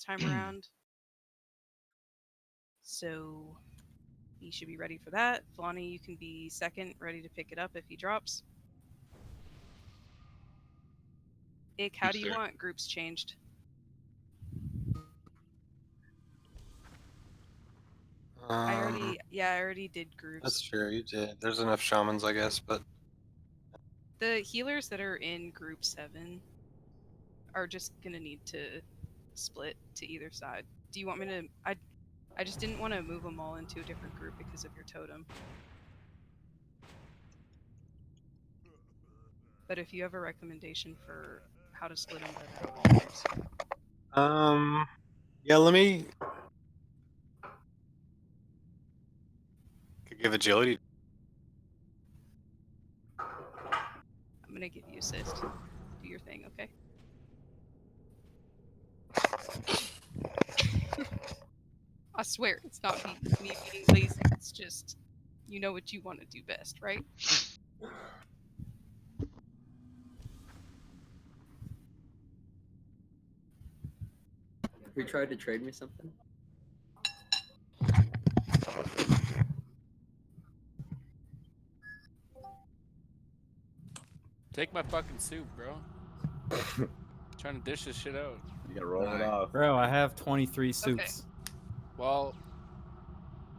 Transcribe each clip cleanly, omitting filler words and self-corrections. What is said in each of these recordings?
this time around. So he should be ready for that. Vlani, you can be second, ready to pick it up if he drops. Ick, how do you want groups changed? I already did groups. That's true, you did. There's enough shamans, I guess, but the healers that are in group 7 are just gonna need to split to either side. Do you want me to? I just didn't want to move them all into a different group because of your totem. But if you have a recommendation for how to split them better, all ears. yeah, let me. Could give agility. I'm gonna give you assist. Do your thing, okay? I swear, it's not me being lazy. It's just, you know what you want to do best, right? Have you tried to trade me something? Take my fucking soup, bro. Trying to dish this shit out. You gotta roll it off. Bro, I have 23 soups. Well,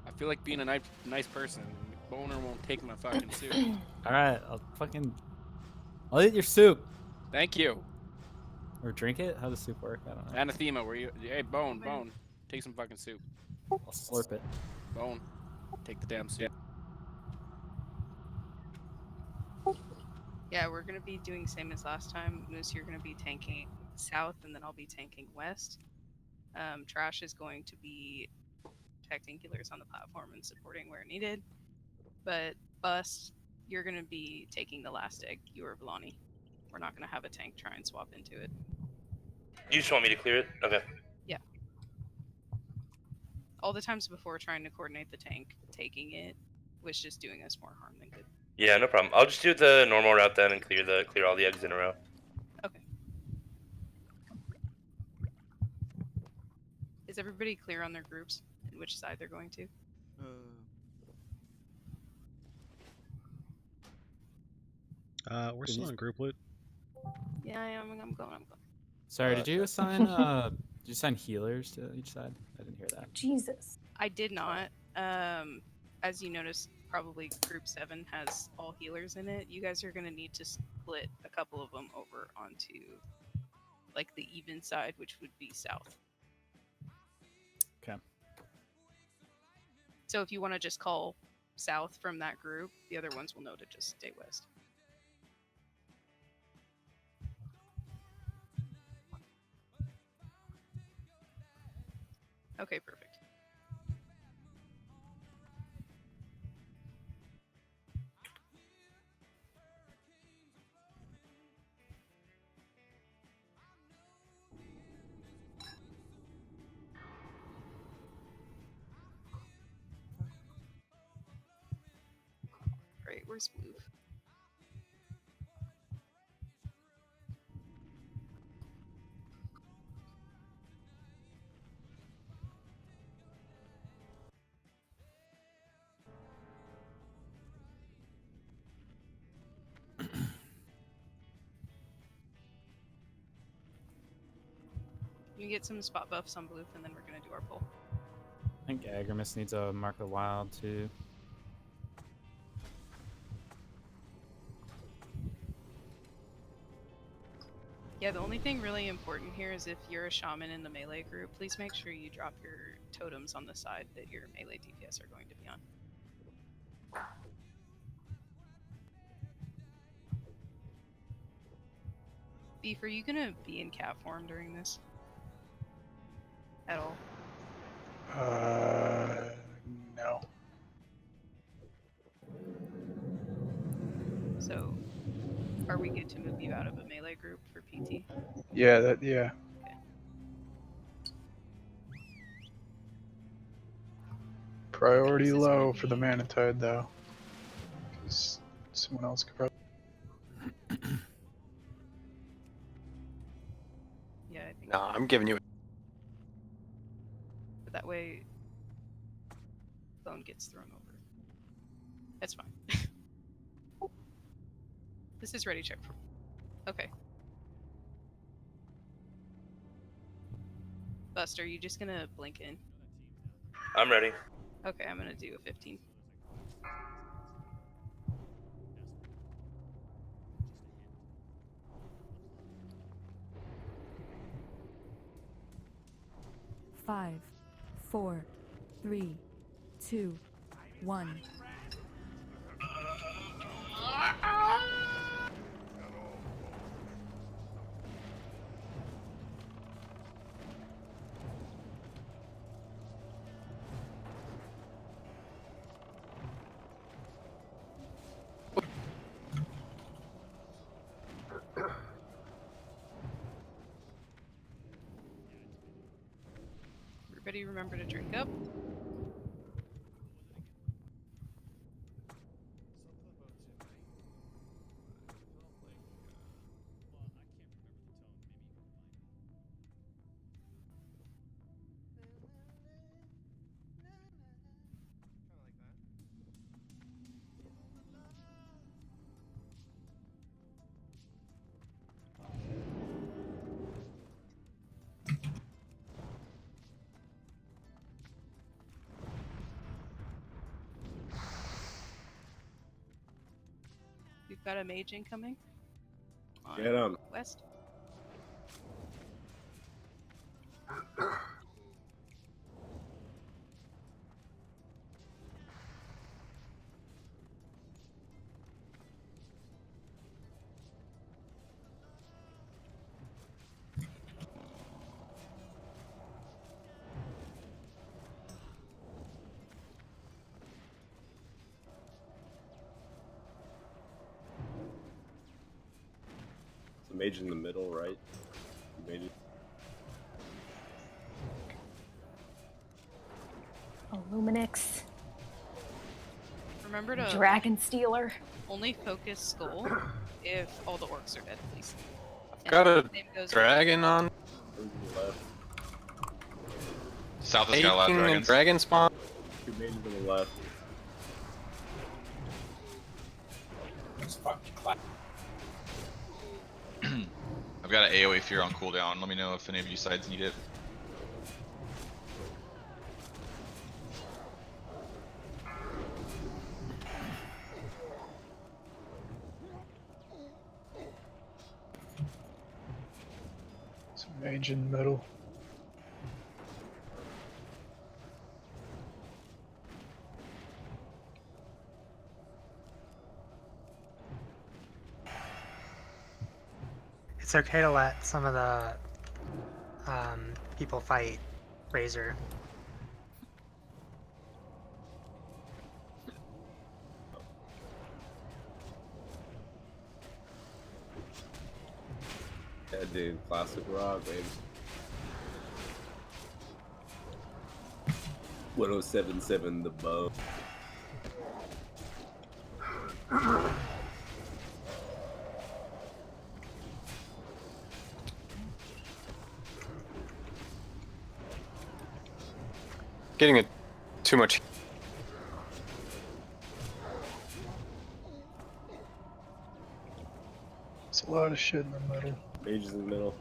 I feel like being a nice person. Boner won't take my fucking soup. Alright, I'll eat your soup. Thank you. Or drink it? How does soup work? I don't know. Anathema, where you? Hey, Bone, take some fucking soup. I'll slurp it. Bone, take the damn soup. Yeah, we're gonna be doing same as last time. Moose, you're gonna be tanking south, and then I'll be tanking west. Trash is going to be protecting healers on the platform and supporting where needed. But Bust, you're gonna be taking the last egg. You or Vlani. We're not gonna have a tank try and swap into it. You just want me to clear it? Okay. Yeah. All the times before trying to coordinate the tank, taking it was just doing us more harm than good. Yeah, no problem. I'll just do the normal route then and clear all the eggs in a row. Okay. Is everybody clear on their groups and which side they're going to? We're still on group loot. Yeah, I'm going. Sorry, did you assign healers to each side? I didn't hear that. Jesus. I did not. As you noticed, probably group 7 has all healers in it. You guys are going to need to split a couple of them over onto like the even side, which would be south. Okay. So if you want to just call south from that group, the other ones will know to just stay west. Okay, perfect. Great, where's Blue? You get some spot buffs on Blue, and then we're gonna do our pull. I think Agrimus needs a Mark of Wild too. Yeah, the only thing really important here is if you're a shaman in the melee group, please make sure you drop your totems on the side that your melee DPS are going to be on. Beef, are you gonna be in cat form during this? At all? No. So, are we good to move you out of a melee group for PT? Yeah, yeah. Okay. Priority low for the Manatide, though. Because someone else could probably... Yeah, I think. No, I'm giving you. that way bone gets thrown over. That's fine. This is ready check for. Okay. Buster, you just gonna blink in? I'm ready. Okay, I'm gonna do a 15. Five, 4, 3, 2, 1. Everybody remember to drink up. We've got a mage incoming. Get him. West. The mage in the middle, right? Mage. Illuminix. Remember to Dragon Stealer. only focus skull if all the orcs are dead, please. I've got a Same goes dragon on. South has got a lot of Taking a dragons. dragon spawn. 2 mages to the left. I've got an AoE fear on cooldown. Let me know if any of you sides need it. It's a mage in the middle. It's okay to let some of the people fight Razor. Yeah, dude. Classic rock, baby. 1077 the bow. Getting it too much. It's a lot of shit in the middle. Mage is in the middle.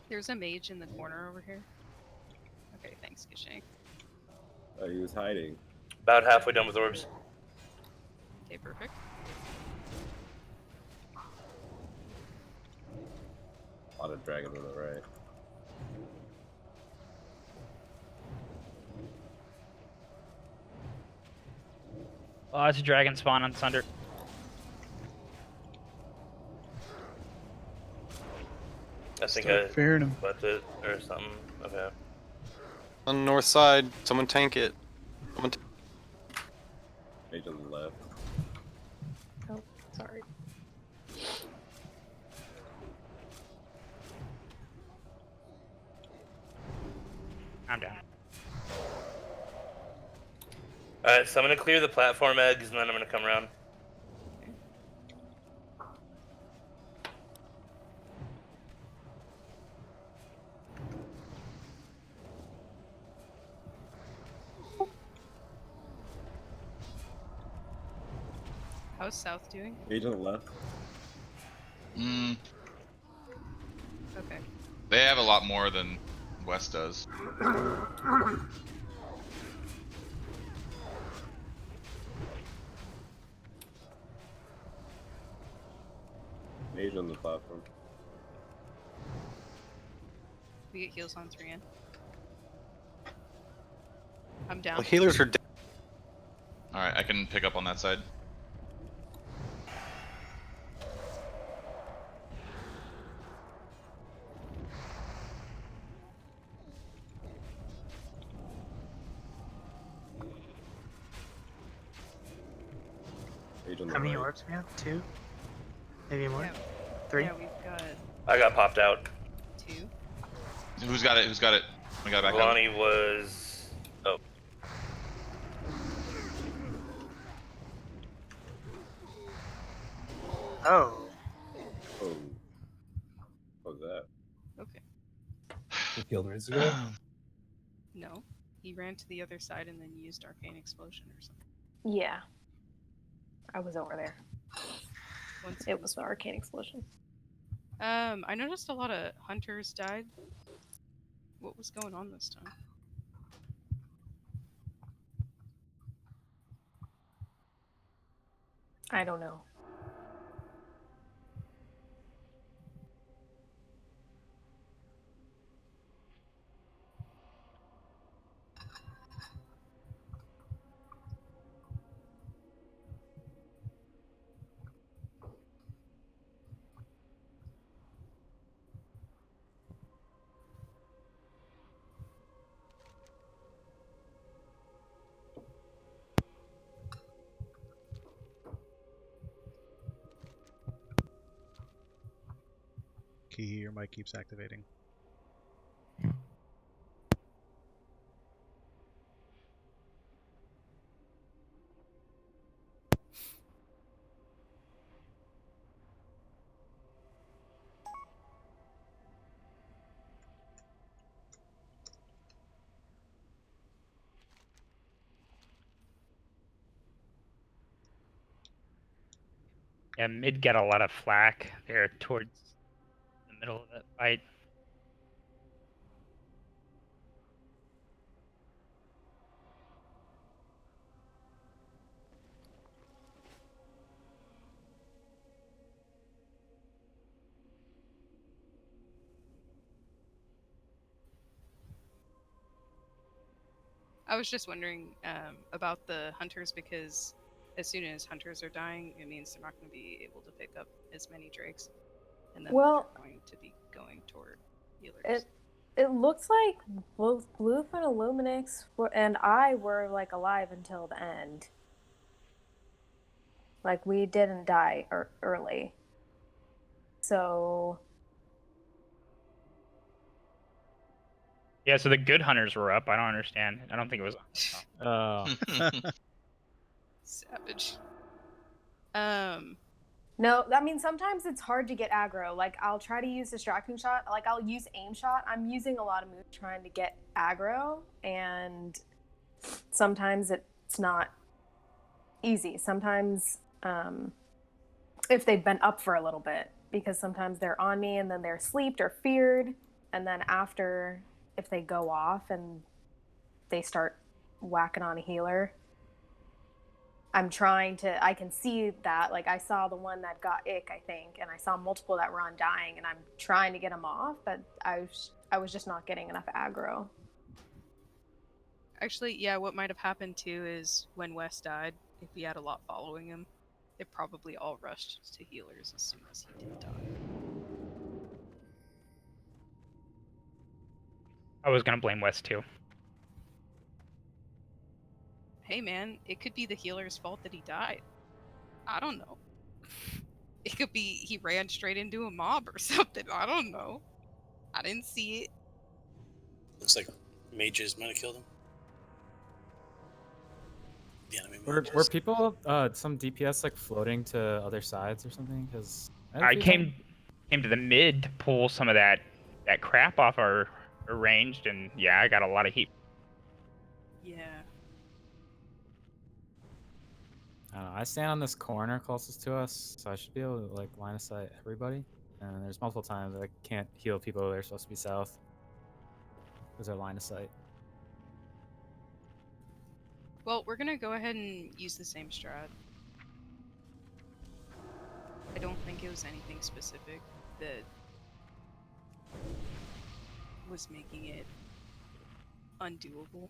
There's a mage in the corner over here. Okay, thanks, Gishank. Oh, he was hiding. About halfway done with orbs. Okay, perfect. A lot of dragons on the right. Oh, it's a dragon spawn on Thunder. I think Start fearing him. left it or something. Okay. On the north side, someone tank it. Someone Mage on the left. Oh, sorry. I'm down. Alright, so I'm gonna clear the platform eggs and then I'm gonna come around. How's South doing? Mage on the left. Okay. They have a lot more than West does. Mage on the platform. We get heals on 3 in. I'm down. Well, healers are dead. Alright, I can pick up on that side. Mage on the How many right. orbs we have? 2? Maybe more? Yeah. 3? Yeah, we've got I got popped out. 2. Who's got it? Who's got it? We got it back up. Lonnie was. Oh. Oh. Oh. What was that? Okay. You killed Rizzo? No. He ran to the other side and then used Arcane Explosion or something. Yeah. I was over there. Once It was the Arcane Explosion. I noticed a lot of hunters died. What was going on this time? I don't know. Key, your mic keeps activating. Yeah, mid got a lot of flack there towards the middle of that fight. I was just wondering about the hunters because as soon as hunters are dying, it means they're not going to be able to pick up as many drakes, and then Well, they're going to be going toward healers. It looks like both Bloof and Illuminix and I were like alive until the end. Like we didn't die early. So Yeah, so the good hunters were up. I don't understand. I don't think it was. Oh. Savage. no, I mean sometimes it's hard to get aggro. Like I'll try to use distracting shot. Like I'll use aim shot. I'm using a lot of moves trying to get aggro, and sometimes it's not easy. Sometimes if they've been up for a little bit, because sometimes they're on me and then they're sleeped or feared, and then after, if they go off and they start whacking on a healer, I'm trying to, I can see that, like I saw the one that got ick, I think, and I saw multiple that were on dying, and I'm trying to get them off, but I was just not getting enough aggro. Actually, yeah, what might have happened too is when Wes died, if he had a lot following him, they probably all rushed to healers as soon as he did die. I was gonna blame West too. Hey man, it could be the healer's fault that he died. I don't know. It could be he ran straight into a mob or something. I don't know. I didn't see it. Looks like mages might have killed him. Were people some DPS like floating to other sides or something? Because I came to the mid to pull some of that crap off our ranged, and yeah, I got a lot of heat. Yeah. I don't know. I stand on this corner closest to us, so I should be able to like line of sight everybody. And there's multiple times I can't heal people who are supposed to be south because they're line of sight. Well, we're gonna go ahead and use the same strat. I don't think it was anything specific that was making it undoable.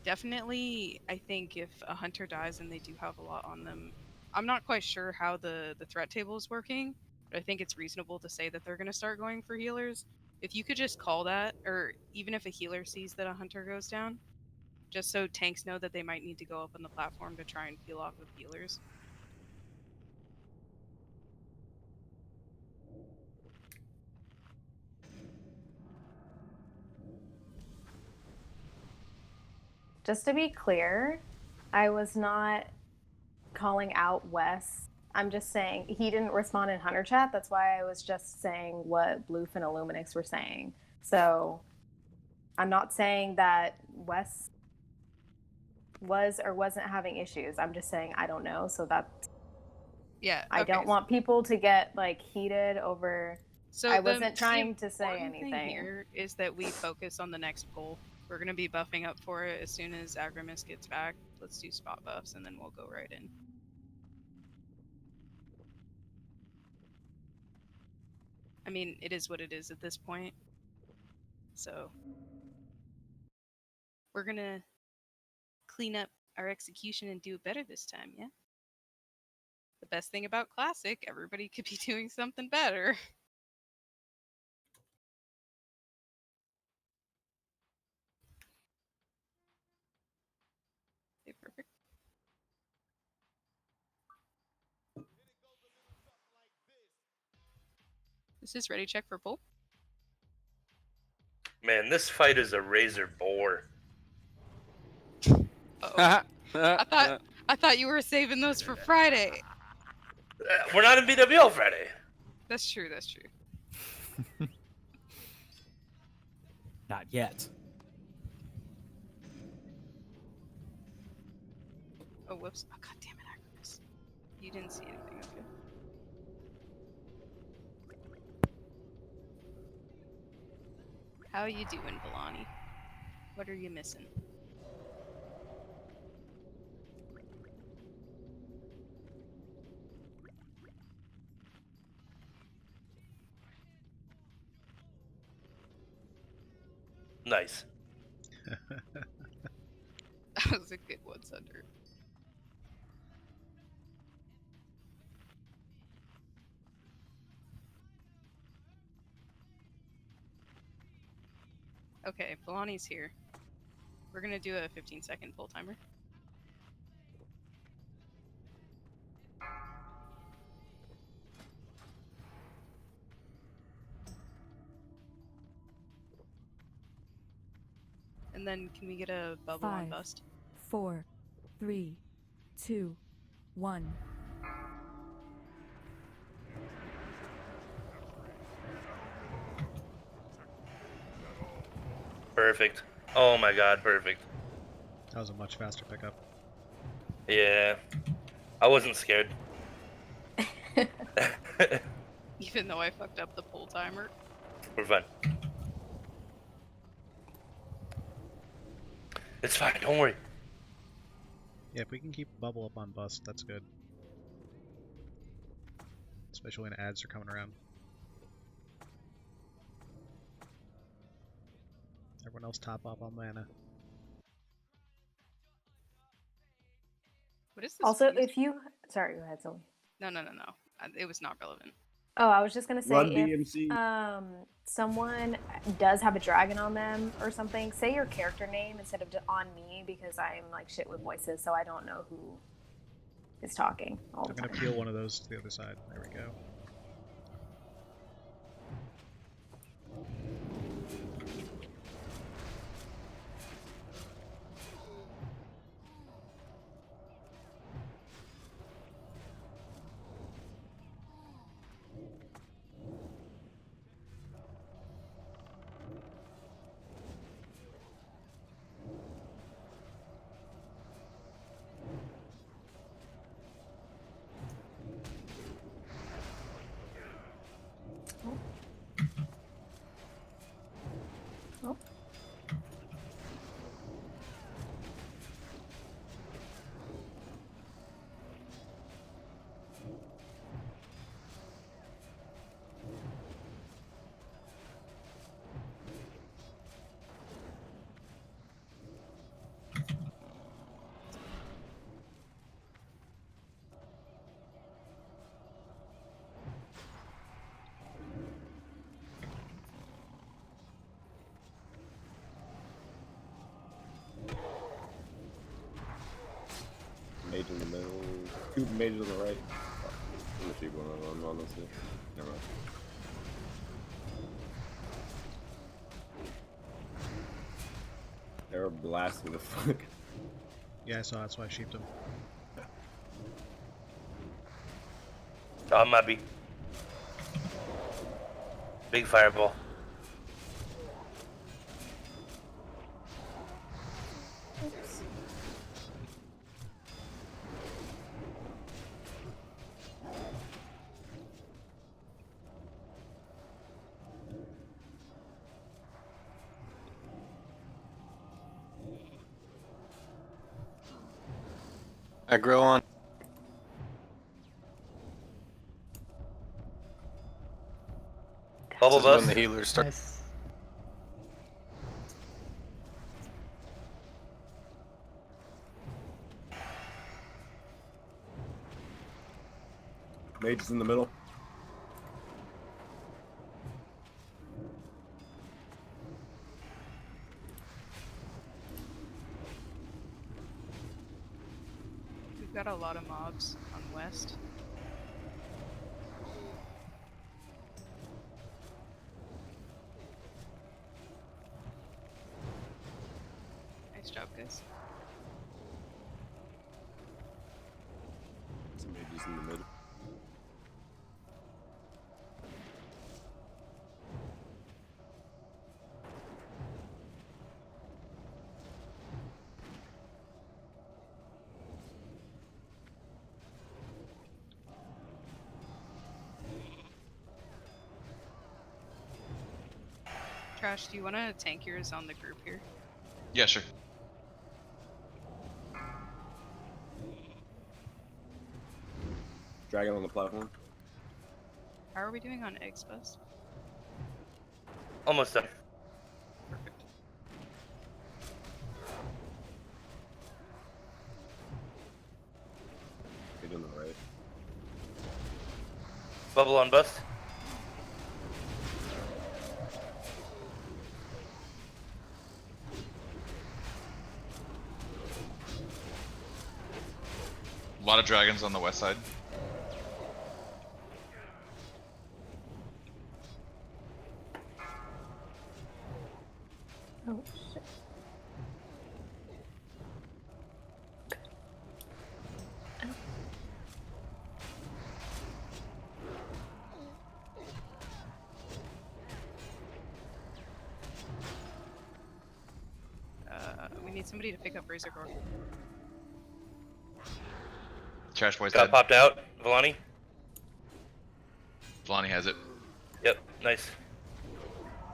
Definitely, I think if a hunter dies and they do have a lot on them, I'm not quite sure how the threat table is working, but I think it's reasonable to say that they're going to start going for healers. If you could just call that, or even if a healer sees that a hunter goes down, just so tanks know that they might need to go up on the platform to try and peel off of healers. Just to be clear, I was not calling out Wes. I'm just saying he didn't respond in Hunter chat. That's why I was just saying what Bloof and Illuminix were saying. So I'm not saying that Wes was or wasn't having issues. I'm just saying I don't know. So that's yeah. I don't want people to get like heated over. So I wasn't trying to say important thing anything. here is that we focus on the next pull. We're going to be buffing up for it as soon as Agrimus gets back. Let's do spot buffs and then we'll go right in. I mean, it is what it is at this point. So we're going to clean up our execution and do it better this time, yeah? The best thing about Classic, everybody could be doing something better. Okay, perfect. This is ready check for pull. Man, this fight is a razor bore. Uh-oh. I thought you were saving those for Friday. We're not in BWL Friday. That's true, that's true. Not yet. Oh, whoops. Oh, god damn it, Agrimus. You didn't see anything, okay. How you doing, Villani? What are you missing? Nice. That was a good one, Sunder. Okay, Villani's here. We're gonna do a 15-second pull timer. And then can we get a bubble on 5, bust? 4, 3, 2, 1. Perfect. Oh my god, perfect. That was a much faster pickup. Yeah. I wasn't scared. Even though I fucked up the pull timer. We're fine. It's fine, don't worry. Yeah, if we can keep bubble up on bust, that's good. Especially when ads are coming around. Everyone else top up on mana. What is this? Also, if you sorry, go ahead, Zoe. No. It was not relevant. Oh, I was just gonna say Run if BMC. someone does have a dragon on them or something, say your character name instead of on me because I'm like shit with voices, so I don't know who is talking all the I'm time. gonna peel one of those to the other side. There we go. Mage in the middle. 2 mages on the right. Oh, I'm gonna shoot one of them, honestly. Never mind. They were blasting the fuck. Yeah, I saw. That's why I sheeped him. Oh, might be. Big fireball. Oops. Aggro on. Bubble This is when bust. the healers start. Nice. Mage is in the middle. We've got a lot of mobs on west. Nice job, guys. Some mages in the middle. Trash, do you want to tank yours on the group here? Yeah, sure. Dragon on the platform. How are we doing on eggs bust? Almost done. Perfect. Mage on the right. Bubble on bust. A lot of dragons on the west side. Oh shit. We need somebody to pick up Razor Gore. Trash boy's Got dead. popped out. Villani. Vlani has it. Yep. Nice.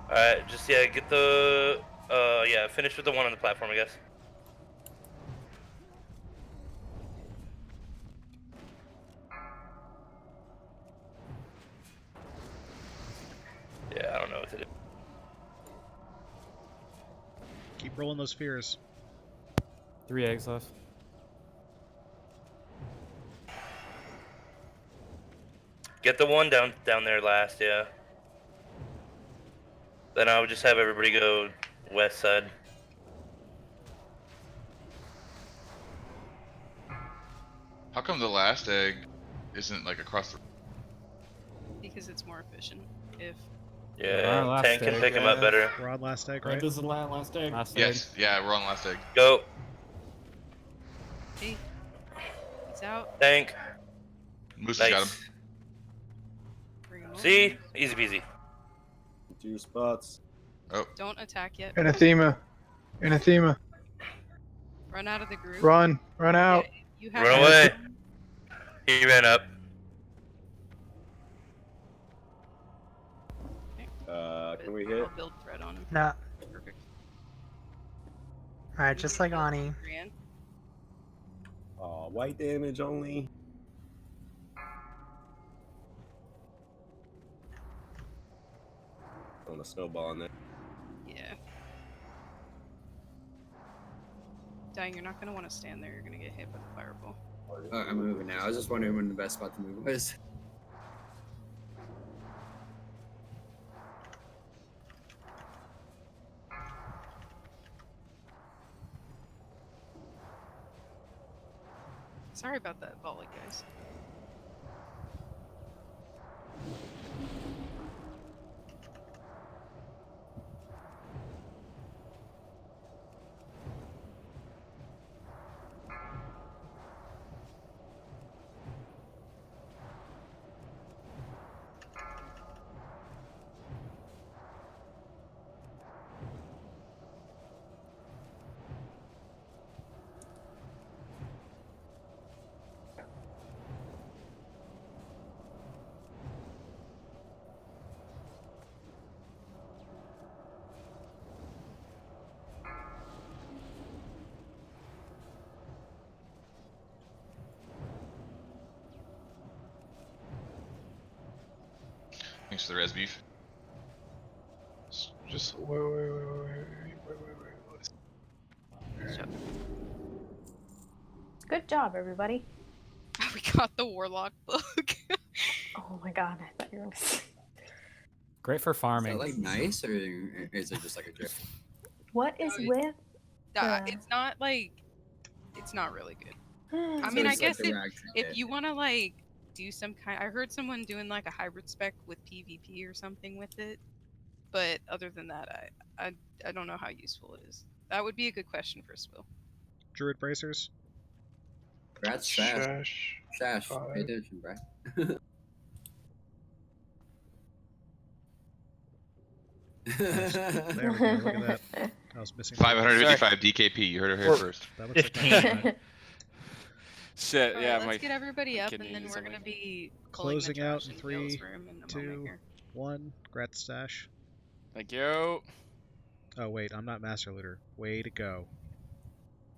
Alright, just yeah, get the yeah, finish with the one on the platform, I guess. Yeah, I don't know what to do. Keep rolling those fears. 3 eggs left. Get the one down there last, yeah. Then I would just have everybody go west side. How come the last egg isn't like across the... Because it's more efficient. If Yeah, last tank can egg, pick him up better. We're on last egg, Right, right? this is the last egg. Last egg. Yes, yeah, we're on last egg. Go. hey, he's out. Tank. Moose has got him. Nice. Bring him over. See? Easy peasy. To your spots. Oh, Don't attack yet. Anathema. Anathema. Run out of the group. Run. Run out. Yeah, you have Run to- away. He ran up. Can we hit? I'll build thread on him. No. Perfect. Alright, just like Ani. Brienne. Aw, white damage only. On a snowball in there. Yeah. Dying, you're not gonna want to stand there. You're gonna get hit by the fireball. I'm moving now. I was just wondering when the best spot to move was. Sorry about that volley, guys. Thanks for the res beef. Just wait. Good job, everybody. We got the Warlock book. Oh my god, I thought you were gonna say. Great for Is farming. that like nice, or is it just like a drift? What is with It's not like, it's not really good. I So mean, I it's like guess the rag if trinket. you want to like do some kind, I heard someone doing like a hybrid spec with PvP or something with it, but other than that, I don't know how useful it is. That would be a good question for Swill. Druid bracers. That's Shash. Shash, pay attention, bro. There we go. Look at that. I was missing. 555 DKP. You heard it here first. That looks like my Shit, All yeah, right, let's my get everybody up, and kidney then is we're something. gonna be pulling closing the out trash in in Bill's 3, room in a moment 2, here. 1. Grat stash. Thank you. Oh wait, I'm not master looter. Way to go.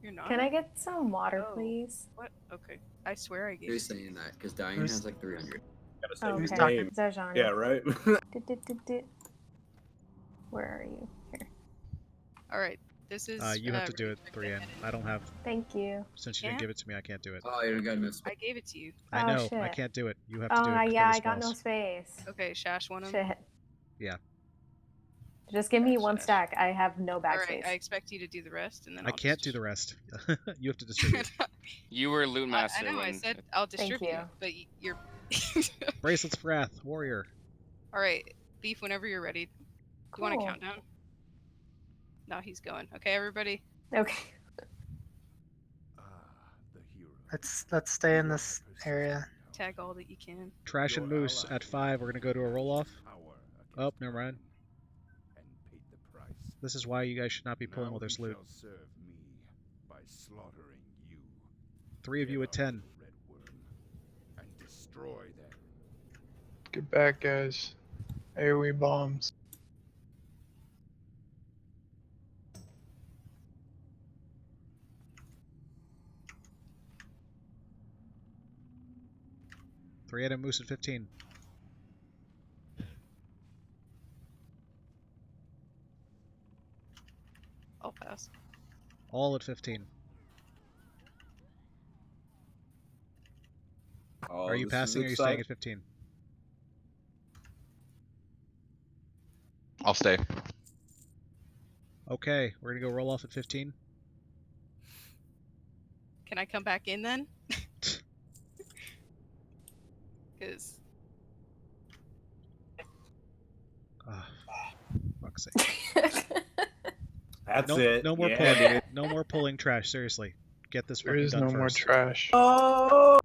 You're not. Can I get some water, Oh, please? What? Okay. I swear I gave. Who's saying that? Because Diane Who's- has like 300. Gotta say Oh, whose okay. name. Zarjani. Yeah, right? Where are you? Here. All right. This is. You have to do it 3N. I don't have. Thank you. Since you didn't give it to me, I can't do it. Oh, you don't got no space. I gave it to you. I Oh, know. I shit. can't do it. You have to do it. Oh, for yeah, these I got no spells. space. Okay, Shash one of Shit. Yeah. Just give me one Shash. stack. I have no All backspace. right. I expect you to do the rest, and then I I'll can't just do the rest. You have to distribute. You were loot master I know. I when said I'll Thank distribute, you. but you're. Bracelets of Wrath, Warrior. All right, Beef. Whenever you're ready. You want to Cool. count down? No, he's going. Okay, everybody. Okay. Let's stay in this area. Tag all that you can. Trash and Moose at 5. We're gonna go to a roll off. Oh, never mind. This is why you guys should not be pulling all this loot. 3 of you at 10. Get back, guys. AoE bombs. Three at Moose at 15. I'll pass. All at 15. Oh, Are you this is passing or are you staying exciting. at 15? I'll stay. Okay, we're gonna go roll off at 15. Can I come back in then? Because. Fuck's sake. That's no, it. No more Yeah. pulling. No more pulling trash. Seriously, get this There fucking is done no more first. trash. Oh.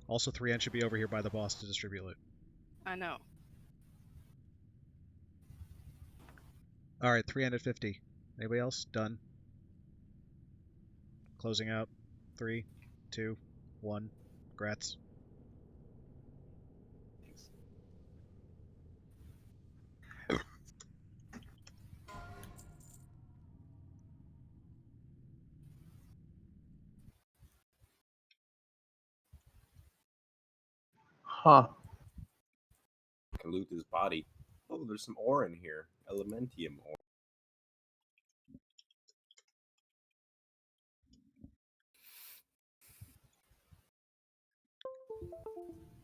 Also, 3N should be over here by the boss to distribute loot. I know. All right, 3N at 50. Anybody else? Done. Closing out. 3, 2, 1. Grats. Huh. Can loot his body. Oh, there's some ore in here. Elementium ore.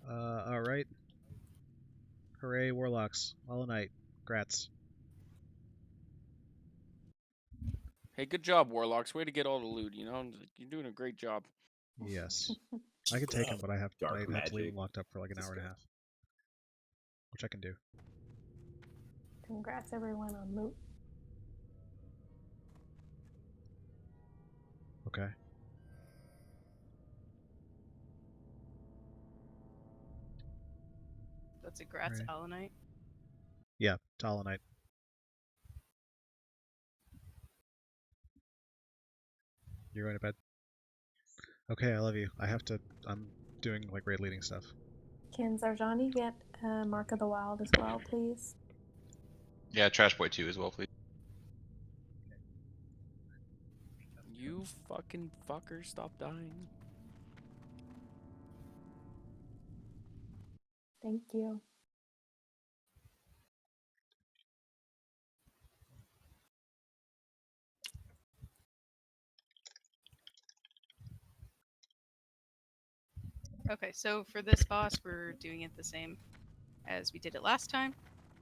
All right. Hooray, Warlocks. All night. Grats. Hey, good job, Warlocks. Way to get all the loot, you know? You're doing a great job. Yes. I can take him, but I have to leave magic. him locked up for like an hour and a half. Which I can do. Congrats everyone on Moot. Okay. That's a Gratz Right. Allanite. Yeah, Talonite. You're going to bed? Okay, I love you. I'm doing like raid leading stuff. Can Zarjani get Mark of the Wild as well, please? Yeah, Trash Boy 2 as well, please. You fucking fucker, stop dying. Thank you. Okay, so for this boss, we're doing it the same as we did it last time,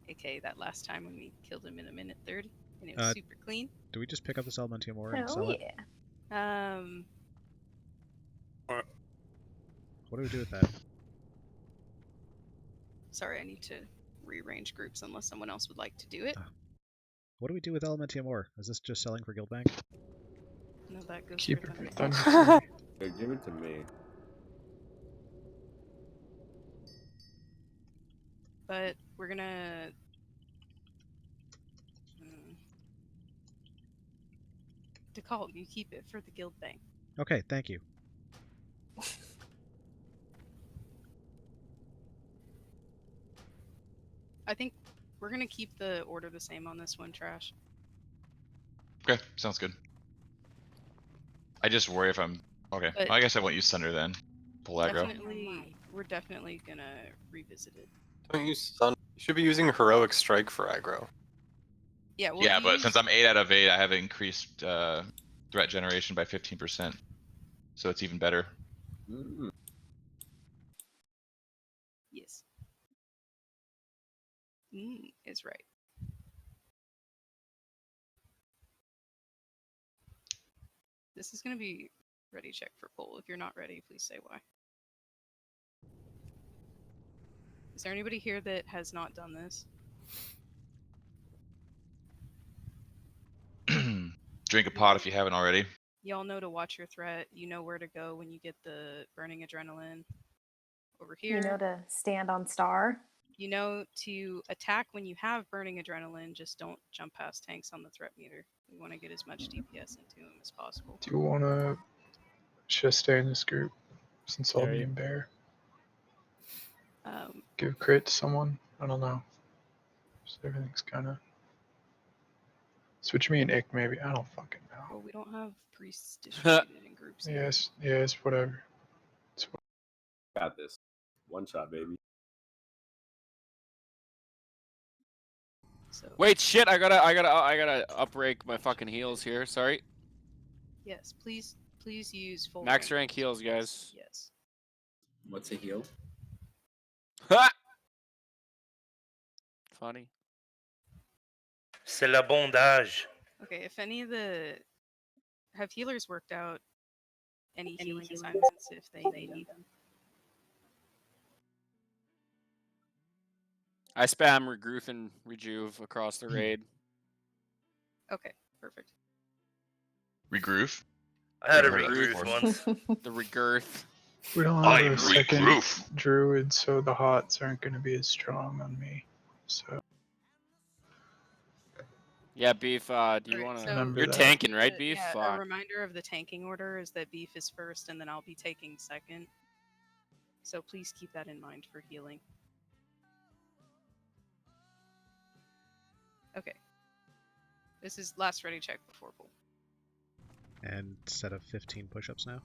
aka that last time when we killed him in 1:30, and it was super clean. Do we just pick up this Elementium ore and Oh sell it? yeah. What do we do with that? Sorry, I need to rearrange groups unless someone else would like to do it. What do we do with Elementium ore? Is this just selling for Guildbank? No, that goes Keep for it for Thunder. Thunder. Hey, give it to me. But we're gonna... Decall, you keep it for the guild bank. Okay, thank you. I think we're gonna keep the order the same on this one, Trash. Okay, sounds good. I just worry if I'm... Okay, But I guess I won't use Thunder then. Pull aggro. We're definitely gonna revisit it. Don't use Sun. You should be using Heroic Strike for aggro. Yeah, we'll Yeah, but use... since I'm 8 out of 8, I have increased threat generation by 15%. So it's even better. Yes. Is right. This is gonna be ready check for pull. If you're not ready, please say why. Is there anybody here that has not done this? Drink a pot if you haven't already. Y'all know to watch your threat. You know where to go when you get the burning adrenaline. Over here. You know to stand on star. You know to attack when you have burning adrenaline, just don't jump past tanks on the threat meter. We want to get as much DPS into them as possible. Do you wanna just stay in this group since I'll There be you- in bear? Um, Give crit to someone? I don't know. Just everything's kinda... Switch me and Ick maybe. I don't fucking know. well, we don't have priests distributed in groups. Yes, whatever. Got this. One shot, baby. So, Wait, shit! I gotta uprake my fucking heals here. Sorry. yes, please use full Max rank heals, guys. Yes. What's a heal? Ha! Funny. C'est la bondage. Okay, if any of the... Have healers worked out any healing assignments if they need them? I spam regroup and rejuve across the raid. Okay, perfect. Regroup? I had a Never heard that regroup before. once. The regirth. We don't have a second druid, so the hots aren't going to be as strong on me. So Yeah, Beef, do you Alright, want to... Remember You're that. tanking, right, Beef? Yeah, a Fuck. reminder of the tanking order is that Beef is first and then I'll be taking second. So please keep that in mind for healing. Okay. This is last ready check before pull. And set of 15 push-ups now.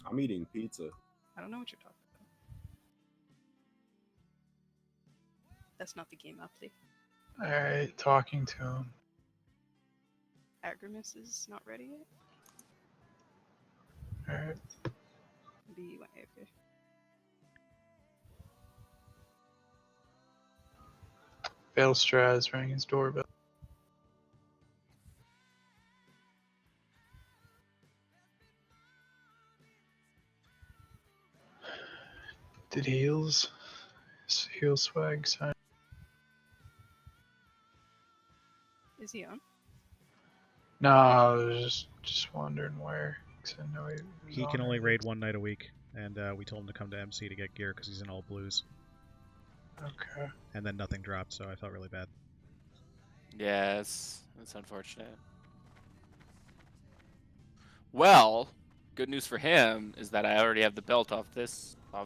I'm eating pizza. I don't know what you're talking about. That's not the game update. alright, talking to him. Agrimus is not ready yet? Alright. Maybe you went AFK. Fail Straz rang his doorbell. Did heals swag sign? Is he on? No, I was just wondering where. 'Cause I know he was He on can only earlier. raid one night a week, and we told him to come to MC to get gear because he's in all blues. Okay. And then nothing dropped, so I felt really bad. Yes, that's unfortunate. Well, good news for him is that I already have the belt off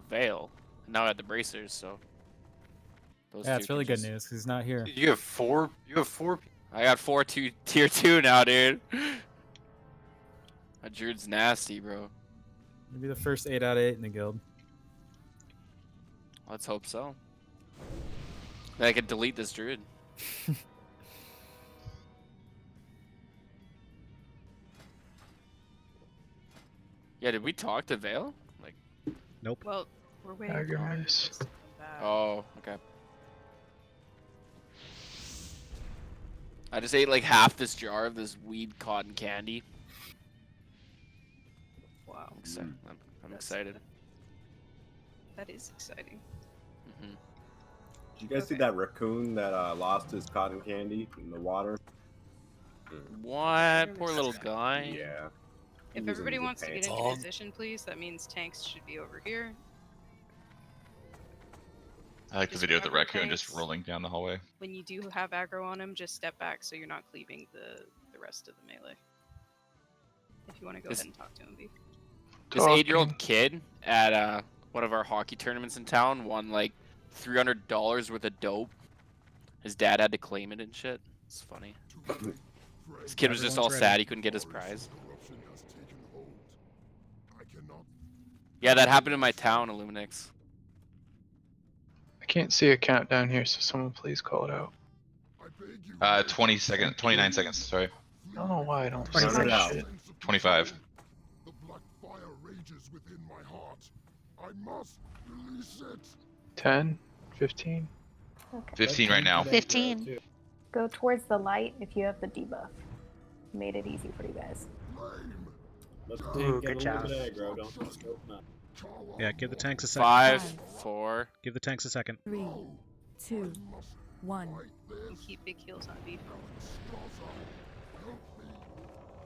Veil, and now I have the bracers. So those Yeah, two it's can really good just- news 'cause he's not here. You have four. You have four. I got tier 2 now, dude. That druid's nasty, bro. Maybe the first 8 out of 8 in the guild. Let's hope so. Then I can delete this druid. Yeah, did we talk to Vale? Like, nope. Well, we're waiting for Agrimus. to come back. Oh, okay. I just ate like half this jar of this weed cotton candy. Wow. I'm excited. That is exciting. Mm-hmm. Did you guys see that raccoon that lost his cotton candy in the water? What? Poor little guy. Yeah. He If was in everybody good wants to get pants. into position, please, that means tanks should be over here. I like the Just video of the remember, raccoon just tanks, rolling down the hallway. when you do have aggro on him, just step back so you're not cleaving the rest of the melee. If you want to go ahead and talk to him, B. This 8-year-old kid at one of our hockey tournaments in town won like $300 worth of dope. His dad had to claim it and shit. It's funny. This kid was just all Everyone's sad ready. he couldn't get his prize. Yeah, that happened in my town, Illuminix. I can't see a countdown here, so someone please call it out. 20 seconds, 29 seconds, sorry. I don't know why I don't see 26. that shit. 25. The black fire rages within my heart. I must release it. 10, 15. Okay. 15 right now. 15. Go towards the light if you have the debuff. Made it easy for you guys. Let's Ooh, get good a job. little bit aggro. Don't just open up. Yeah, give the tanks a second. 5, 4. Give the tanks a second. 3, 2, 1. You keep big heals on B.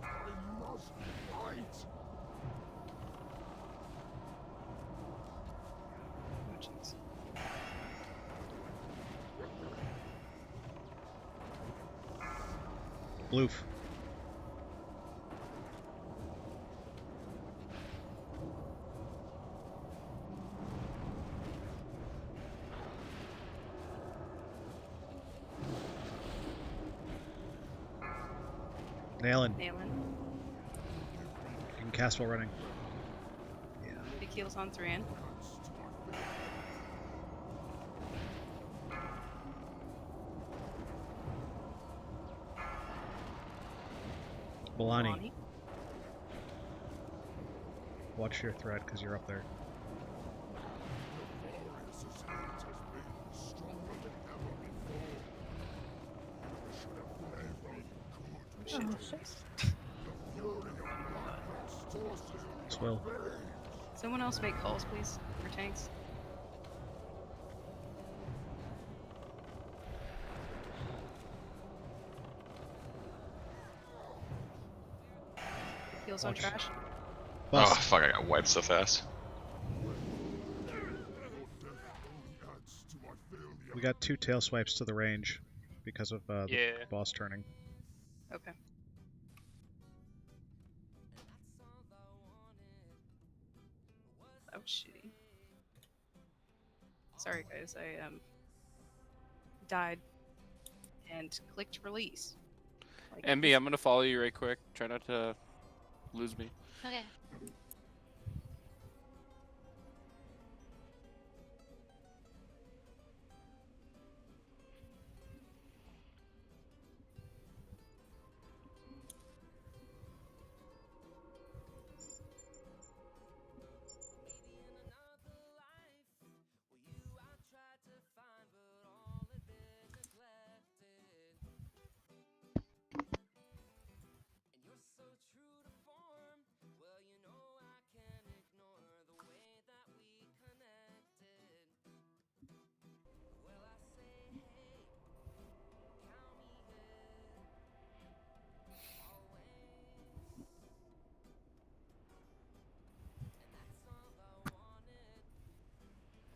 I must fight. Oh, jeez. Bloof. Nailin. Nailin. You can cast while running. Big heals on Thran. Milani. Watch your thread because you're up there. Oh, shit. Swill. Someone else make calls, please, for tanks. Heals on Watch. trash. Oh, fuck, I got wiped so fast. We got 2 tail swipes to the range because of the Yeah. boss turning. Okay. That was shitty. Sorry guys, I died and clicked release. Like, MB, I'm gonna follow you right quick. Try not to lose me. Okay.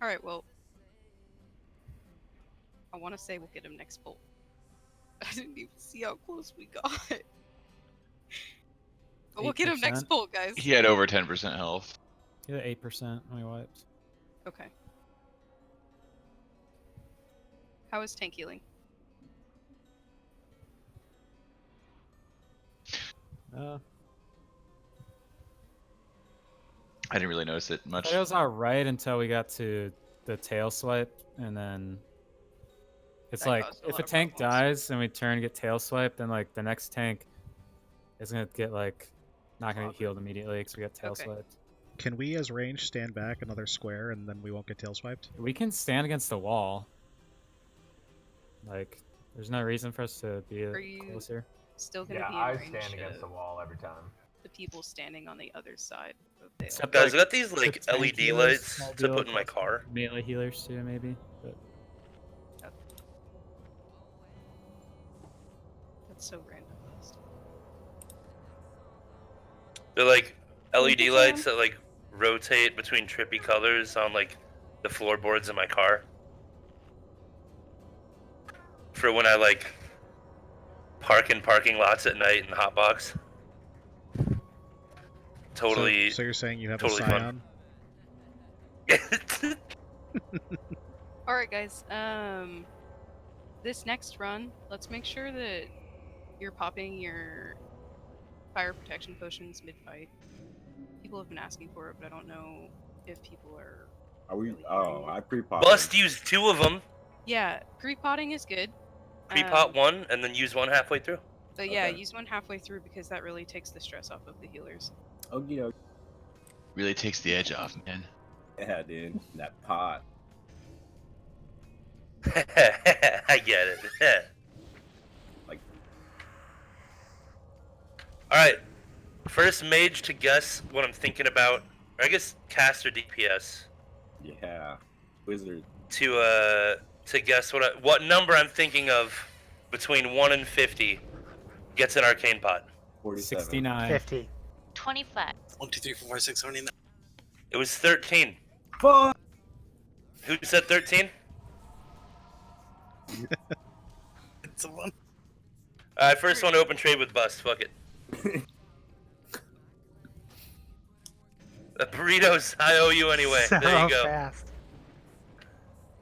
All right. Well, I want to say we'll get him next pull. I didn't even see how close we got. But we'll get him next 8%. pull, guys. He had over 10% health. He had 8% when he wiped. Okay. How is tank healing? I didn't really notice it much. It was alright until we got to the tail swipe, and then it's That like caused a if lot a of tank problems. dies and we turn and get tail swiped, then like the next tank is gonna get like not gonna get healed immediately because we got tail Okay. swiped. Can we, as range, stand back another square and then we won't get tail swiped? We can stand against the wall. Like, there's no reason for us to be Are you closer. still gonna Yeah, be in I range stand against the of wall every time. the people standing on the other side of the Except, Guys, I like, got these the like tank LED healers lights might be to able put in my close car. melee healers too, maybe. But That's so random. They're like LED you, lights Sam. that like rotate between trippy colors on like the floorboards in my car. For when I like park in parking lots at night in the hotbox. Totally. So you're saying you have totally a fun. Scion? All right, guys. This next run, let's make sure that you're popping your fire protection potions mid-fight. People have been asking for it, but I don't know if people are. Are we? really Oh, hearing it. I pre-pop. Bust used 2 of them. Yeah, pre-potting is good. Pre-pot 1 and then use 1 halfway through. But yeah, Okay. use one halfway through because that really takes the stress off of the healers. Okie dokie. Really takes the edge off, man. Yeah, dude. That pot. I get it. Like. Alright. First mage to guess what I'm thinking about. Or I guess caster DPS. Yeah. Wizard. To guess what number I'm thinking of between 1 and 50 gets an arcane pot. 47. 69. 50. 25. 1, 2, 3, 4, 5, 6, 7, 8, 9. It was 13. Fuck! Who said 13? It's a 1. I first want to open trade with Bust. Fuck it. The burritos, I owe you anyway. So There you go. fast.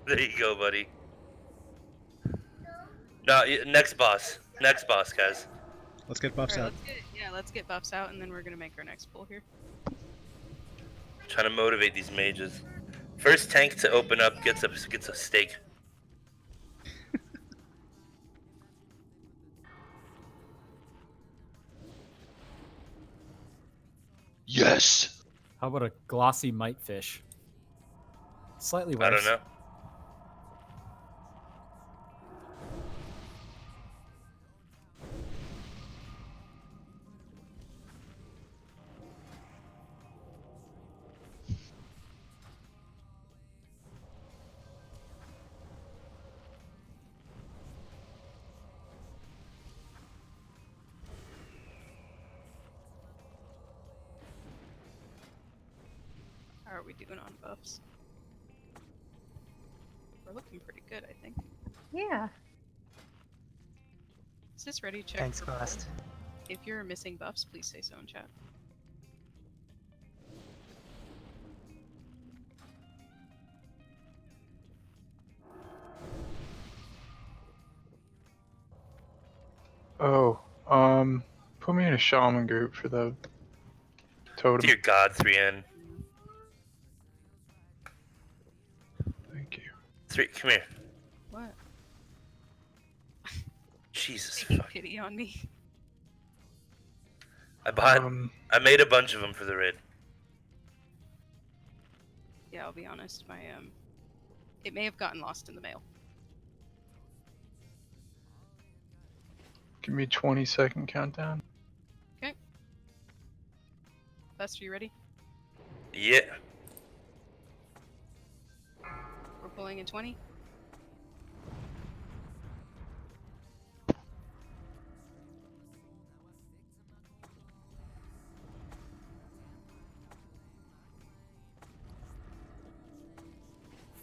There you go, buddy. No, next boss. Next boss, guys. Let's get buffs Alright, out. let's get buffs out, and then we're gonna make our next pull here. Trying to motivate these mages. First tank to open up gets a steak. Yes. How about a glossy mite fish? Slightly worse. I don't know. How are we doing on buffs? We're looking pretty good, I think. Yeah. Is this ready? Check. Thanks, for pull. Bust. If you're missing buffs, please say so in chat. Oh, put me in a shaman group for the totem. Dear God, 3N. Thank you. 3, come here. What? Jesus. Taking Fuck. pity on me. I made a bunch of them for the raid. Yeah, I'll be honest. My it may have gotten lost in the mail. Give me 20-second countdown. Okay. Best, are you ready? Yeah. We're pulling in 20.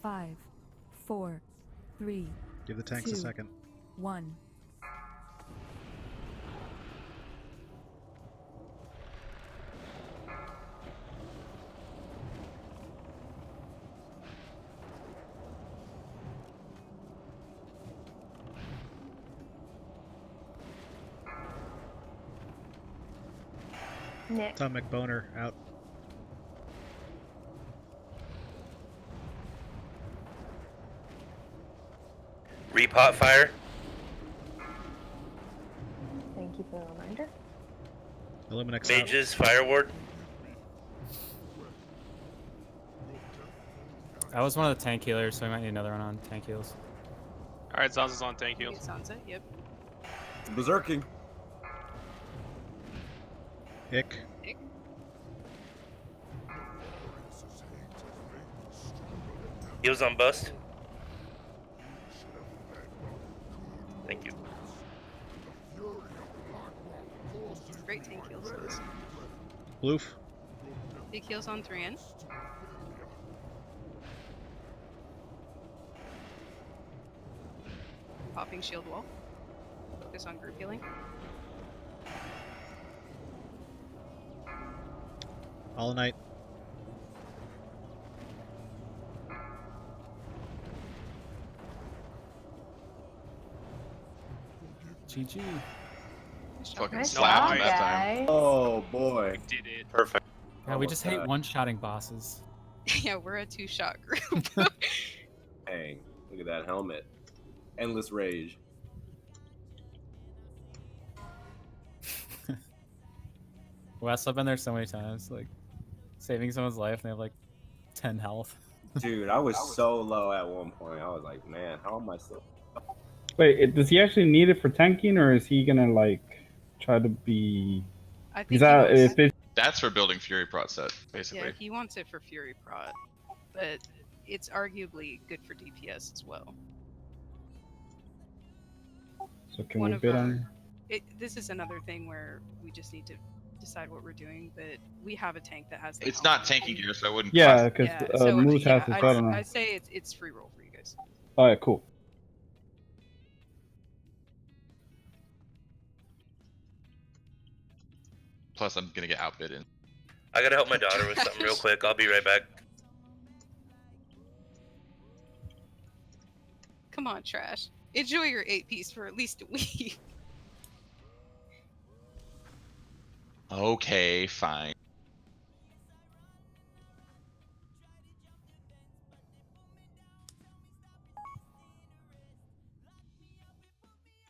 5, 4, 3, Give the tanks a 2, second. 1. Nick. Atomic boner out. Repot fire. Thank you for the reminder. Illuminix Mages, fire ward. That was one of the tank healers, so we might need another one on tank heals. Alright, Zanza's on tank heals. Sansa, yep. Berserking. Ick. He was on bust. Thank you. Great tank heals. Those. Bloof. Big heals on 3 in. Popping shield wall. Focus on group healing. All night. GG. Fucking Nice slap job, him that time. guys. Oh boy. Did it. Perfect. Yeah, we just hate one-shotting bosses. Yeah, we're a 2-shot group. Dang. Look at that helmet. Endless rage. Wes, I've been there so many times, like saving someone's life and they have like 10 health. Dude, I was so low at one point. I was like, man, how am I still? Wait, does he actually need it for tanking, or is he gonna like try to be? I think Is that he wants- if it's That's for building Fury Prot set, basically. Yeah, he wants it for Fury Prot, but it's arguably good for DPS as well. so can One we of bid our- on? This is another thing where we just need to decide what we're doing, but we have a tank that has the It's helmet. not tanking gear, so I wouldn't. Yeah, because Moose yeah, has it. I don't know. I'd say it's free roll for you guys. All right, cool. Plus, I'm gonna get outbidden. I gotta help my daughter with something real quick. I'll be right back. Come on, Trash. Enjoy your 8-piece for at least a week. Okay, fine.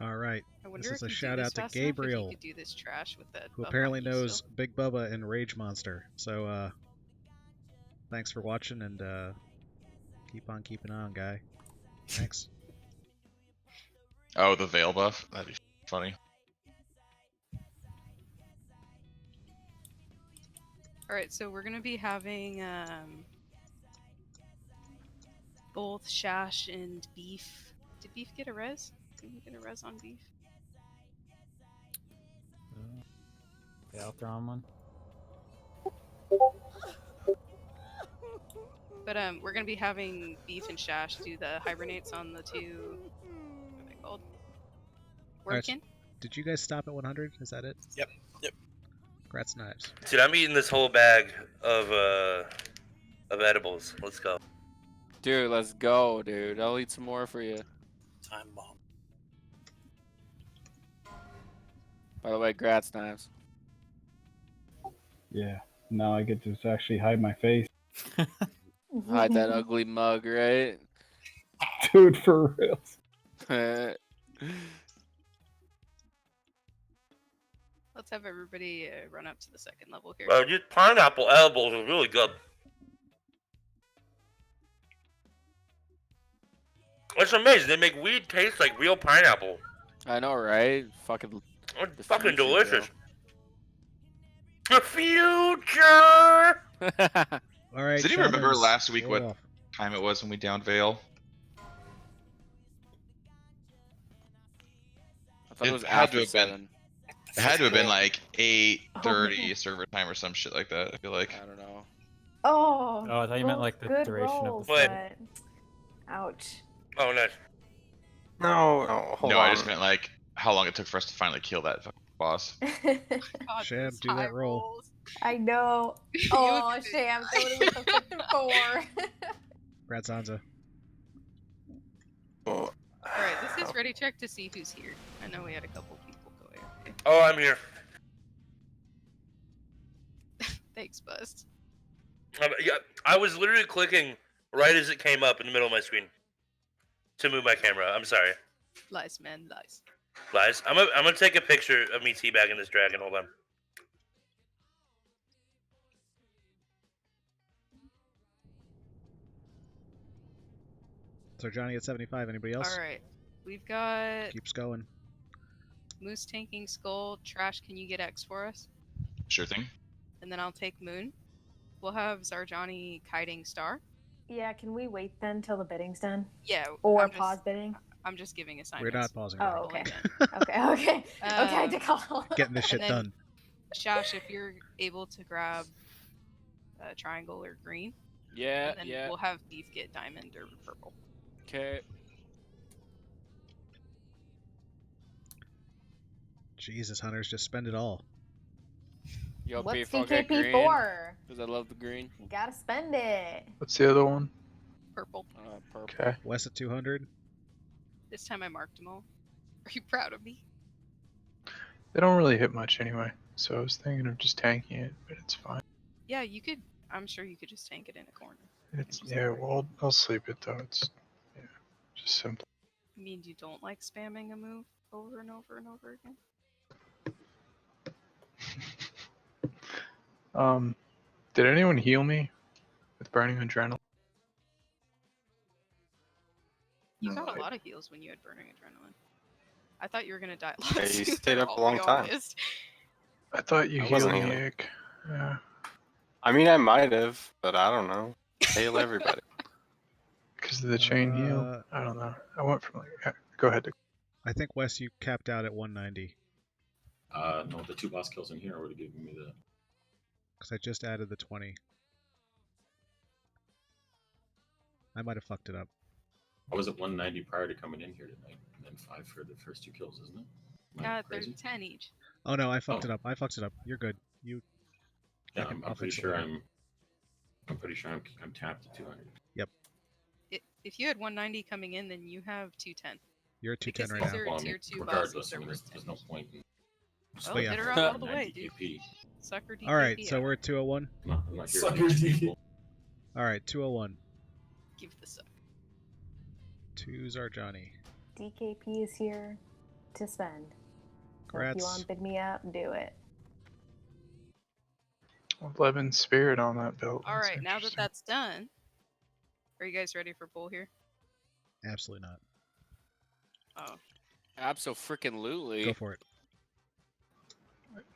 All right. I wonder This is if a you shout do out this to fast enough, if Gabriel, you could do this Trash with that who buff apparently on you knows still. Big Bubba and Rage Monster. So, thanks for watching, and keep on keeping on, guy. Thanks. Oh, the Veil buff? That'd be funny. Alright, so we're gonna be having both Shash and Beef. Did Beef get a res? Did we get a res on Beef? Yeah, I'll throw on one. But we're gonna be having Beef and Shash do the hibernates on the two. What are they called? Alright, Workin? did you guys stop at 100? Is that it? Yep. Grats knives. Dude, I'm eating this whole bag of edibles. Let's go. Dude, let's go, dude. I'll eat some more for you. Time bomb. By the way, grats knives. Yeah. Now I get to actually hide my face, Hide that ugly mug, right? dude. For real. Let's have everybody run up to the second level here. These pineapple edibles are really good. It's amazing. They make weed taste like real pineapple. I know, right? Fucking. It's fucking delicious. The future. All right. Does anyone remember shamans, last week roll what off. time it was when we downed Veil? I thought it was had to after have been. 7. It had to have been like 8:30 server time or some shit like that. I feel like. I don't know. Oh. Oh, I thought you meant like the good duration rolls, of the but Ouch. Oh, nice. No, hold No, on. I just meant like how long it took for us to finally kill that fucking boss. God, Sham, those do high that roll. rolls. I know. Oh, Sham, throw it with a fucking 4. Brad Sansa. Oh, Alright, this is ready check to see who's here. I know we had a couple people go AFK. Oh, I'm here. Thanks, Bust. Yeah, I was literally clicking right as it came up in the middle of my screen to move my camera. I'm sorry. Lies, man, lies. Lies. I'm gonna take a picture of me teabagging this dragon. Hold on. So Johnny at 75. Anybody else? Alright. We've got Keeps going. Moose tanking Skull. Trash, can you get X for us? Sure thing. And then I'll take Moon. We'll have Zarjani kiting Star. Yeah, can we wait then till the bidding's done? Yeah. Or I'm just- pause bidding? I'm just giving We're assignments. not pausing. Oh, okay. Okay. Okay, to call. Getting this shit and then, done. Shash, if you're able to grab triangle or green. Yeah, and then we'll have Beef get diamond or purple. Okay. Jesus, Hunters, just spend it all. Yo, What's Beef, I'll get DKP green, for? because I love the green. You gotta spend it. What's the other one? Purple. Purple. Okay. West at 200. This time I marked them all. Are you proud of me? They don't really hit much anyway, so I was thinking of just tanking it, but it's fine. Yeah, you could. I'm sure you could just tank it in a corner. It's well, I'll sleep it though. It's just simple. You mean you don't like spamming a move over and over and over again? Did anyone heal me with burning adrenaline? You got a lot of heals when you had burning adrenaline. I thought you were gonna die a Yeah, lot you sooner, stayed up a I'll long be time. honest. I thought you I healed wasn't me, healing. Ick. Yeah. I mean, I might have, but I don't know. Hail everybody. Because of the chain heal? I don't know. I went from like. Go ahead. I think West, you capped out at 190. No, the 2 boss kills in here would have given me the. Because I just added the 20. I might have fucked it up. I was at 190 prior to coming in here tonight, and then 5 for the first 2 kills, isn't it? Am I Yeah, they're crazy? 10 each. Oh no, I fucked it up. I fucked it up. You're good. You. Yeah, I can- I'm I'll pretty fix it sure later. I'm pretty sure I'm tapped at 200. Yep. If you had 190 coming in, then you have 210. You're at 210 Because right these now. are Well, I mean, tier 2 regardless, bosses. I They're mean, worth there's 10. no point in. Oh, yeah. get her out all the way, dude. DKP. Sucker DKP. All right, so we're at 201. I'm not here to Sucker teach DKP. people. All right, 201. Give the suck. 2's our Johnny. DKP is here to spend. So if Congrats. you want to bid me up, do it. 11 spirit on that belt. All That's right, now that interesting. that's done, are you guys ready for bull here? Absolutely not. Oh, Abso-freaking-lutely. Go for it.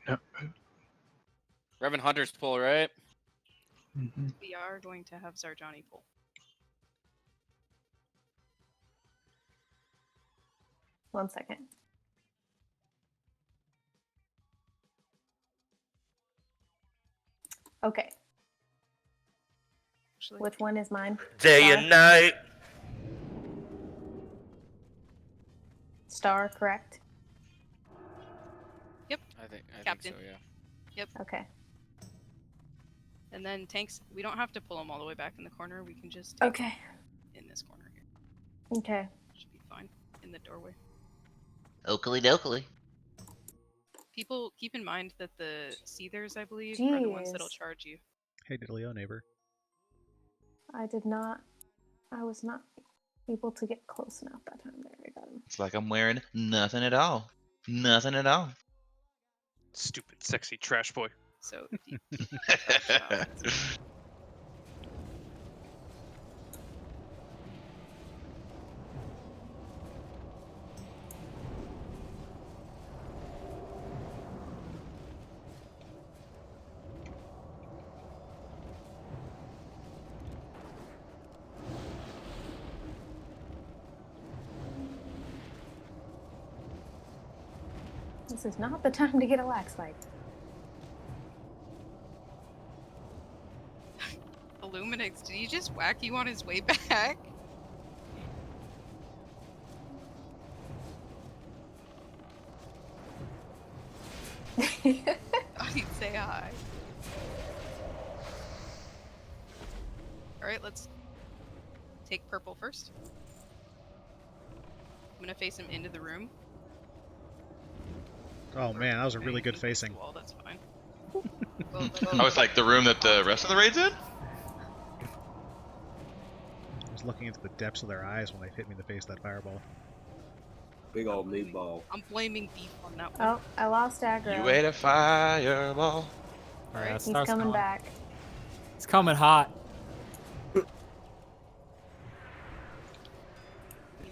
No. Reverend Hunter's pull, right? we are going to have Zarjani pull. One second. Okay. Actually, Which one is mine? Day Star? and night. Star, correct? Yep. I think Captain. so, yeah. Yep. Okay. And then tanks, we don't have to pull them all the way back in the corner. We can just take Okay. in this corner here. Okay. Should be fine in the doorway. Oakley dokley. People keep in mind that the Seethers, I believe, are the ones that'll Jeez. charge you. Hey, Diddley-o, neighbor. I did not. I was not able to get close enough that time. There, I got him. It's like I'm wearing nothing at all. Nothing at all. Stupid, sexy trash boy. So if you This is not the time to get a lax fight. Illuminix, did he just whack you on his way back? I'd say hi. Alright, let's take purple first. I'm gonna face him into the room. Oh man, that was a really good facing. Wall, that's fine. Oh, it's like the room that the rest of the raid's in? I was looking into the depths of their eyes when they hit me in the face with that fireball. Big old meatball. I'm blaming beef on that one. Oh, I lost aggro. You ate a fireball. Alright, He's coming back. It's coming hot. He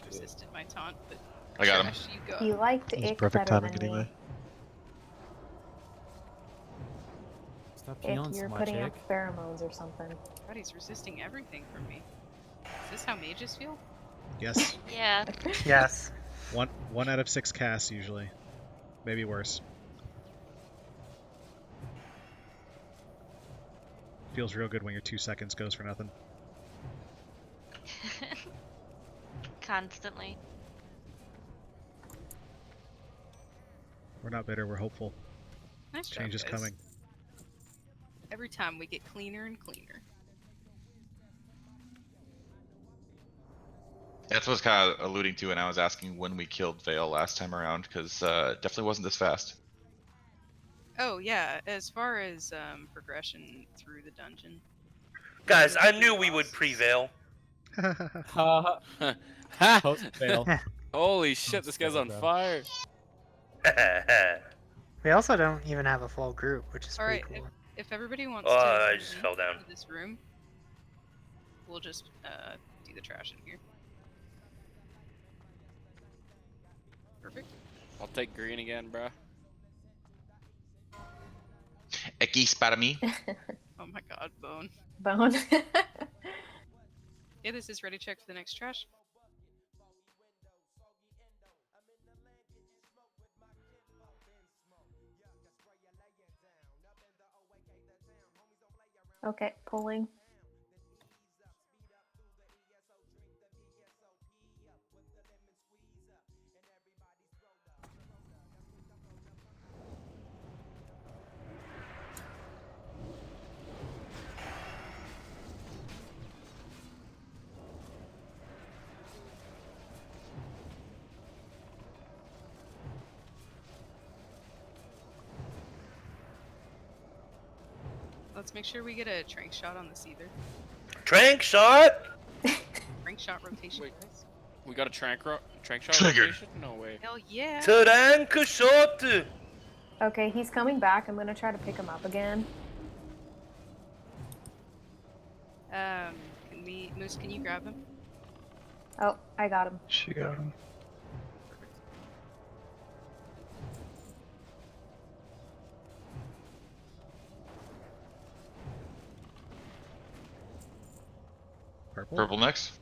resisted my taunt, but I got him. Trash, you go. He liked It was Ick perfect better timing than me. anyway. Stop Ick, healing so you're much, putting Ick. up pheromones or something. God, he's resisting everything from me. Is this how mages feel? Yes. Yeah. Yes. One out of 6 casts usually. Maybe worse. Feels real good when your 2 seconds goes for nothing. Constantly. We're not bitter, we're hopeful. Nice job, Change is guys. coming. Every time we get cleaner and cleaner. That's what I was kind of alluding to when I was asking when we killed Vale last time around, because it definitely wasn't this fast. Oh yeah, as far as progression through the dungeon. Guys, I knew we would prevail. Post-fail. Holy shit, this guy's on fire. We also don't even have a full group, which is Alright, pretty cool. if everybody wants Oh, to I move just in fell down. to this room, we'll just do the trash in here. Perfect. I'll take green again, bruh. Ekis para mí. Oh my god, bone. Bone. Yeah, this is ready check for the next trash. Okay, pulling. Let's make sure we get a trank shot on this either. Trank shot? Trank shot rotation, guys. We got a trank shot Triggered. rotation? No way. Hell yeah. Trank shot. Okay, he's coming back. I'm gonna try to pick him up again. Moose, can you grab him? Oh, I got him. She got him. Purple? Purple next.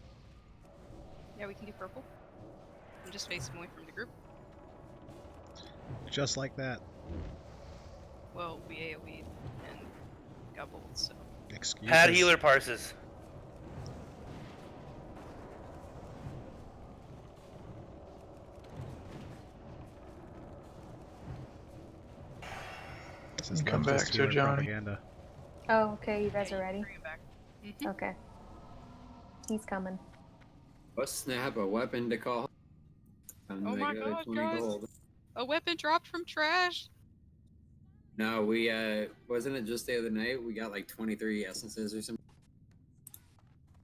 Yeah, we can do purple. I'm just facing away from the group. Just like that. Well, we AoE'd and got bold, so. Excuses. Pad healer parses. This is Come leftist back, Sir healer Johnny. propaganda. Oh, okay, you guys are ready? Bring it back. Mhm. Okay. He's coming. Let's snap a weapon to call. And Oh they my got a god, 20 guys! gold. A weapon dropped from trash! No, we wasn't it just the other night? We got like 23 essences or something.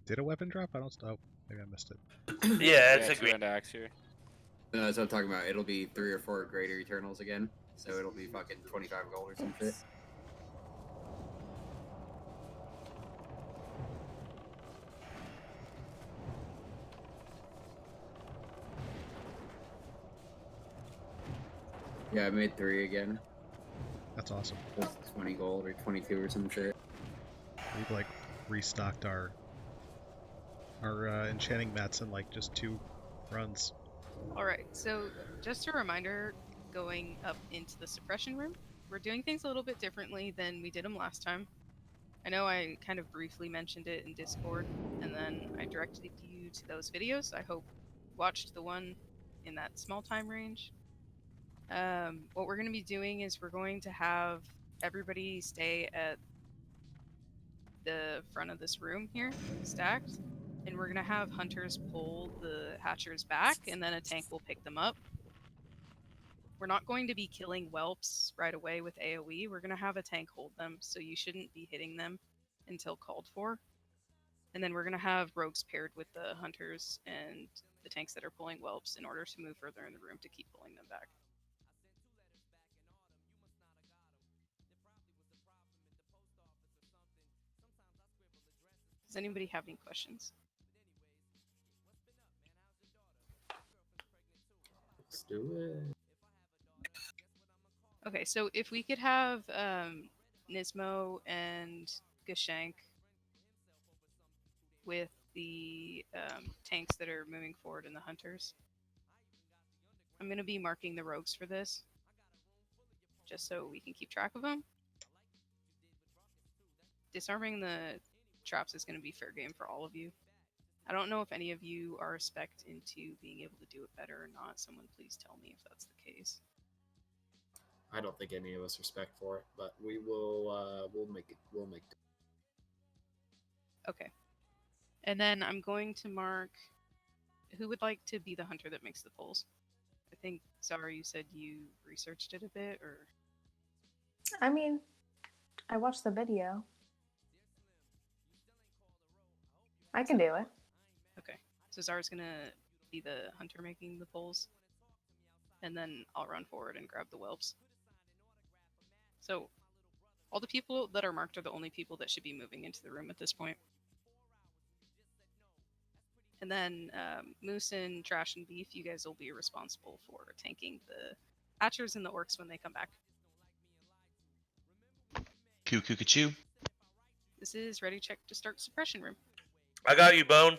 Did a weapon drop? I don't. Oh, maybe I missed it. Yeah, it's a two green. axe here. No, that's what I'm talking about. It'll be 3 or 4 greater eternals again. So it'll be fucking 25 gold or some shit. Yeah, I made 3 again. That's awesome. Just 20 gold or 22 or some shit. We've like restocked our enchanting mats in like just 2 runs. Alright, so just a reminder, going up into the suppression room, we're doing things a little bit differently than we did them last time. I know I kind of briefly mentioned it in Discord, and then I directed you to those videos. I hope you watched the one in that small time range. What we're going to be doing is we're going to have everybody stay at the front of this room here, stacked, and we're going to have hunters pull the hatchers back, and then a tank will pick them up. We're not going to be killing whelps right away with AoE. We're going to have a tank hold them, so you shouldn't be hitting them until called for. And then we're going to have rogues paired with the hunters and the tanks that are pulling whelps in order to move further in the room to keep pulling them back. Does anybody have any questions? Let's do it. Okay, so if we could have Nismo and Gashank with the tanks that are moving forward and the hunters. I'm going to be marking the rogues for this, just so we can keep track of them. Disarming the traps is going to be fair game for all of you. I don't know if any of you are spec'd into being able to do it better or not. Someone please tell me if that's the case. I don't think any of us are spec for it, but we will. We'll make it. We'll make it. Okay. And then I'm going to mark who would like to be the hunter that makes the pulls. I think, Zara, you said you researched it a bit, or? I mean, I watched the video. I can do it. Okay. So Zara's going to be the hunter making the pulls. And then I'll run forward and grab the whelps. So all the people that are marked are the only people that should be moving into the room at this point. And then Moose and Trash and Beef, you guys will be responsible for tanking the hatchers and the orcs when they come back. Choo. This is ready check to start suppression room. I got you, Bone.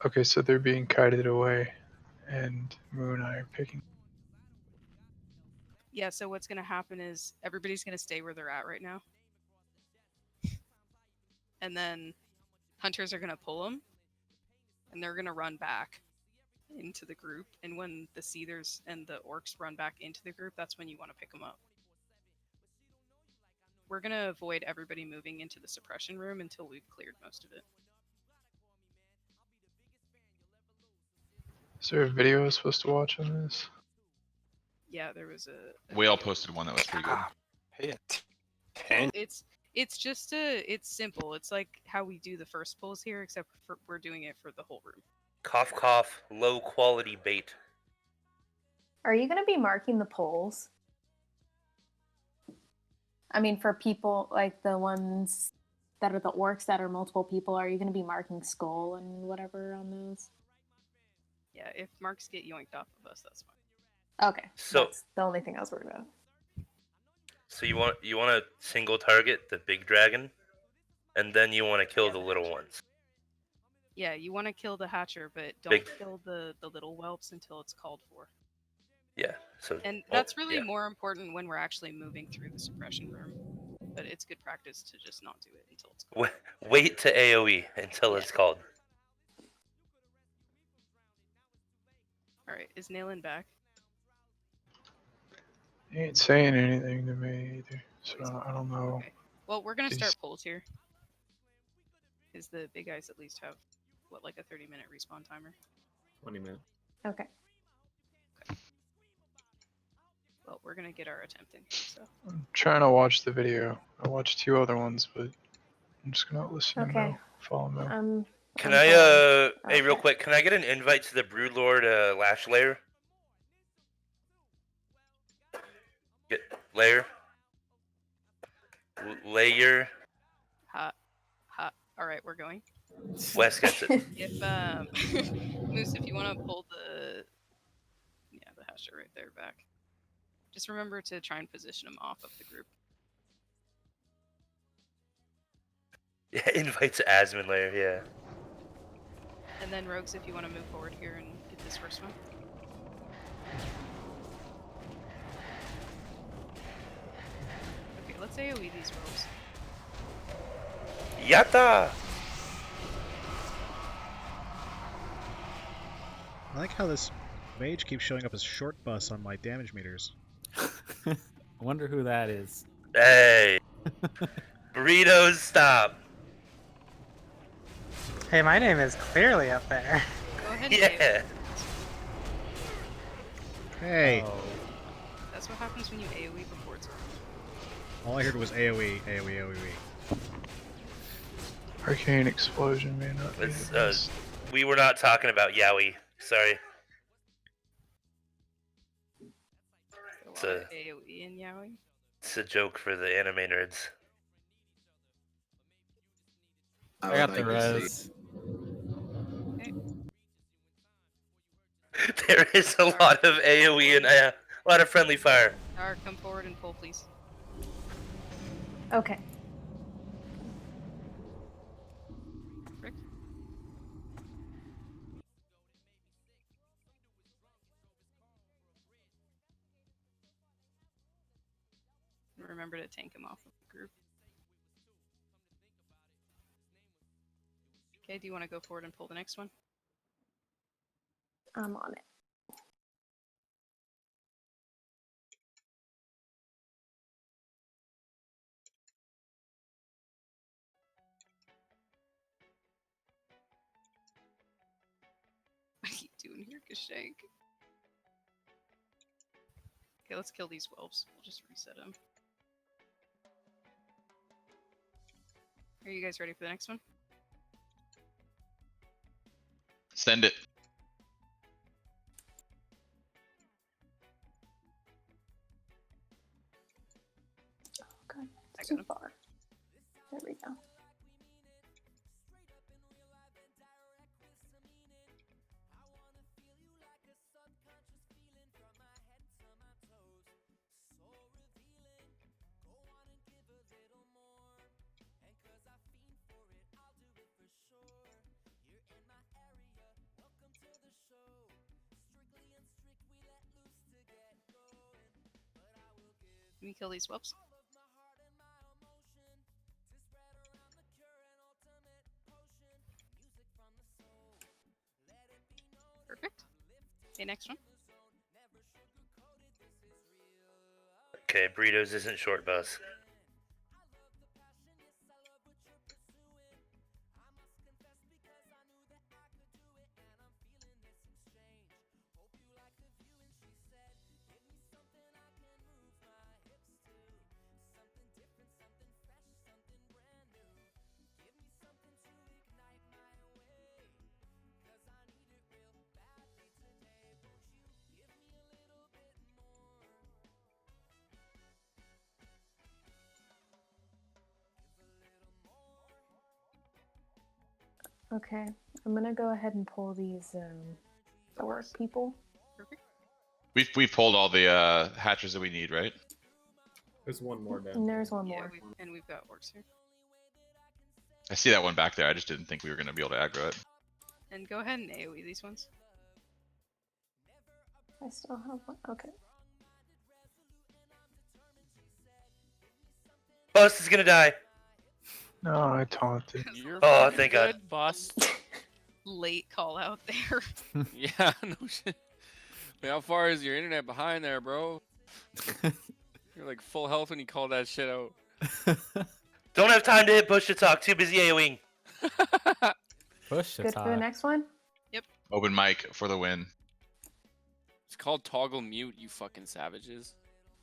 Okay, so they're being kited away, and Moo and I are picking. Yeah, so what's going to happen is everybody's going to stay where they're at right now. And then hunters are going to pull them, and they're going to run back into the group. And when the seethers and the orcs run back into the group, that's when you want to pick them up. We're going to avoid everybody moving into the suppression room until we've cleared most of it. Is there a video I was supposed to watch on this? Yeah, there was a Whale posted one that was pretty good. Hey, it's just it's simple. It's like how we do the first pulls here, except for we're doing it for the whole room. Cough, cough. Low quality bait. Are you going to be marking the polls? I mean, for people like the ones that are the orcs that are multiple people, are you going to be marking skull and whatever on those? Yeah, if marks get yoinked off of us, that's fine. Okay, So that's the only thing I was worried about. So you want to single target the big dragon, and then you want to kill the little ones. Yeah, you want to kill the hatcher, but don't kill the little whelps until it's called for. Yeah. So. And that's really more important when we're actually moving through the suppression room. But it's good practice to just not do it until it's called. Wait to AOE until it's called. All right, is Nailin back? He ain't saying anything to me either, so I don't know. Okay. Well, we're gonna start polls here. Because the big guys at least have, what, like a 30-minute respawn timer? 20 minutes. Okay. Well, we're gonna get our attempt in, so. I'm trying to watch the video. I watched 2 other ones, but I'm just gonna listen to Mo. Follow Mo. Can I, hey, real quick, can I get an invite to the Broodlord Lash Lair? Get layer. Layer. Hot. All right, we're going. Wes gets it. If Moose, if you want to pull the hasher right there back, just remember to try and position them off of the group. Yeah, invite to Asmon Lair. Yeah. And then rogues, if you want to move forward here and get this first one. Okay, let's AoE these rogues. Yatta! I like how this mage keeps showing up as short bus on my damage meters. I wonder who that is. Hey. Burritos, stop. Hey, my name is clearly up there. Go ahead. Yeah. Hey. Oh. That's what happens when you AoE before it's over. All I heard was AoE, AoE, AoE. Arcane explosion may not be. We were not talking about Yowie. Sorry. It's a AoE and Yowie. It's a joke for the anime nerds. I got the res. Okay. There is a lot of AoE and a lot of friendly fire. Dar, come forward and pull, please. Okay. Rick? Remember to tank him off of the group. Okay, do you want to go forward and pull the next one? I'm on it. What are you doing here, Kashank? Okay, let's kill these whelps. We'll just reset them. Are you guys ready for the next one? Send it. Oh god, it's too far. There we go. Can we kill these whelps? Perfect. Okay, next one. Okay, Burritos isn't short bus. Okay, I'm gonna go ahead and pull these orc people. We've pulled all the hatchers that we need, right? There's one more down. And there's one more. And we've got orcs here. I see that one back there. I just didn't think we were going to be able to aggro it. And go ahead and AoE these ones. I still have one. Okay. Bus is gonna die. No, I taunted. Oh, thank God. Good, boss. Late call out there. Yeah, no shit. Wait, how far is your internet behind there, bro? You're like full health when you call that shit out. Don't have time to hit push to talk. Too busy AoEing. Push to Good talk. for the next one? Yep. Open mic for the win. It's called toggle mute, you fucking savages.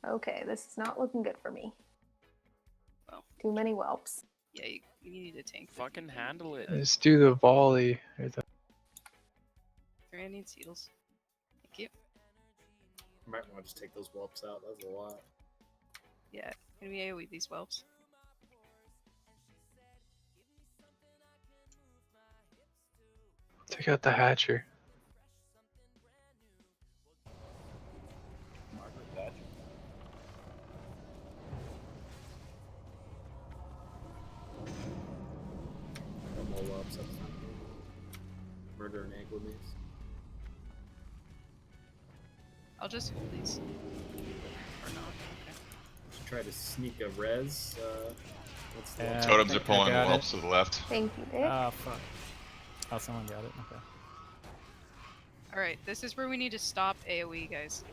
Okay, this is not looking good for me. Well. Too many whelps. Yeah, you need to tank. Fucking handle it. Let's do the volley. You're gonna need seals. Thank you. Might want to just take those whelps out. That was a lot. Yeah, can we AoE these whelps? Take out the hatcher. No more whelps. That's not good. Murder and egg with these. I'll just hold these. Or not. Okay. Should try to sneak a res. What's the Yeah, Totems I are think I pulling got whelps it. to the left. Thank you, Dick. Oh, fuck. Oh, someone got it. Okay. Alright, this is where we need to stop AoE, guys.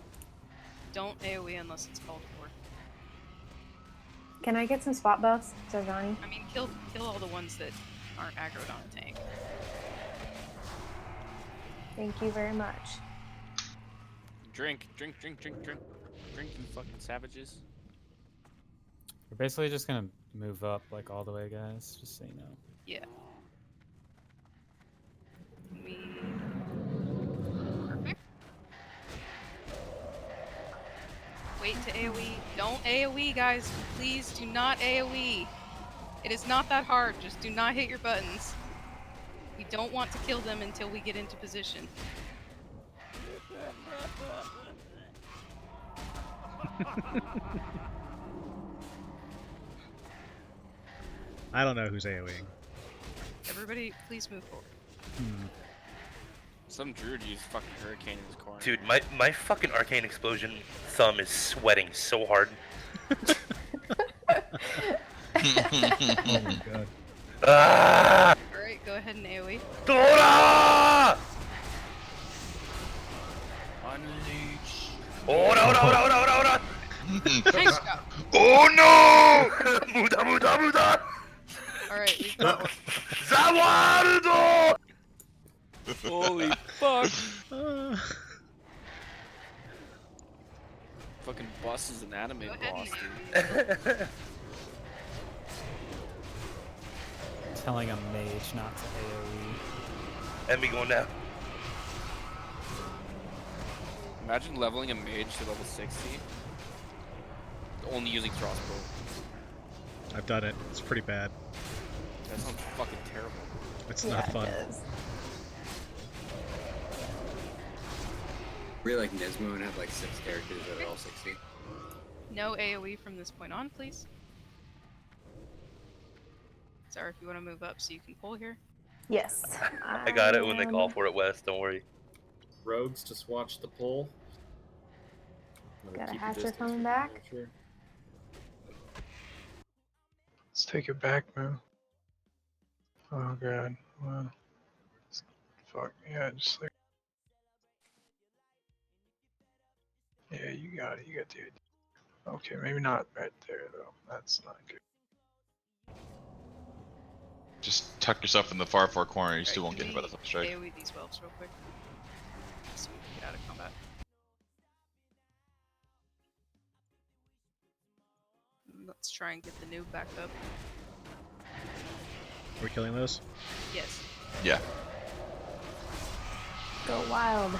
Don't AoE unless it's called for. Can I get some spot buffs, Zazani? I mean, kill all the ones that aren't aggroed on a tank. Thank you very much. Drink, you fucking savages. We're basically just gonna move up like all the way, guys. Just so you know. Yeah. Perfect. Wait to AoE. Don't AoE, guys. Please do not AoE. It is not that hard. Just do not hit your buttons. We don't want to kill them until we get into position. I don't know who's AoEing. Everybody, please move forward. Some druid used fucking hurricane in his corner. Dude, my fucking arcane explosion thumb is sweating so hard. Oh my god. Ah! Alright, go ahead and AoE. Dora! Unleash. Oh no! Nice job. Oh no! Muda! Alright, we've got one. Zawardo! Holy fuck! Fucking boss is an anime boss, dude. Telling a mage not to AoE. And me going down. Imagine leveling a mage to level 60. Only using crossbow. I've done it. It's pretty bad. That sounds fucking terrible. It's not fun. Really like Nesmo and have like 6 characters that are all 60. No AoE from this point on, please. Sorry, if you want to move up so you can pull here. Yes. I got it when they call for it, Wes. Don't worry. Rogues, just watch the pull. Got a hatcher coming back. Let's take it back, man. Oh god. Well, fuck yeah, just like. Yeah, you got it. You got the idea. Okay, maybe not right there though. That's not good. Just tuck yourself in the far corner. You still won't get hit by the flip strike. AoE these whelps real quick. So we can get out of combat. Let's try and get the noob back up. Are we killing those? Yes. Yeah. Go wild.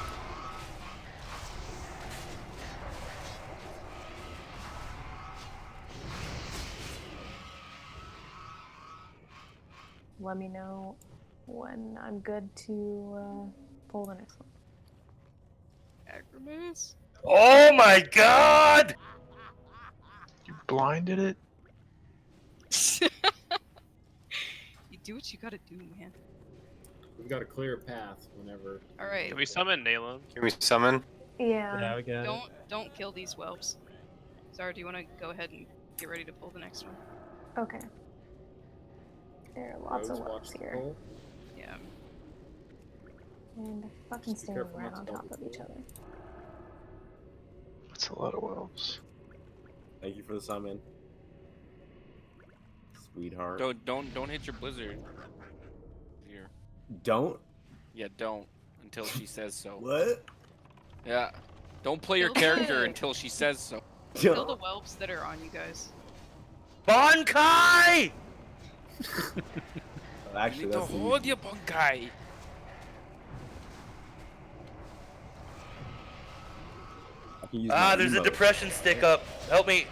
Let me know when I'm good to pull the next one. Acromance? Oh my god! You blinded it? You do what you gotta do, man. We've got a clear path whenever. Alright. Can we summon Nalon? Can we summon? Yeah. we got it. Don't kill these whelps. Zara, do you want to go ahead and get ready to pull the next one? Okay. There are lots of whelps here. Yeah. And they're fucking standing right on top of each other. That's a lot of whelps. Thank you for the summon. Sweetheart. Don't hit your blizzard. Here. Don't? Yeah, don't. Until she says so. What? Yeah. Don't play your character until she says so. Kill the whelps that are on you guys. Bankai! Actually, you need to that's hold your bunkai. There's a depression stick up. Help me.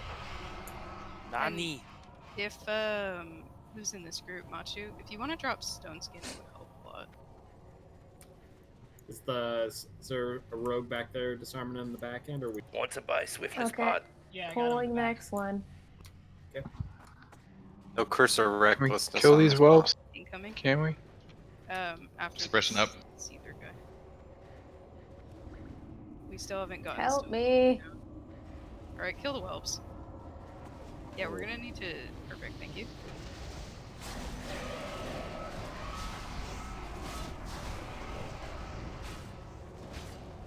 Nani. If who's in this group, Machu? If you want to drop stone skin, it would help a lot. Is there a rogue back there disarming in the back end, or we want to buy swiftness Okay. pod? Yeah, pulling the next one. Okay. No curse or recklessness. Kill on these this whelps. Incoming. Can we? After Suppression up. see their guy. We still haven't gotten. Help me. All right, kill the whelps. Yeah, we're gonna need to. Perfect. Thank you.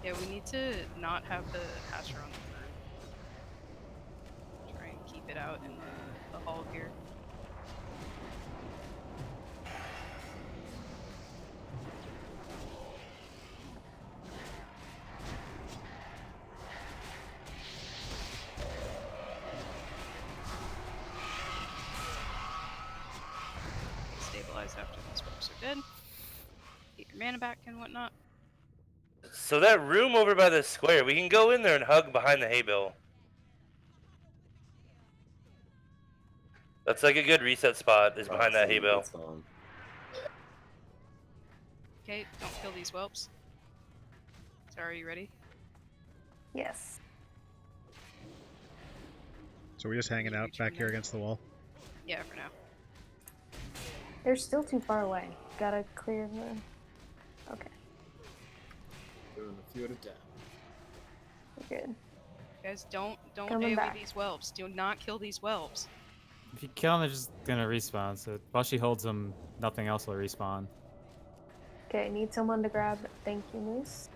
Yeah, we need to not have the hatcher on the front. Try and keep it out in the hall here. Stabilize after these whelps are dead. Get your mana back and whatnot. So that room over by the square, we can go in there and hug behind the hay bale. That's like a good reset spot, is behind that hay bale. Okay, don't kill these whelps. Sarah, are you ready? Yes. So we're just hanging out back here against the wall. Yeah, for now. They're still too far away. Gotta clear the. Okay. Doing a few at a time. We're good. Guys, don't Coming AoE back. these whelps. Do not kill these whelps. If you kill them, they're just gonna respawn. So while she holds them, nothing else will respawn. Okay, need someone to grab. Thank you, Moose.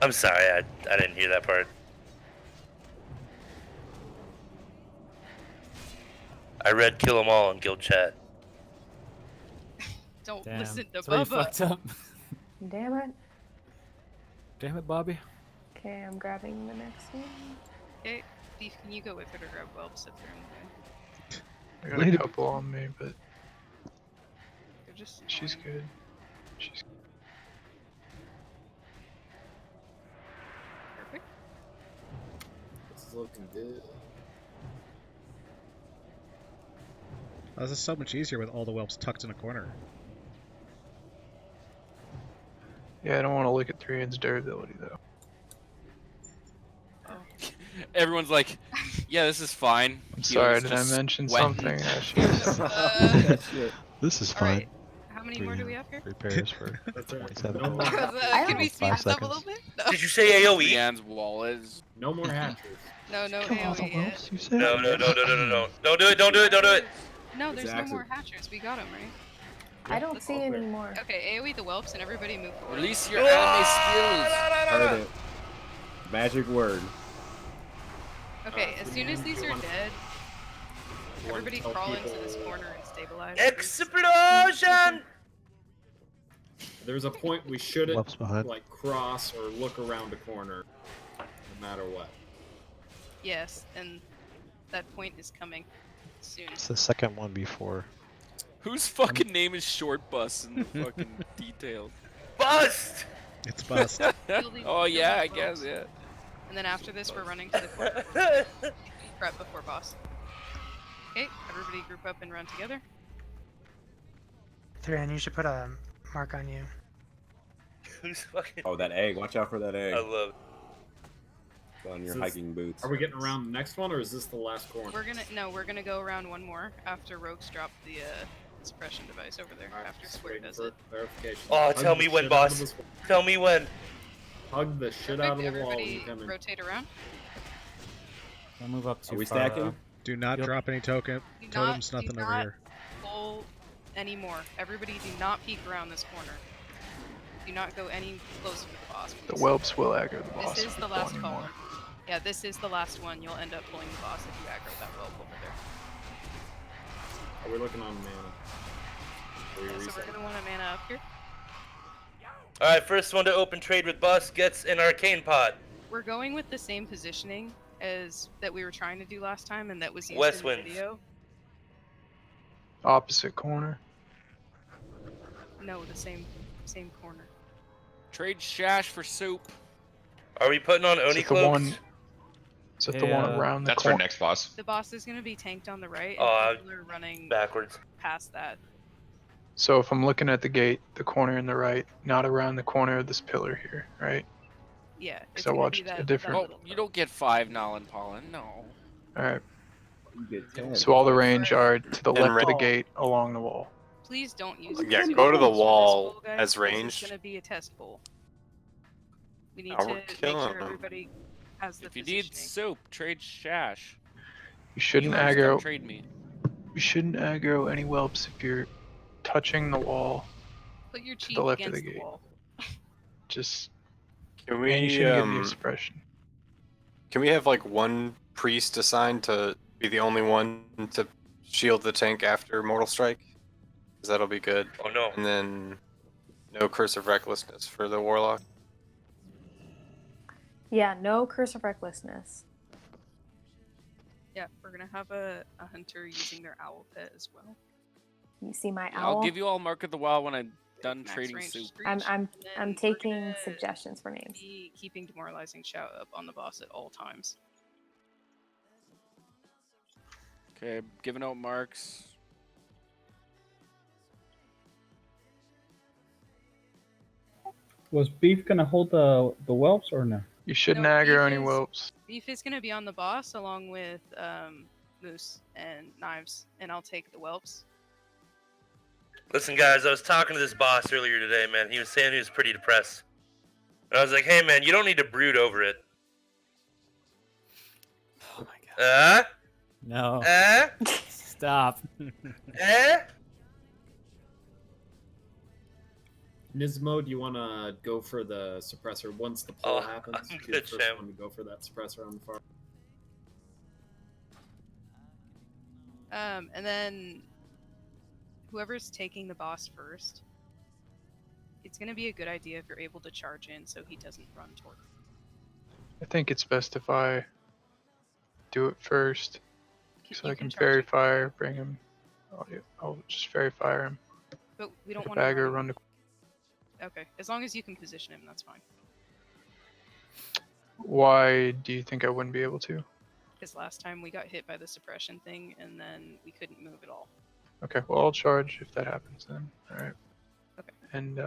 I'm sorry, I didn't hear that part. I read kill 'em all in guild chat. Don't Damn. listen to That's where you Bubba. fucked up. Damn it. Damn it, Bobby. Okay, I'm grabbing the next one. Okay, Beef, can you go with her to grab whelps if they're in the way? I got a couple on me, but They're just she's annoying. good. She's Perfect. This is looking good. Oh, this is so much easier with all the whelps tucked in a corner. Yeah, I don't want to look at 3-hand's durability though. Everyone's like, yeah, this is fine. I'm sorry, Healer's did I just mention sweating. something? This is All fine. right. How many more do we have here? Repairs for 27. Can we speed this up a little bit? No. Did you say AoE? Brienne's wallet. No more hatchers. No Kill all the AoE whelps, yet. you said? No. Don't do it, don't do it, don't do it. No, there's no Exactly. more hatchers. We got them, right? I don't see any more. Okay, AoE the whelps and everybody move forward. Release your anime skills. Heard it. Magic word. Okay, as soon as Brienne, these you are wanna- dead, you wanna everybody tell crawl into people- this corner and stabilize. Explosion! There's a point we shouldn't Whelps behind. like cross or look around a corner, no matter what. Yes, and that point is coming soon. It's the second one before. Whose fucking name is Short Bus in the fucking details? Bust! It's bust. Oh yeah, I guess, yeah. And then after this, we're running to the corner. Prep before boss. Okay, everybody group up and run together. 3-hand, you should put a mark on you. Who's fucking? Oh, that egg. Watch out for that egg. I love it. On your Is this- hiking boots. Are we getting around the next one, or is this the last corner? We're gonna go around one more after Rogues drop the suppression device over there. Alright, After just Square waiting does for it. clarification. Oh, Hug tell the me when, shit out of boss. this- Tell me when. Hug the shit out of the wall when you Everybody come in. rotate around. Don't move up too Are we far. stacking? Do not Yep. drop any totems, Do nothing over not here. pull anymore. Everybody do not peek around this corner. Do not go any closer to the boss. The please. whelps will aggro the boss. This is if the you last pull call. anymore. Yeah, this is the last one. You'll end up pulling the boss if you aggro that whelp over there. Are we looking on mana? Are we Yeah, so we're resetting? gonna want a mana up here. Alright, first one to open trade with Bus gets an arcane pot. We're going with the same positioning as that we were trying to do last time, and that was used West in the winds. video. Opposite corner. No, the same corner. Trade Shash for soup. Are we putting on Is Oni it the cloaks? one? Is it the one around the That's our corner? next boss. The boss is gonna be tanked on the right, Oh, and people are running backwards. past that. So if I'm looking at the gate, the corner in the right, not around the corner of this pillar here, right? Yeah, it's So gonna watch be that, a different- that Oh, little you don't get 5 Nalin Pollen, no. Alright. You get 10. So all the range are to the And left of the range. gate along the wall. Please don't use Yeah, it. go to the For this wall bowl, guys, as This ranged. is gonna be a test bowl. We need Oh, to we're make killing sure them. everybody has the If you need positioning. soup, trade Shash. You shouldn't Healers, come aggro. Trade me. You shouldn't aggro any whelps if you're touching the wall Put your To cheek the left of against the the gate. wall. Just. Can Man, you we shouldn't give me a suppression. can we have like one priest assigned to be the only one to shield the tank after Mortal Strike? Because that'll be good. Oh no. And then no Curse of Recklessness for the Warlock. Yeah, no Curse of Recklessness. Yeah, we're gonna have a hunter using their owl pet as well. You see my Yeah, owl? I'll give you all Mark of the Wild when I'm done Max trading range soup. screech, I'm and then we're taking gonna suggestions for names. be keeping demoralizing shout up on the boss at all times. Okay, giving out marks. Was Beef gonna hold the whelps or no? You shouldn't No, aggro any Beef is- whelps. Beef is gonna be on the boss along with Moose and Knives, and I'll take the whelps. Listen, guys, I was talking to this boss earlier today, man. He was saying he was pretty depressed. And I was like, hey, man, you don't need to brood over it. Oh my god. No. Stop. Nismo, do you want to go for the suppressor once the pull Oh, happens? I'm You're good, the first champ. one to go for that suppressor on the far. And then whoever's taking the boss first, it's gonna be a good idea if you're able to charge in so he doesn't run toward you. I think it's best if I do it first, so you I can can charge fairy it. fire, bring him. I'll just fairy fire him. But we don't If want to aggro run to. Okay, as long as you can position him, that's fine. Why do you think I wouldn't be able to? Because last time we got hit by the suppression thing, and then we couldn't move at all. Okay, well I'll charge if that happens then. All right. Okay. And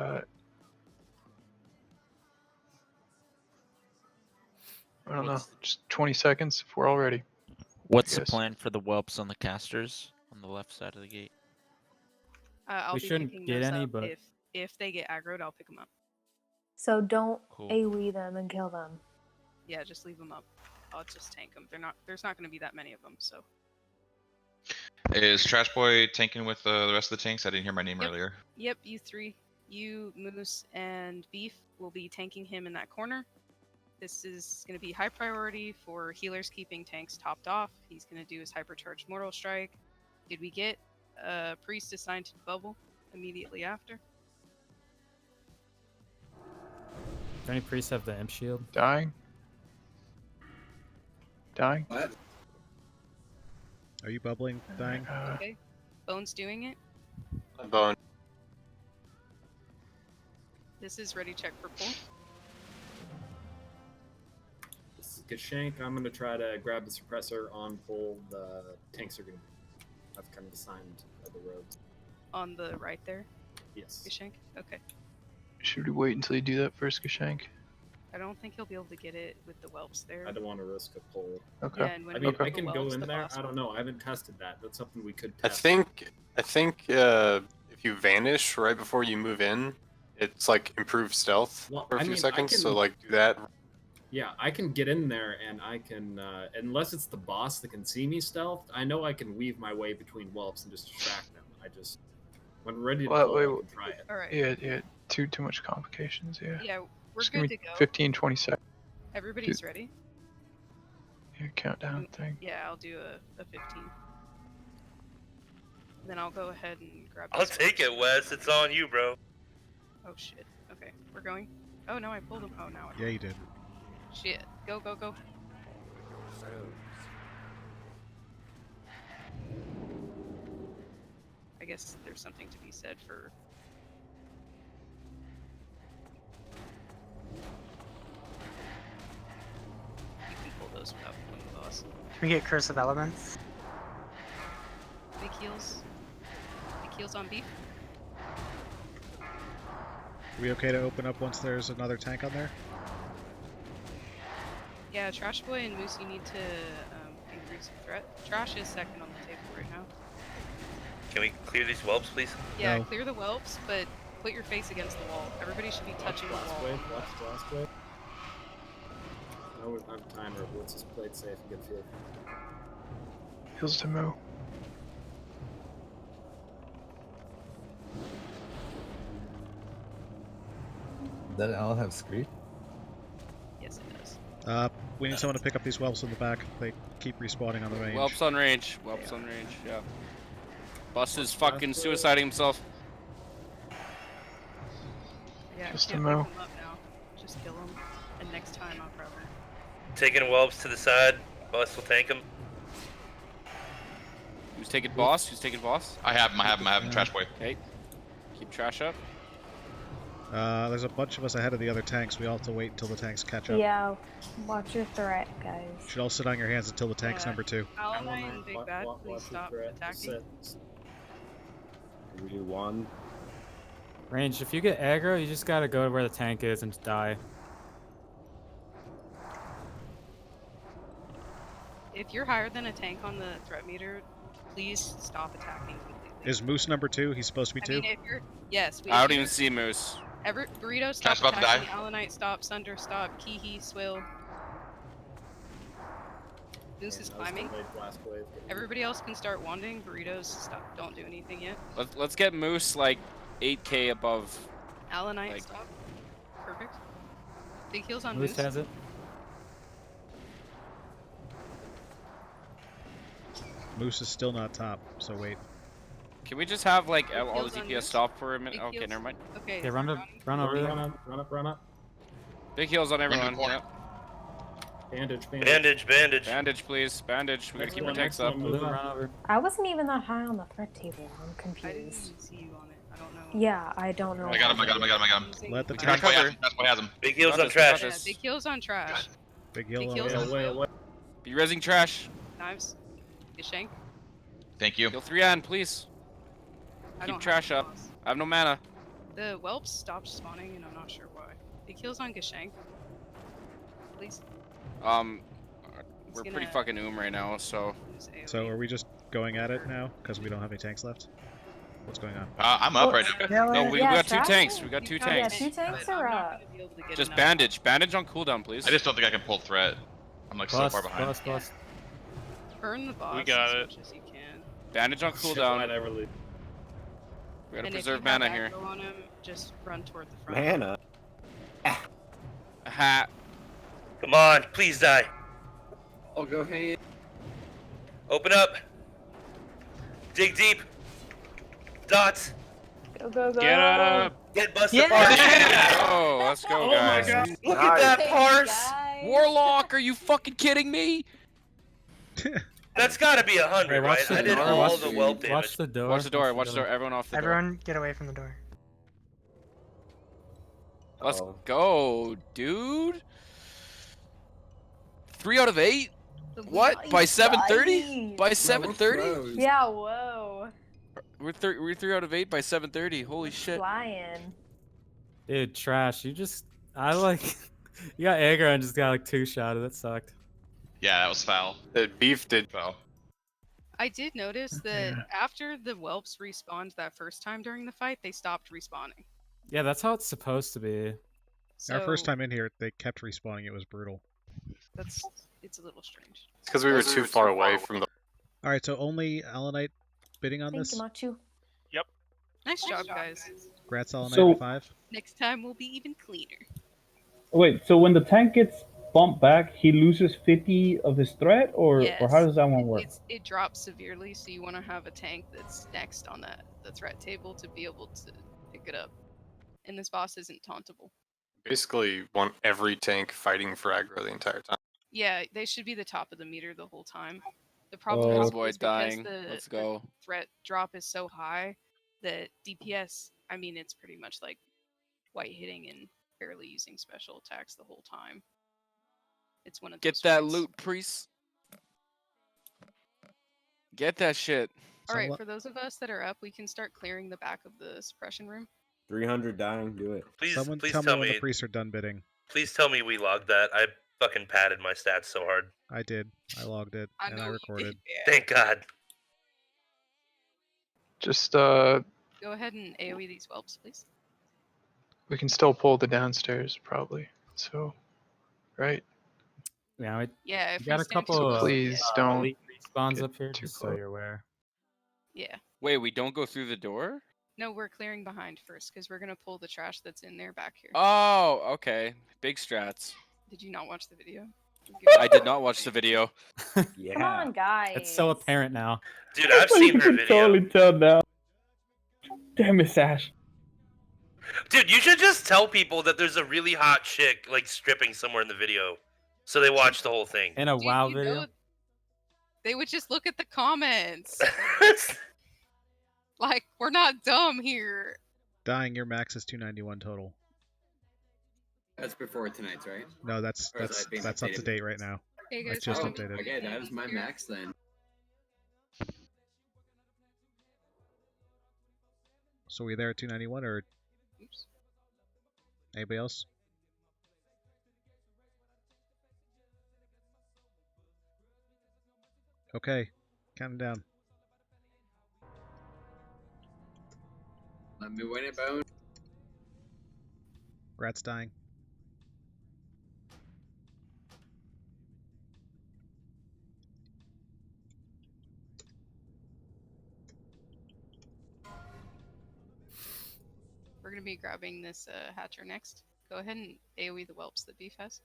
I don't know, just 20 seconds if we're all ready. What's the Yes. plan for the whelps on the casters on the left side of the gate? I'll We be shouldn't picking get those any, up. but- If they get aggroed, I'll pick them up. So don't Cool. AoE them and kill them. Yeah, just leave them up. I'll just tank them. There's not going to be that many of them, so. Is Trash Boy tanking with the rest of the tanks? I didn't hear my name earlier. Yep, you three, you, Moose, and Beef will be tanking him in that corner. This is going to be high priority for healers keeping tanks topped off. He's going to do his hypercharged Mortal Strike. Did we get a priest assigned to the bubble immediately after? Do any priests have the imp shield? Dying. Dying. What? Are you bubbling, dying? Okay. Bone's doing it. Bone. This is ready check for pull. This is Gashank. I'm gonna try to grab the suppressor on pull. The tanks are gonna. I've kind of assigned the roads. On the right there. Yes. Gashank? Okay. Should we wait until you do that first, Gashank? I don't think he'll be able to get it with the whelps there. I don't want to risk a pull. Okay. Yeah, and when I we mean, put I the can go whelps, in the there. boss I don't will- know. I haven't tested that. That's something we could I test. think if you vanish right before you move in, it's like improved stealth Well, for a I few mean, I seconds. So can- like do that. Yeah, I can get in there and I can, unless it's the boss that can see me stealthed, I know I can weave my way between whelps and just distract them. I just, when ready to Well, pull, wait, I can try it. All right. Yeah. Too much complications. Yeah. Yeah, we're Just give good me to go. 15, 20 seconds. Everybody's ready. Yeah, countdown thing. Yeah, I'll do a 15. Then I'll go ahead and grab. I'll this take it, Wes. It's on you, bro. Oh shit. Okay, we're going. Oh no, I pulled him. Oh no. Yeah, you did. Shit. Go. I guess there's something to be said for. You can pull those without pulling the boss. Can we get Curse of Elements? Big heals. Big heals on Beef. Are we okay to open up once there's another tank on there? Yeah, Trash Boy and Moose, you need to increase the threat. Trash is second on the table right now. Can we clear these whelps, please? Yeah, No. clear the whelps, but put your face against the wall. Everybody should be touching the Last wall. wave, last wave. I have a timer. Let's just play it safe and get a feel. Heals to Mo. Does it all have screech? Yes, it does. We need someone to pick up these whelps in the back. They keep respawning on the range. Whelps on range. Whelps on range. Yeah. Bus is fucking suiciding himself. Yeah, Just I a can't mo. pick him up now. Just kill him, and next time I'll probably. Taking whelps to the side. Bus will tank him. Who's taking boss? Who's taking boss? I have him. Trash boy. Okay. Keep trash up. There's a bunch of us ahead of the other tanks. We all have to wait until the tanks catch up. Yeah, watch your threat, guys. You should all sit on your hands until the tank's number 2. Alumni and Big Bad, please stop attacking. We do 1. Range, if you get aggro, you just gotta go to where the tank is and die. If you're higher than a tank on the threat meter, please stop attacking completely. Is Moose number 2? He's supposed to be 2? I mean, if you're yes, I don't even see Moose. Burrito, Cash stop about to attacking. die. Allanite, stop. Sunder, stop. Kihi, Swill. Moose is climbing. Everybody else can start wanding. Burritos, stop. Don't do anything yet. Let's get Moose like 8k above. Allanite, like, stop. Perfect. Big heals on Moose Moose. has it. Moose is still not top, so wait. Can we just have like Big all the heals on DPS Moose. stop for a minute? Big Okay, heals. never mind. Okay. Okay, run over there. Run up. Big heals on everyone. corner. Yeah. Bandage. Bandage, please. Bandage. We gotta keep our Next tanks up. one, move Run up. over. I wasn't even that high on the threat table. I'm I didn't confused. even see you on it. I don't know. Yeah, I don't know. I got him. Let the Trash tank. Trash boy has cover. him. Trash boy has him. Big heals Got on this, trash. got Yeah, this. big heals on trash. Big heal Big on heals the on Swill. Be resing trash. Knives. Get shank. Thank you. Kill 3 on, please. I Keep don't trash have up. boss. I have no mana. The whelps stopped spawning, and I'm not sure why. Big heals on Gashank. Please. We're He's pretty gonna fucking right now, so. use AoE. So are we just going at it now? Because we don't have any tanks left? What's going on? I'm up right now. Yeah, No, we yeah, got 2 trash? tanks. We got 2 got Yeah, tanks. 2 tanks but I'm are not up. gonna be able to get Just enough. bandage. Bandage on cooldown, please. I just don't think I can pull threat. I'm like so Bust, far behind. bust. Burn the boss We got as it. much as you can. Bandage on cooldown. I never leave. We gotta And preserve if you have mana here. aggro on him, just run toward the front. Mana. Ha. Come on, please die. I'll go hand. Open up. Dig deep. Dots. Go, go, go. Get up! Get busted Yeah. apart. Oh, let's go, Oh my guys. god. Look at that Thanks, parse. guys. Warlock, are you fucking kidding me? That's gotta be 100, Hey, watch right? the I did door, all watch the whelp damage. Watch the door. Watch the door. Watch the door. Everyone off the door. Everyone, get away from the door. Let's Uh-oh. go, dude. 3 out of 8? What? Nice, By 7:30? nice. By 7:30? Yeah, whoa. We're 3 out of 8 by 7:30. Holy shit. Flying. Dude, trash. You got aggro and just got like 2-shotted. That sucked. Yeah, that was foul. Beef did Foul. I did notice that after the whelps respawned that first time during the fight, they stopped respawning. Yeah, that's how it's supposed to be. So Our first time in here, they kept respawning. It was brutal. it's a little strange. It's because we were too far away from the. All right, so only Allanite bidding on Thank this. you, Machu. Nice job, guys. Congrats, Allanite So- at 5. Next time will be even cleaner. Wait, so when the tank gets bumped back, he loses 50 of his threat, or how does that one work? It drops severely, so you want to have a tank that's next on the threat table to be able to pick it up. And this boss isn't tauntable. Basically, want every tank fighting for aggro the entire time. Yeah, they should be the top of the meter the whole time. The problem is, boy, is because dying. the Let's go. threat drop is so high that DPS, I mean, it's pretty much like white hitting and barely using special attacks the whole time. It's one of those Get that fights. loot, priest. Get that shit. All right, for those of us that are up, we can start clearing the back of the suppression room. 300 dying, do it. Please, Someone please tell me tell when me. the priests are done bidding. Please tell me we logged that. I fucking padded my stats so hard. I did. I logged it and I recorded. Thank God. Just Go ahead and AoE these whelps, please. we can still pull the downstairs probably. So, right? Yeah, we Yeah, if got we a stand couple too of Please don't elite respawns get up here, too just so close. you're aware. Yeah. Wait, we don't go through the door? No, we're clearing behind first because we're gonna pull the trash that's in there back here. Oh, okay. Big strats. Did you not watch the video? I did not watch the video. Yeah. Come on, guys. It's so apparent now. Dude, I've You seen her can video. totally tell now. Damn it, Sash. Dude, you should just tell people that there's a really hot chick like stripping somewhere in the video, so they watch the whole thing. In a Dude, WoW you video. know, they would just look at the comments. Like, we're not dumb here. Dying, your max is 291 total. That's before tonight's, right? No, that's Or is that being up to updated? date right now. Hey I guys, just follow me. updated. Okay, that was my max then. So we there at 291 or Oops. anybody else? Okay, counting down. Let me win it, Bone. Rat's dying. We're gonna be grabbing this hatcher next. Go ahead and AoE the whelps that beef has.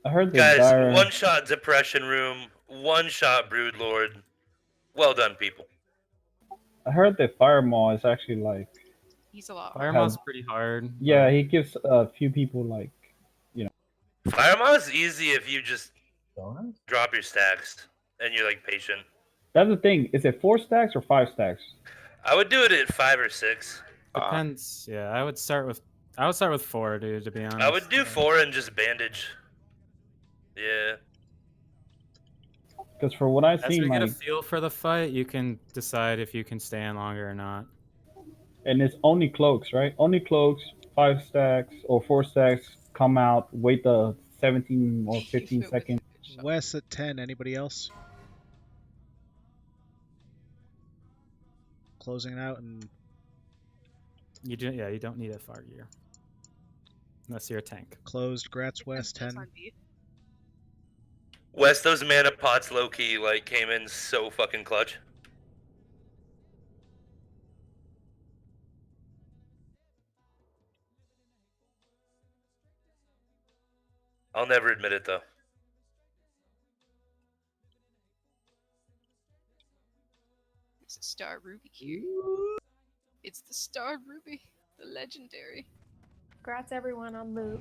I heard the Guys, dire... one shot depression room, one shot broodlord. Well done, people. I heard that Fire Maw is actually like... He's a lot. Fire How- Maw's pretty hard. Yeah, he gives a few people like, you know... Firemaw is easy if you just drop your stacks and you're like patient. That's the thing. Is it 4 stacks or 5 stacks? I would do it at 5 or 6. Depends. Yeah, I would start with 4, dude. To be honest. I would do 4 and just bandage. Yeah. Because for what I've As seen, we get a like, feel for the fight, you can decide if you can stay in longer or not. and it's only cloaks, right? Only cloaks, 5 stacks or 4 stacks, come out, wait the 17 or 15 seconds. Wes at 10. Anybody else? Closing it out and You do, yeah, you don't need a fire gear unless you're a tank. closed. Gratz West 10. Wes, those mana pots low key like came in so fucking clutch. I'll never admit it though. It's a star ruby here. It's the star ruby, the legendary. Congrats everyone on loot.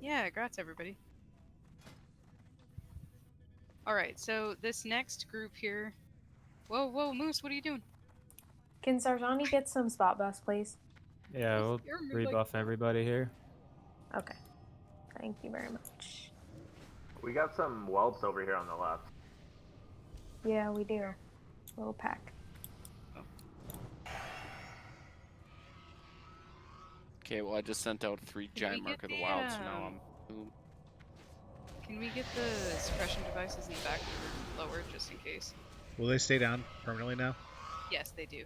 Yeah, congrats everybody. Alright, so this next group here... Whoa, whoa, Moose, what are you doing? Can Sarjani get some spot buffs, please? Yeah, we'll You're like- rebuff everybody here. Okay. Thank you very much. We got some whelps over here on the left. Yeah, we do. Little pack. Okay, well I just sent out 3 giant mark of the wild, so now I'm. Can we get the suppression devices in the back lowered just in case? Will they stay down permanently now? Yes, they do.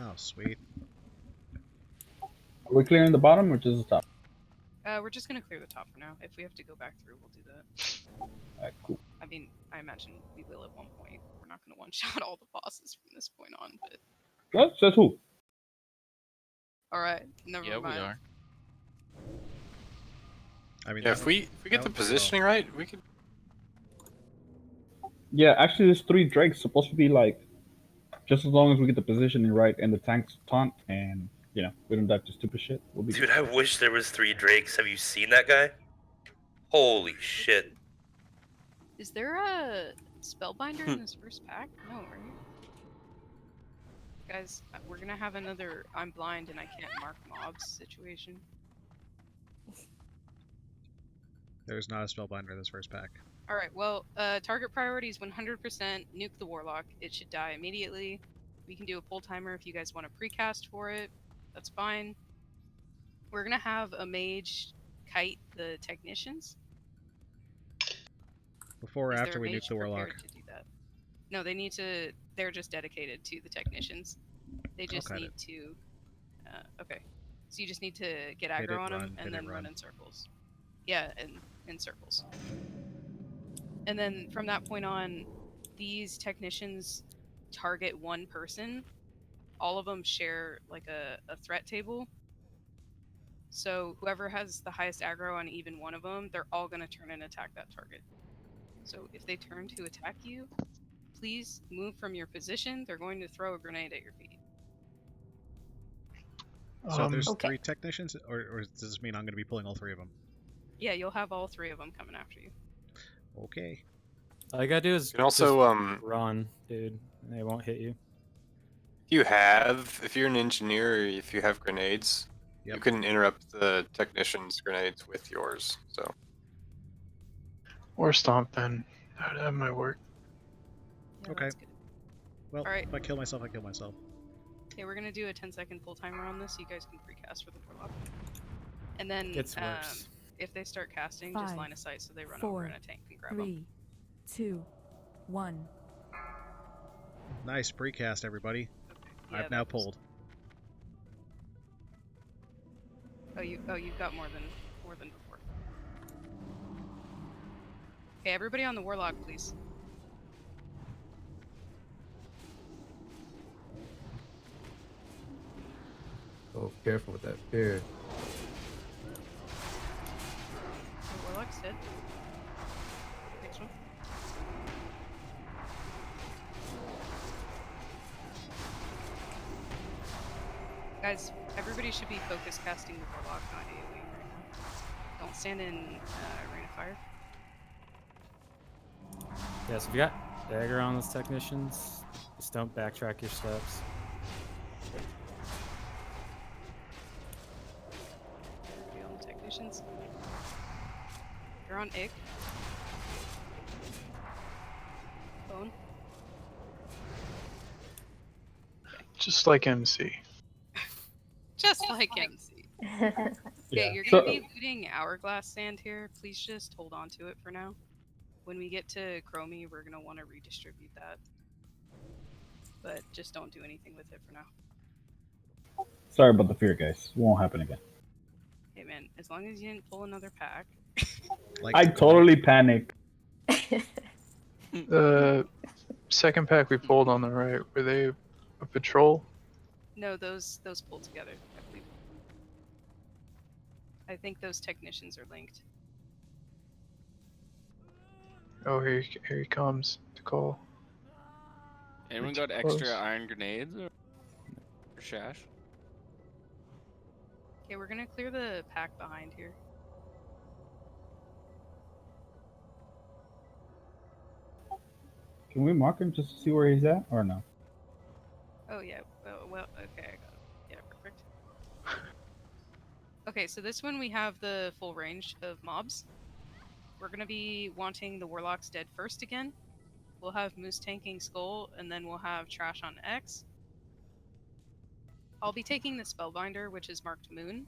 Oh, sweet. Are we clearing the bottom or just the top? We're just gonna clear the top for now. If we have to go back through, we'll do that. Alright, cool. I mean, I imagine we will at one point. We're not gonna one-shot all the bosses from this point on, but... That's who. Alright, never Yeah, mind. we are. I mean, Yeah, if we get the positioning right, we could. Yeah, actually, there's 3 drakes supposed to be like, just as long as we get the positioning right and the tanks taunt, and you know we don't die to stupid shit, we'll be. Dude, I wish there was 3 drakes. Have you seen that guy? Holy shit. Is there a spellbinder in this first pack? No, right? Guys, we're gonna have another I'm blind and I can't mark mobs situation. There's not a spellbinder in this first pack. Alright, well, target priority is 100% nuke the warlock. It should die immediately. We can do a pull timer if you guys want to precast for it. That's fine. We're gonna have a mage kite the technicians. Before or Is there after a we mage nuke the warlock? prepared to do that? No, they need to. They're just dedicated to the technicians. They just Okay. need to. Okay, so you just need to get Hit it, aggro on them run, hit and it, then run run. in circles. Yeah, in circles. And then from that point on, these technicians target one person, all of them share like a threat table. So whoever has the highest aggro on even one of them, they're all going to turn and attack that target. So if they turn to attack you, please move from your position. They're going to throw a grenade at your feet. So there's Okay. 3 technicians, or does this mean I'm going to be pulling all 3 of them? Yeah, you'll have all 3 of them coming after you. Okay. All you gotta do is You can also just run, dude. And they won't hit you. if you're an engineer, or if you have grenades, Yep. you can interrupt the technician's grenades with yours. So Or stomp then. That might work. Yeah, Okay. that's good. Well, All right. if I kill myself, I kill myself. Okay, we're gonna do a 10-second full timer on this. So you guys can precast for the warlock. And then Gets worse. if they start casting, just line of sight so they run over in a tank and grab 3, them. 2, 1. Nice precast, everybody. Yeah, I've now pulled. You've got more than before. Okay, everybody on the warlock, please. Oh, careful with that beard. The warlock's dead. Next one. Guys, everybody should be focus casting the warlock, not AoE right now. Don't stand in rain of fire. Yeah, so if you got dagger on those technicians, just don't backtrack your steps. Everybody on the technicians. You're on Ick. Bone. Just like MC. Just like MC. Okay, Yeah. you're So- gonna be looting hourglass sand here. Please just hold on to it for now. When we get to Chromie, we're gonna want to redistribute that. But just don't do anything with it for now. Sorry about the fear, guys. It won't happen again. Hey man, as long as you didn't pull another pack. I totally panicked. The second pack we pulled on the right, were they a patrol? No, those pull together, I believe. I think those technicians are linked. Oh, here he comes to call. Anyone We're got too extra close. iron grenades or shash? Okay, we're gonna clear the pack behind here. Can we mark him just to see where he's at, or no? Oh yeah. Oh, well, okay, I got it. Yeah, perfect. Okay, so this one we have the full range of mobs. We're gonna be wanting the warlocks dead first again. We'll have Moose tanking Skull, and then we'll have Trash on X. I'll be taking the Spellbinder, which is marked Moon.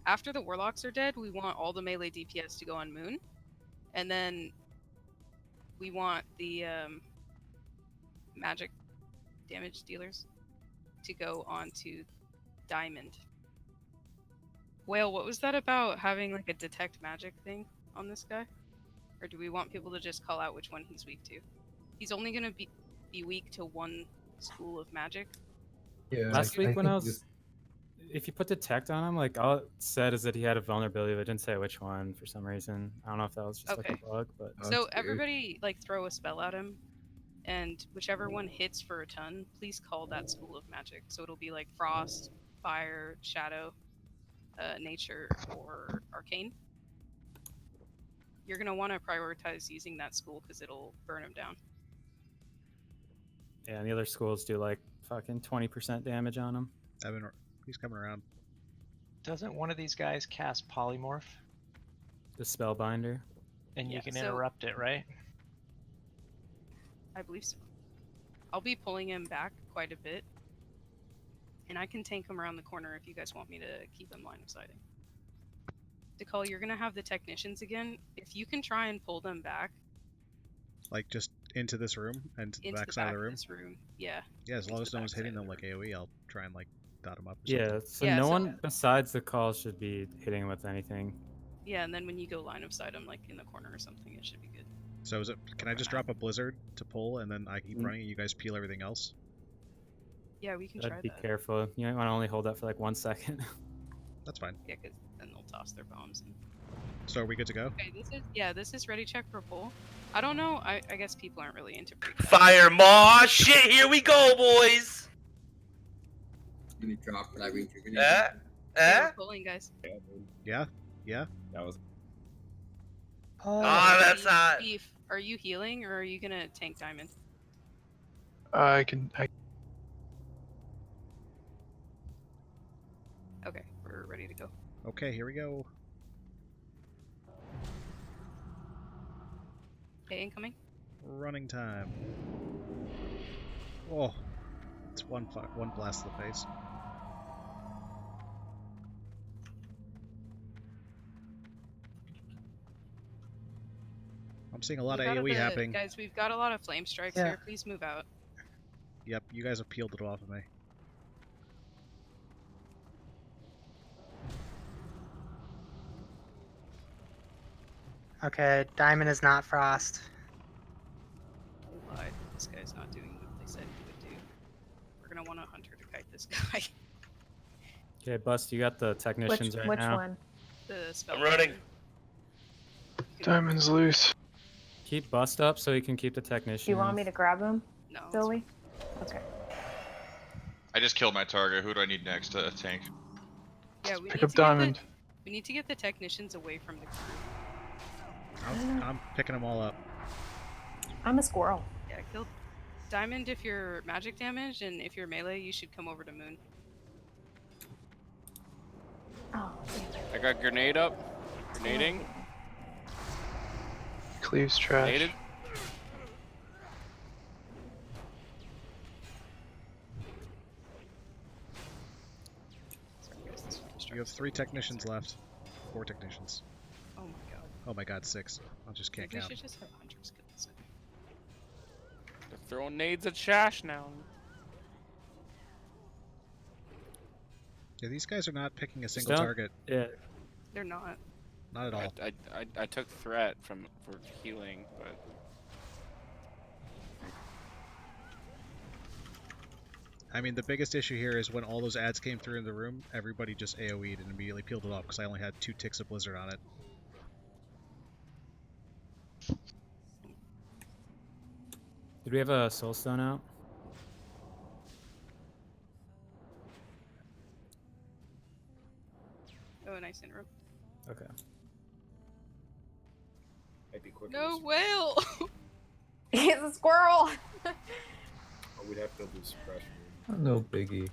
After the warlocks are dead, we want all the melee DPS to go on Moon, and then we want the magic damage dealers to go on to Diamond. Whale, what was that about having like a detect magic thing on this guy? Or do we want people to just call out which one he's weak to? He's only gonna be weak to one school of magic. Yeah. Last week when I was, just- if you put detect on him, like all it said is that he had a vulnerability, but it didn't say which one for some reason. I don't know if that was just like Okay. a bug, but So everybody like throw a spell at him, and whichever one hits for a ton, please call that school of magic. So it'll be like frost, fire, shadow, nature, or arcane. You're gonna want to prioritize using that school because it'll burn him down. yeah, and the other schools do like fucking 20% damage on him. He's coming around. Doesn't one of these guys cast polymorph? The spellbinder. And you Yeah, can so- interrupt it, right? I believe so. I'll be pulling him back quite a bit, and I can tank him around the corner if you guys want me to keep him line of sighting. DeCall, you're gonna have the technicians again. If you can try and pull them back Like just into this room and to the into back the side back of the room. this room, yeah. Yeah, as long into as the no one's backside hitting of them the like AoE, I'll try and like dot them up. Or Yeah, something. so Yeah, no so- one besides the call should be hitting with anything. Yeah, and then when you go line of sight him like in the corner or something, it should be good. So is it? Can I just drop a blizzard to pull and then I keep running and you guys peel everything else? Yeah, we can Gotta try be that. careful. You might want to only hold that for like 1 second. That's fine. Yeah, because then they'll toss their bombs. And... So are we good to go? Okay, this is ready check for pull. I don't know. I guess people aren't really into break. Fire Maw! Shit, here we go, boys! Let me drop that retrigger. Yeah, we're pulling, guys. Yeah. That was. Ah, that's hot. Beef, are you healing or are you gonna tank Diamond? I can. Okay, we're ready to go. Okay, here we go. Okay, incoming. Running time. Oh, it's one blast to the face. I'm seeing a lot of AoE happening. Guys, we've got a lot of flame strikes here. Please move out. Yep, you guys have peeled it off of me. Okay, Diamond is not Frost. Lied. This guy's not doing what they said he would do. We're gonna want a hunter to kite this guy. Okay, Bust, you got the technicians right Which now. one? The spell. I'm running. Diamond's loose. Keep Bust up so you can keep the technicians. Do you want me to grab him, No. Zoe? Okay. I just killed my target. Who do I need next to tank? Yeah, we Pick need up to get Diamond. we need to get the technicians away from the crew. I'm picking them all up. I'm a squirrel. Yeah, kill Diamond if you're magic damage, and if you're melee, you should come over to Moon. Oh, I got grenade up. Grenading. Cleaves trash. Grenaded. You have 3 technicians left. 4 technicians. Oh my god. Oh my god, 6. I just can't We count. should just have hunters kill this guy. They're throwing nades at Shash now. Yeah, these guys are not picking a Just single don't- target. Yeah. They're not. Not at all. I took threat for healing, but I mean, the biggest issue here is when all those ads came through in the room, everybody just AoE'd and immediately peeled it off because I only had 2 ticks of Blizzard on it. Did we have a soulstone out? Oh, nice in room. Okay. Might be quicker. No whale. He's a squirrel. Oh, we'd have to go through suppression. No biggie.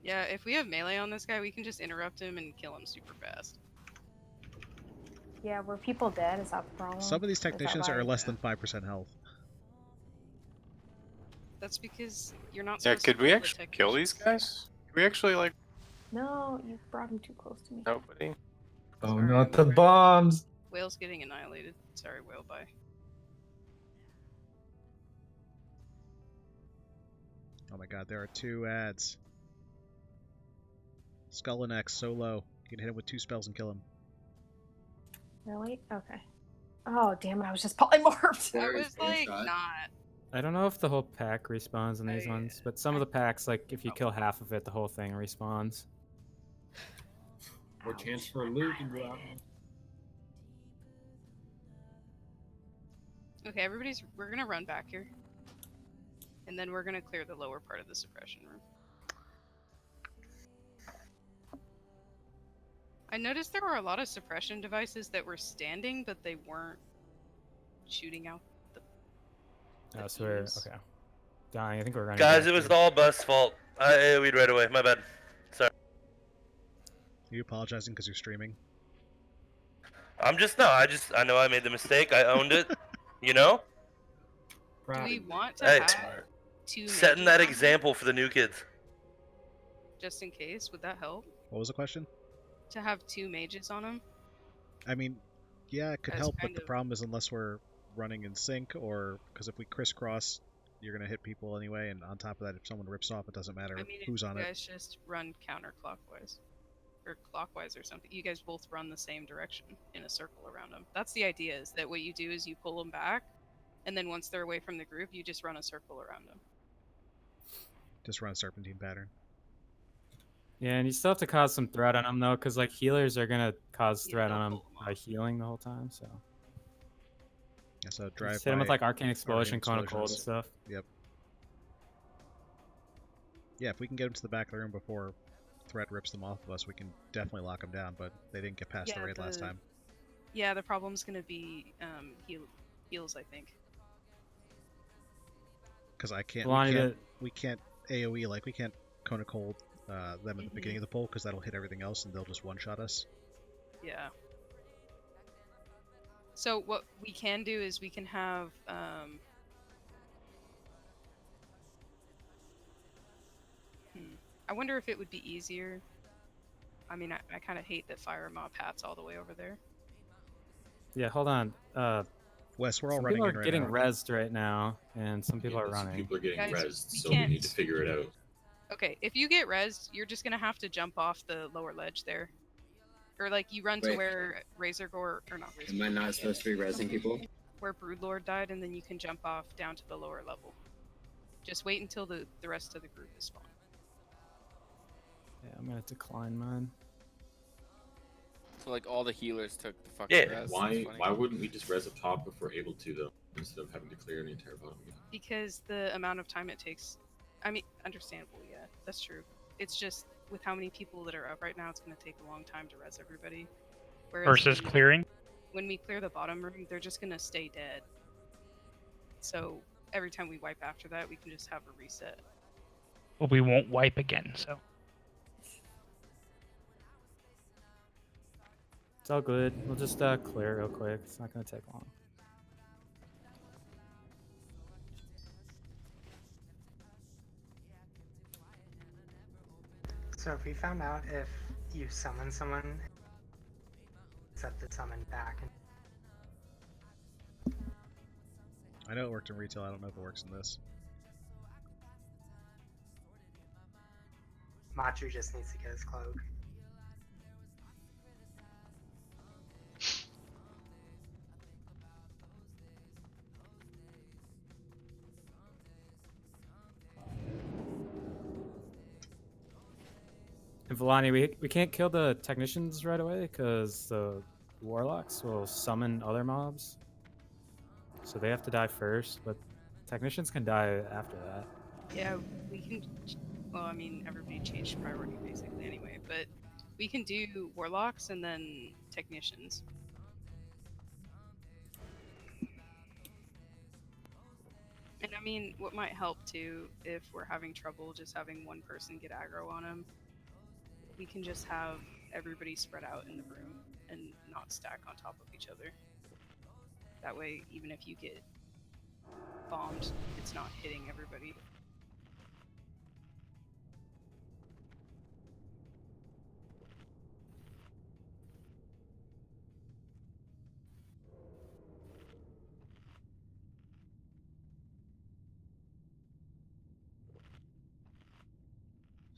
Yeah, if we have melee on this guy, we can just interrupt him and kill him super fast. Yeah, were people dead? Is that the problem? Some of these Is that technicians why? are less than 5% health. That's because you're not Yeah, supposed could to we kill the actually kill these technicians. guys? Could we actually, like, No, you brought him too close to me. nobody? Oh, Sorry, not the I'm- bombs! Whale's getting annihilated. Sorry, whale, bye. Oh my god, there are 2 ads. Skull and X, so low. You can hit him with 2 spells and kill him. Really? Okay. Oh, damn it, I was just polymorphed. I was like, not. I don't know if the whole pack respawns on these ones, but some of the packs, like if you kill half of it, the whole thing respawns. More chance for a loot and drop. Okay, we're gonna run back here. And then we're gonna clear the lower part of the suppression room. I noticed there were a lot of suppression devices that were standing, but they weren't shooting out the Oh, so we're okay. Dying. I think we're running. Guys, back it was here. all Bust's fault. I AoE'd right away. My bad. Sorry. Are you apologizing because you're streaming? I know I made the mistake. I owned it. You know? Do we want to Hey, have 2 setting mages that on him, example for the new kids. just in case? Would that help? What was the question? To have 2 mages on him? I mean, yeah, it could As help, but kind the of- problem is unless we're running in sync, or because if we crisscross, you're gonna hit people anyway. And on top of that, if someone rips off, it doesn't matter I mean, who's if on you it. guys just run counterclockwise. Or clockwise or something. You guys both run the same direction in a circle around them. That's the idea, is that what you do is you pull them back, And then once they're away from the group, you just run a circle around them. Just run a serpentine pattern. Yeah, and you still have to cause some threat on them though, because like healers are gonna cause threat on them by healing the whole time. So. Yeah, so You drive just hit him with by like arcane explosion, cone of cold and explosions. stuff. Yep. Yeah, if we can get them to the back of the room before threat rips them off of us, we can definitely lock them down. But they didn't get past the raid last time. Yeah, the problem's gonna be heals, I think. Because I can't. Lonnie, We can't AOE like we can't cone of cold them at the beginning of the pull because that'll hit everything else and they'll just one-shot us. Yeah. So what we can do is we can have I wonder if it would be easier. I mean, I kind of hate that fire mob hat's all the way over there. Yeah, hold on. Wes, we're all some running people are in right getting now. rezzed right now, and some people are Some running. people are getting Guys, rezzed, we so we can't- need to figure it out. Okay, if you get rezzed, you're just gonna have to jump off the lower ledge there. Or like you run to Wait. where Razorgore, or not Razorgore. Am I not supposed to be rezzing people? Where Broodlord died, and then you can jump off down to the lower level. Just wait until the rest of the group is spawned. Yeah, I'm gonna decline mine. So like all the healers took the fucking Yeah. res. Why wouldn't we just res up top if we're able to though, instead of having to clear the entire bottom? Because the amount of time it takes, I mean, understandable, yeah, that's true. It's just with how many people that are up right now, it's going to take a long time to res everybody. Whereas Versus clearing? When we clear the bottom room, they're just going to stay dead. So every time we wipe after that, we can just have a reset. Well, we won't wipe again, so. It's all good. We'll just clear real quick. It's not gonna take long. So if we found out if you summon someone, set the summon back. I know it worked in retail. I don't know if it works in this. Machu just needs to get his cloak. And Villani, we can't kill the technicians right away because the warlocks will summon other mobs. So they have to die first, but technicians can die after that. Yeah, we can. Well, I mean, everybody changed priority basically anyway, but we can do warlocks and then technicians. And I mean, what might help too, if we're having trouble just having one person get aggro on them, we can just have everybody spread out in the room and not stack on top of each other. That way, even if you get bombed, it's not hitting everybody.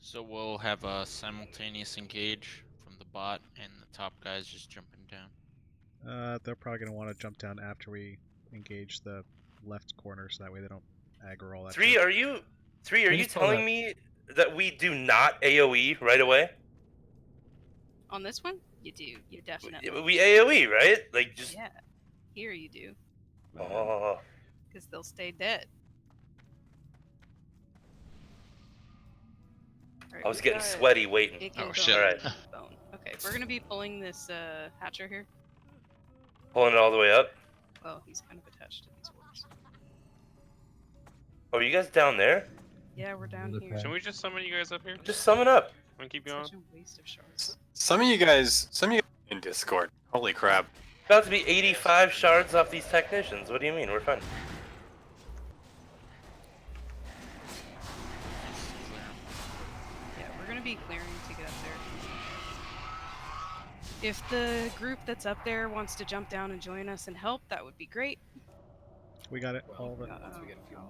So we'll have a simultaneous engage from the bot and the top guys just jumping down. They're probably going to want to jump down after we engage the left corner, so that way they don't aggro all that. Three, shit. are you just pull telling that. me that we do not AoE right away? On this one, you do. You definitely. We AoE, right? Like just. Yeah. Here you do. Oh. Because they'll stay dead. Right, I was we've getting got- sweaty waiting. it can Oh go shit! on All right, bone. Okay, we're gonna be pulling this hatcher here. pulling it all the way up. Well, he's kind of attached to these orcs. Oh, are you guys down there? Yeah, we're down here. Should we just summon you guys up here? Just summon up. And keep going. Such a waste of shards. Some of you guys in Discord. Holy crap. About to be 85 shards off these technicians. What do you mean? We're fine. Yeah, we're gonna be clearing to get up there. If the group that's up there wants to jump down and join us and help, that would be great. We got it. All of it. Once we get a few more.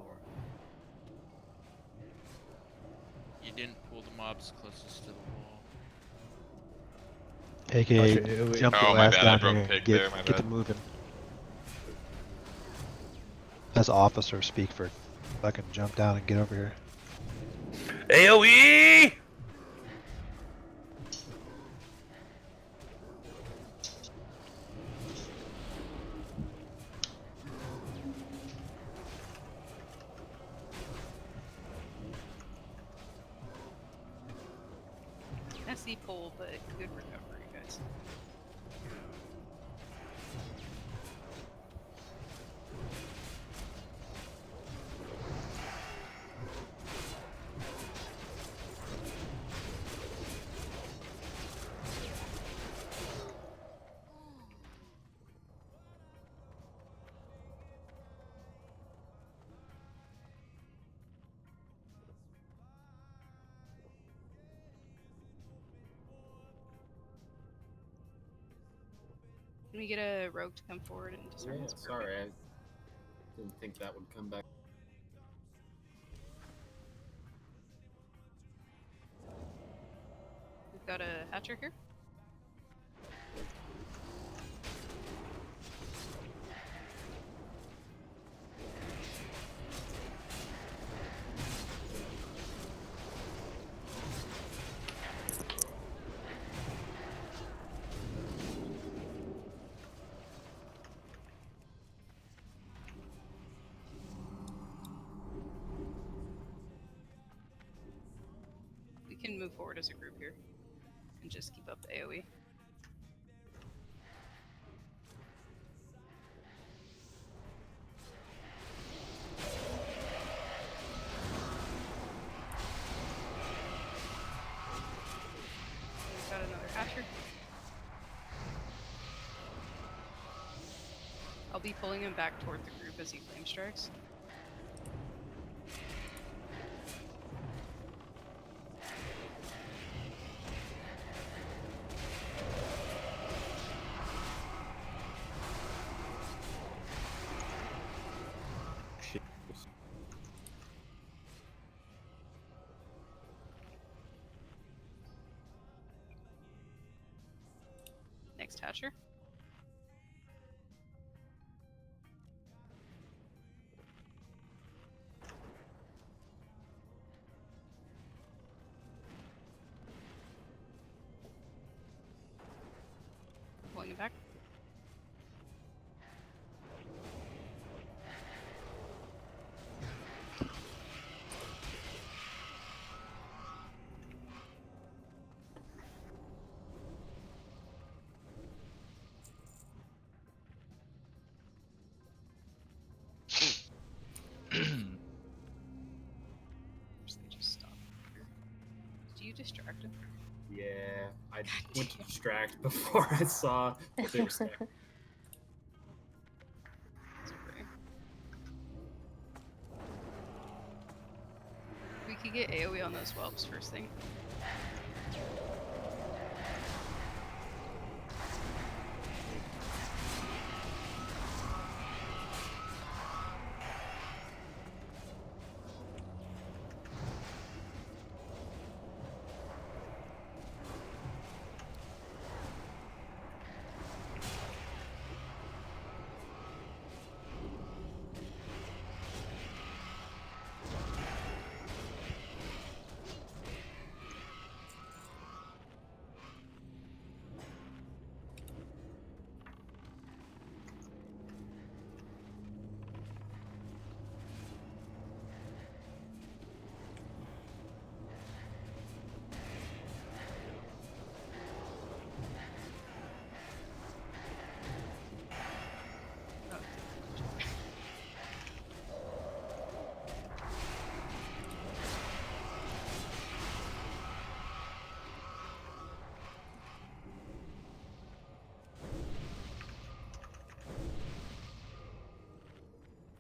You didn't pull the mobs closest to the wall. AKA, jump Oh, your my ass bad, I down broke here. pig Get, there, my get bad. to moving. As officer speak for fucking jump down and get over here. AOE! Messy pull, but good recovery, guys. Can we get a rogue to come forward and disarm Yeah, this? sorry, I didn't think that would come back. We've got a hatcher here. We can move forward as a group here and just keep up the AoE. We've got another hatcher. I'll be pulling him back toward the group as he flame strikes. Next hatcher. Pulling it back. They just stop. Did you distract him? Yeah, I went to distract before I saw that they were stacked. We could get AoE on those whelps first thing.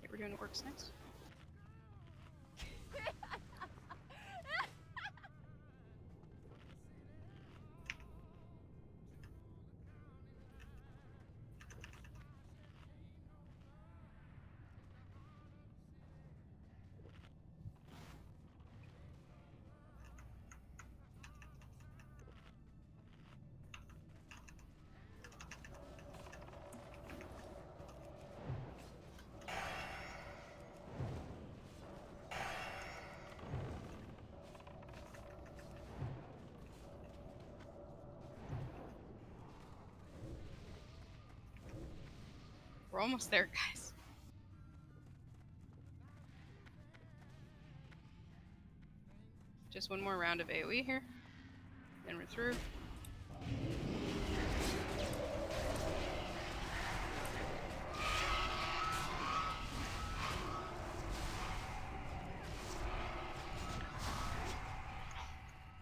Okay, we're doing orcs next. We're almost there, guys. Just one more round of AoE here. Then we're through.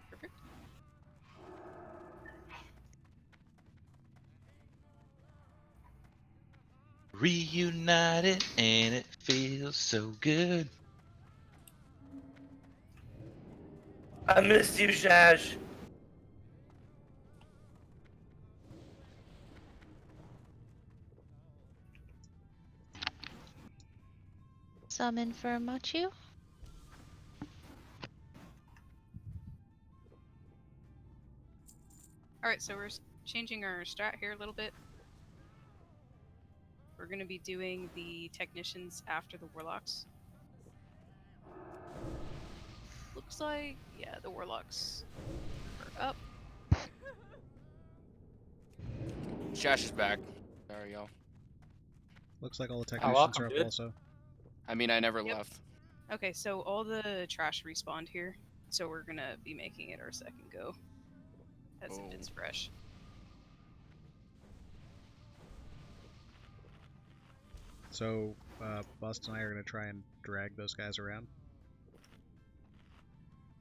Perfect. Reunited and it feels so good. I missed you, Zhaj. Summon for Machu. Alright, so we're changing our strat here a little bit. We're going to be doing the technicians after the warlocks. Looks like, yeah, the warlocks are up. Shash is back. Sorry, y'all. Looks like all the Oh, technicians welcome, are up dude. also. I mean, I never Yep. left. Okay, so all the trash respawned here, so we're going to be making it our second go, as if it's fresh. So, Bust and I are going to try and drag those guys around.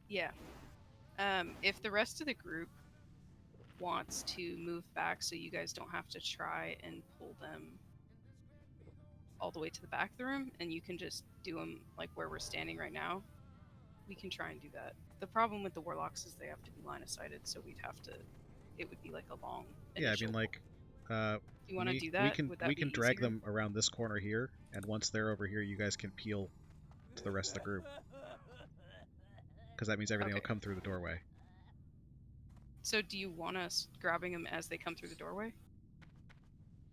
Yeah. If the rest of the group wants to move back so you guys don't have to try and pull them all the way to the back of the room, and you can just do them like where we're standing right now, we can try and do that. The problem with the warlocks is they have to be line of sighted, so we'd have to, it would be like a long Yeah, I mean, like, you wanna do we that? can Would that we be can drag easier? them around this corner here, and once they're over here, you guys can peel to the rest of the group. Because that means everything will Okay. come through the doorway. So do you want us grabbing them as they come through the doorway?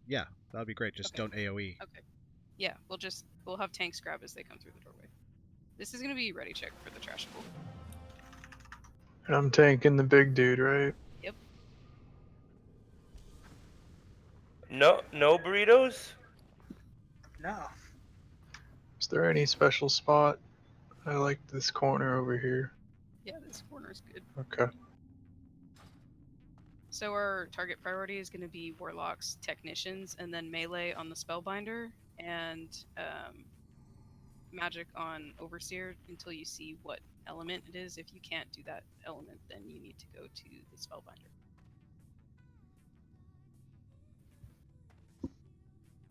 Yeah, that would be great. Just don't AoE. Okay. Yeah, we'll have tanks grab as they come through the doorway. This is gonna be ready check for the trash pool. And I'm tanking the big dude, right? Yep. No burritos? No. Is there any special spot? I like this corner over here. Yeah, this corner's good. Okay. So our target priority is going to be warlocks, technicians, and then melee on the spellbinder, and magic on overseer until you see what element it is. If you can't do that element, then you need to go to the spellbinder.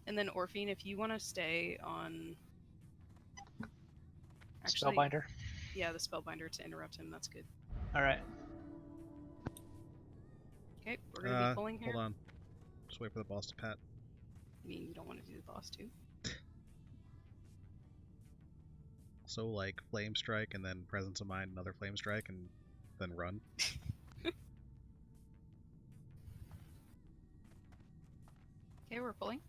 And then Orphine, if you want to stay on Spellbinder? Yeah, the spellbinder to interrupt him, that's good. Alright. Okay, we're gonna be pulling here. Hold on. Just wait for the boss to pat. I mean, you don't want to do the boss too. So, like, Flame Strike, and then Presence of Mind, another Flame Strike, and then run. Okay, we're pulling.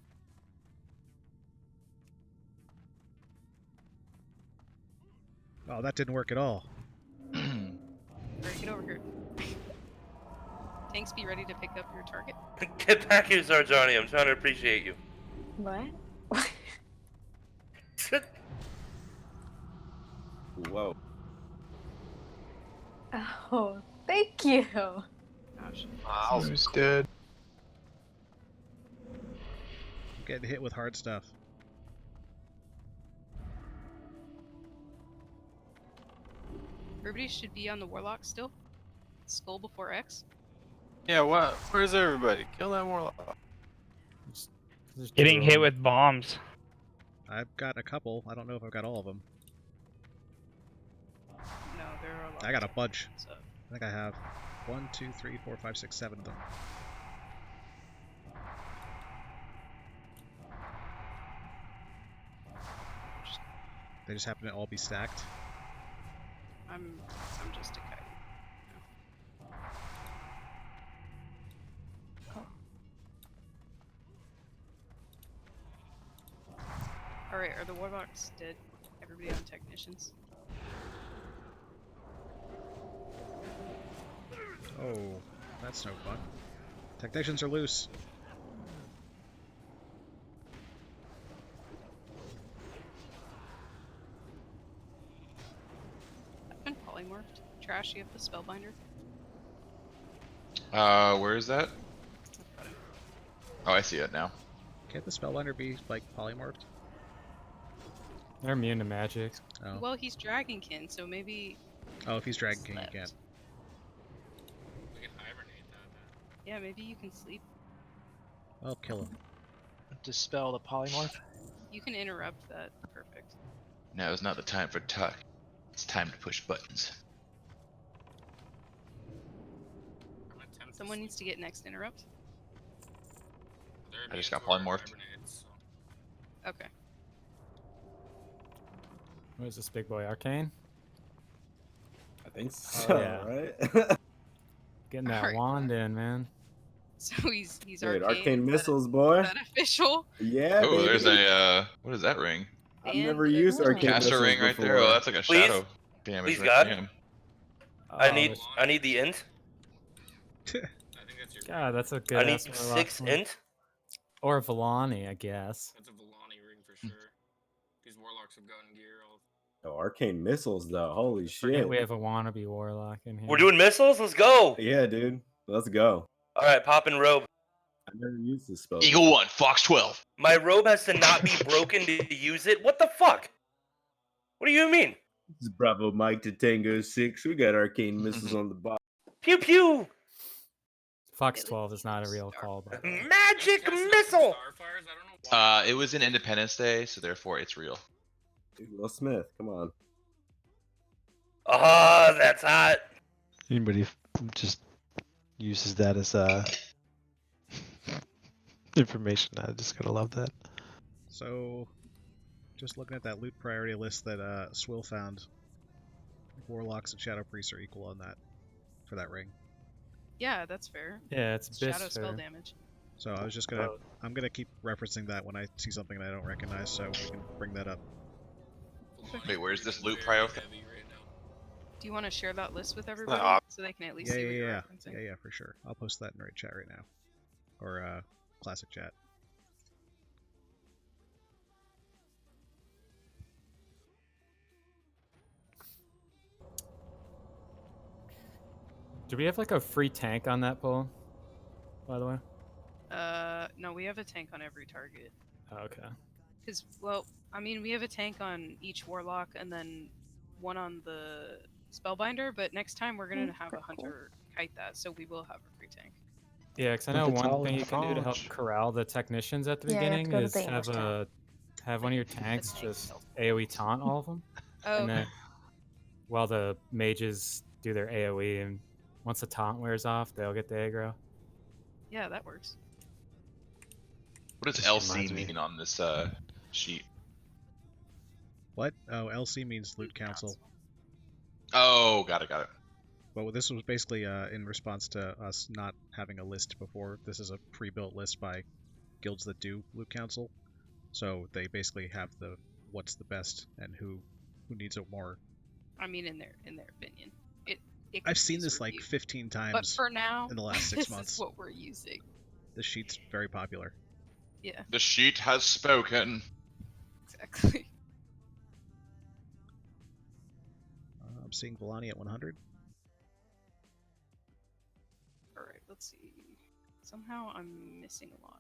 Oh, that didn't work at all. Alright, get over here. Tanks, be ready to pick up your target. Get back here, Zarjani. I'm trying to appreciate you. What? Whoa. Oh, thank you. Wow. Who's dead? I'm getting hit with hard stuff. Everybody should be on the warlock still. Skull before X. Yeah, what? Where's everybody? Kill that warlock. Getting hit with bombs. I've got a couple. I don't know if I've got all of them. No, there are a lot. I got a bunch. So. I think I have 1, 2, 3, 4, 5, 6, 7 of them. They just happen to all be stacked. I'm just a kite. Alright, are the warlocks dead? Everybody on technicians? Oh, that's no fun. Technicians are loose. polymorphed. Trash, you have the spellbinder. Where is that? Oh, I see it now. Can't the spellbinder be like polymorphed? They're immune to magic. Oh. Well, he's Dragonkin, so maybe. Oh, if he's Dragon King, you can't. We can hibernate that then. Yeah, maybe you can sleep. I'll kill him. Dispel the polymorph. You can interrupt that. Perfect. Now is not the time for talk. It's time to push buttons. Someone needs to get next interrupt. I just got polymorphed. Okay. What is this big boy? Arcane? I think so, Yeah. right? Getting that Alright. wand in, man. So he's Dude, arcane. arcane Is that- missiles, boy. Is that official? Yeah, Oh, baby. there's a what is that ring? I've And never used arcane Caster missiles ring right before. there. Oh, that's like a Please? shadow damage. Please, right God. there. I Oh, need there's- I need the int. God, that's a good I need ass warlock 6 one. int. Or Vellani, I guess. That's a Vellani ring for sure. These warlocks have gotten gear all. Oh, arcane missiles, though. Holy Forget shit. we have a wannabe warlock in here. We're doing missiles. Let's go. Yeah, dude. Let's go. All right, pop and robe. I never used this spell. Eagle 1, Fox 12. My robe has to not be broken to use it. What the fuck? What do you mean? This is Bravo Mike to Tango 6. We got arcane missiles on the box. Pew pew. Fox 12 is not a real call, but Magic missile. It was in Independence Day, so therefore it's real. Dude, Will Smith, come on. Ah, that's hot. Anybody just uses that as information. I just gotta love that. So, just looking at that loot priority list that Swill found, warlocks and shadow priests are equal on that for that ring. Yeah, that's fair. yeah, it's a bit Shadow spell fair. damage. So I was just gonna, I'm gonna keep referencing that when I see something that I don't recognize, so we can bring that up. Wait, where's this loot prio? Do you want to share that list with everybody so they can at least Yeah, see what yeah, you're yeah, referencing? yeah, for sure. I'll post that in raid chat right now, or classic chat. Do we have like a free tank on that pole? By the way. No, we have a tank on every target. Oh, okay. Because, well, I mean, we have a tank on each warlock and then one on the spellbinder, but next time we're going to have a hunter kite that, so we will have a free tank. Yeah, because I know one thing you can do to help corral the technicians at the Yeah, you have to beginning go to is the English have one of your tanks just AoE taunt all of them, Oh, and okay. then while the mages do their AoE, and once the taunt wears off, they'll get the aggro. Yeah, that works. What does Just LC reminds me. mean on this sheet? What? Oh, LC means loot council. Oh, got it. But this was basically in response to us not having a list before. This is a pre-built list by guilds that do loot council, so they basically have the what's the best and who needs it more. I mean, in their opinion, it could I've seen use this like review. 15 times. But for now, in the last 6 this months. is what we're using. This sheet's very popular. Yeah, The sheet has spoken. exactly. I'm seeing Vellani at 100. All right, let's see. Somehow I'm missing a lot.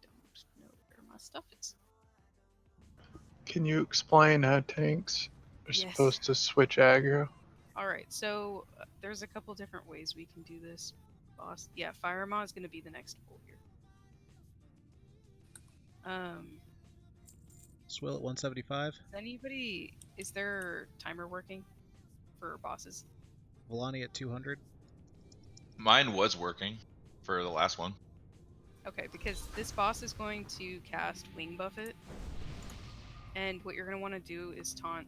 Don't know where my stuff is. Can you explain how tanks are Yes. supposed to switch aggro? All right, so there's a couple different ways we can do this, boss. Yeah, Fire Maw is going to be the next pull here. Swill at 175. Is there timer working for bosses? Vellani at 200. Mine was working for the last one. Okay, because this boss is going to cast Wing Buffet, and what you're going to want to do is taunt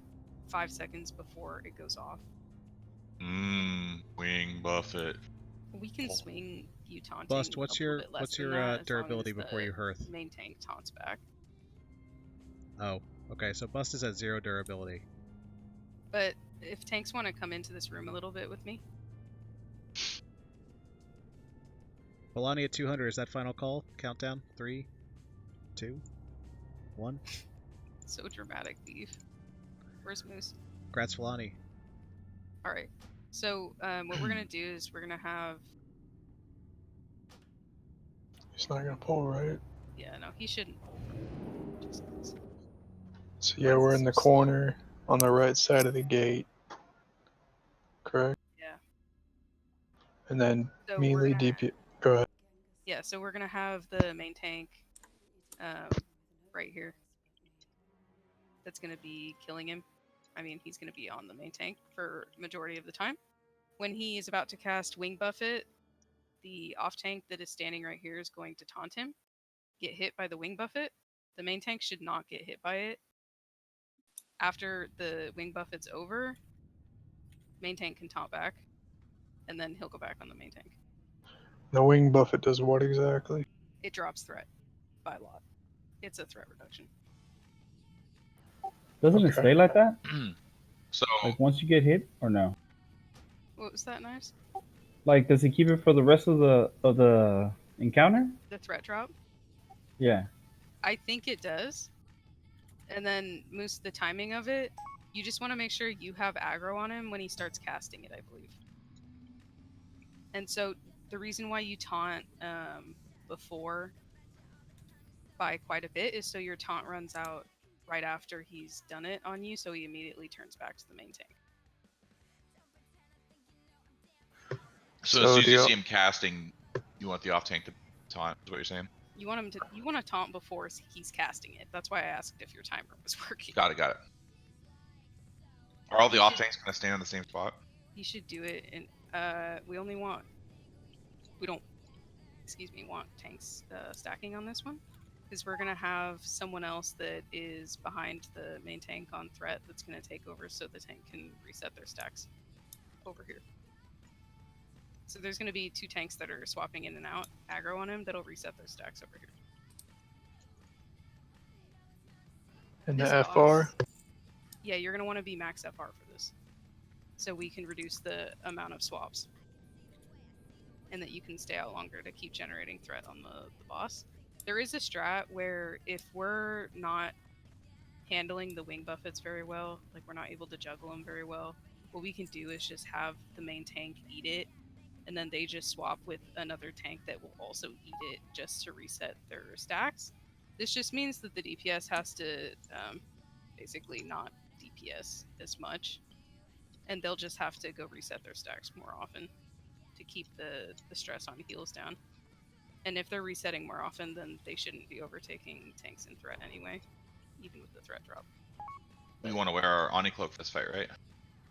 5 seconds before it goes off. Wing Buffet. We can swing you taunting. Bust, what's a little your bit less than that, as long durability as before the you hearth? Main tank taunts back. Oh, okay. So Bust is at 0 durability. But if tanks want to come into this room a little bit with me, Vellani at 200. Is that final call? Countdown. 3, 2, 1. so dramatic, Beef. Where's Moose? Grats Vellani. All right. So what we're gonna do is we're gonna have. He's not gonna pull, right? Yeah, no, he shouldn't. So yeah, we're in the corner on the right side of the gate. Correct. Yeah. And then So melee we're gonna. DP. Go ahead. Yeah, so we're gonna have the main tank, right here. That's gonna be killing him. I mean, he's gonna be on the main tank for majority of the time. When he is about to cast Wing Buffet, the off tank that is standing right here is going to taunt him, get hit by the Wing Buffet. The main tank should not get hit by it. After the Wing Buffet's over, main tank can taunt back, and then he'll go back on the main tank. The wing buffet does what exactly? It drops threat by a lot. It's a threat reduction. Doesn't it stay like that? So like once you get hit or no? What was that, Knives? Like does it keep it for the rest of the encounter? The threat drop? Yeah. I think it does. And then Moose, the timing of it, you just want to make sure you have aggro on him when he starts casting it, I believe. And so the reason why you taunt before by quite a bit is so your taunt runs out right after he's done it on you, so he immediately turns back to the main tank. So as soon as you see him casting, you want the off tank to taunt, is what you're saying? You want to taunt before he's casting it. That's why I asked if your timer was working. Got it. Are all the off tanks gonna stand in the same spot? You should do it, and we don't want tanks stacking on this one, because we're gonna have someone else that is behind the main tank on threat that's gonna take over, so the tank can reset their stacks over here. So there's gonna be 2 tanks that are swapping in and out aggro on him that'll reset their stacks over here. And This the boss- FR? Yeah, you're gonna want to be max FR for this, so we can reduce the amount of swaps, and that you can stay out longer to keep generating threat on the boss. There is a strat where if we're not handling the wing buffets very well, like we're not able to juggle them very well, what we can do is just have the main tank eat it, and then they just swap with another tank that will also eat it just to reset their stacks. This just means that the DPS has to basically not DPS as much, and they'll just have to go reset their stacks more often to keep the stress on heals down. And if they're resetting more often, then they shouldn't be overtaking tanks in threat anyway, even with the threat drop. We want to wear our Oni cloak for this fight, right?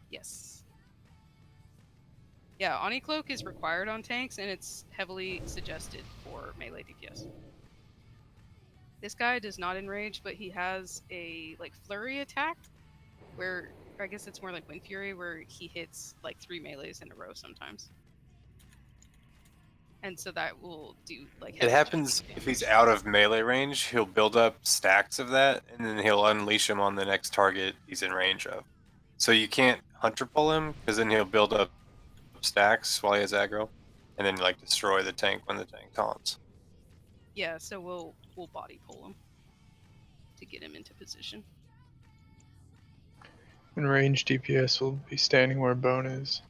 Yes. Yeah, Oni Cloak is required on tanks, and it's heavily suggested for melee DPS. This guy does not enrage, but he has a like flurry attack, where I guess it's more like Wind Fury, where he hits like 3 melees in a row sometimes. And so that will do like. It happens if he's out of melee range, he'll build up stacks of that, and then he'll unleash them on the next target he's in range of. So you can't hunter pull him, because then he'll build up stacks while he has aggro, and then like destroy the tank when the tank taunts. Yeah, so we'll body pull him to get him into position. And range DPS will be standing where bone is.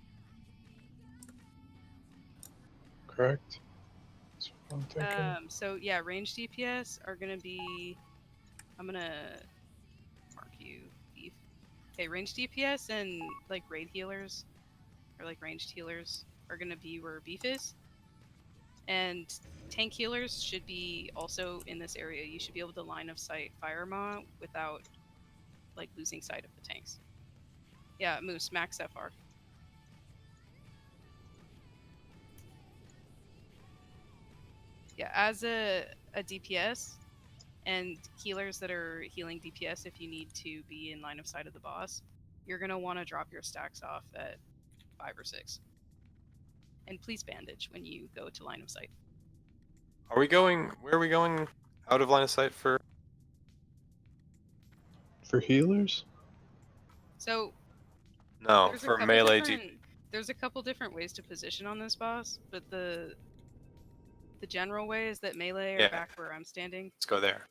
Correct? That's what I'm thinking. So yeah, range DPS are gonna be. I'm gonna mark you beef. Okay, range DPS and like raid healers, or like ranged healers, are gonna be where beef is. And tank healers should be also in this area. You should be able to line of sight Fire Maw without like losing sight of the tanks. Yeah, Moose, max FR. Yeah, as a DPS and healers that are healing DPS, if you need to be in line of sight of the boss, you're going to want to drop your stacks off at 5 or 6. And please bandage when you go to line of sight. Are we going? Where are we going? Out of line of sight for? For healers? No, So there's for melee there's a couple different ways to position on this boss, but the general way is that melee are back where I'm standing. Let's go there.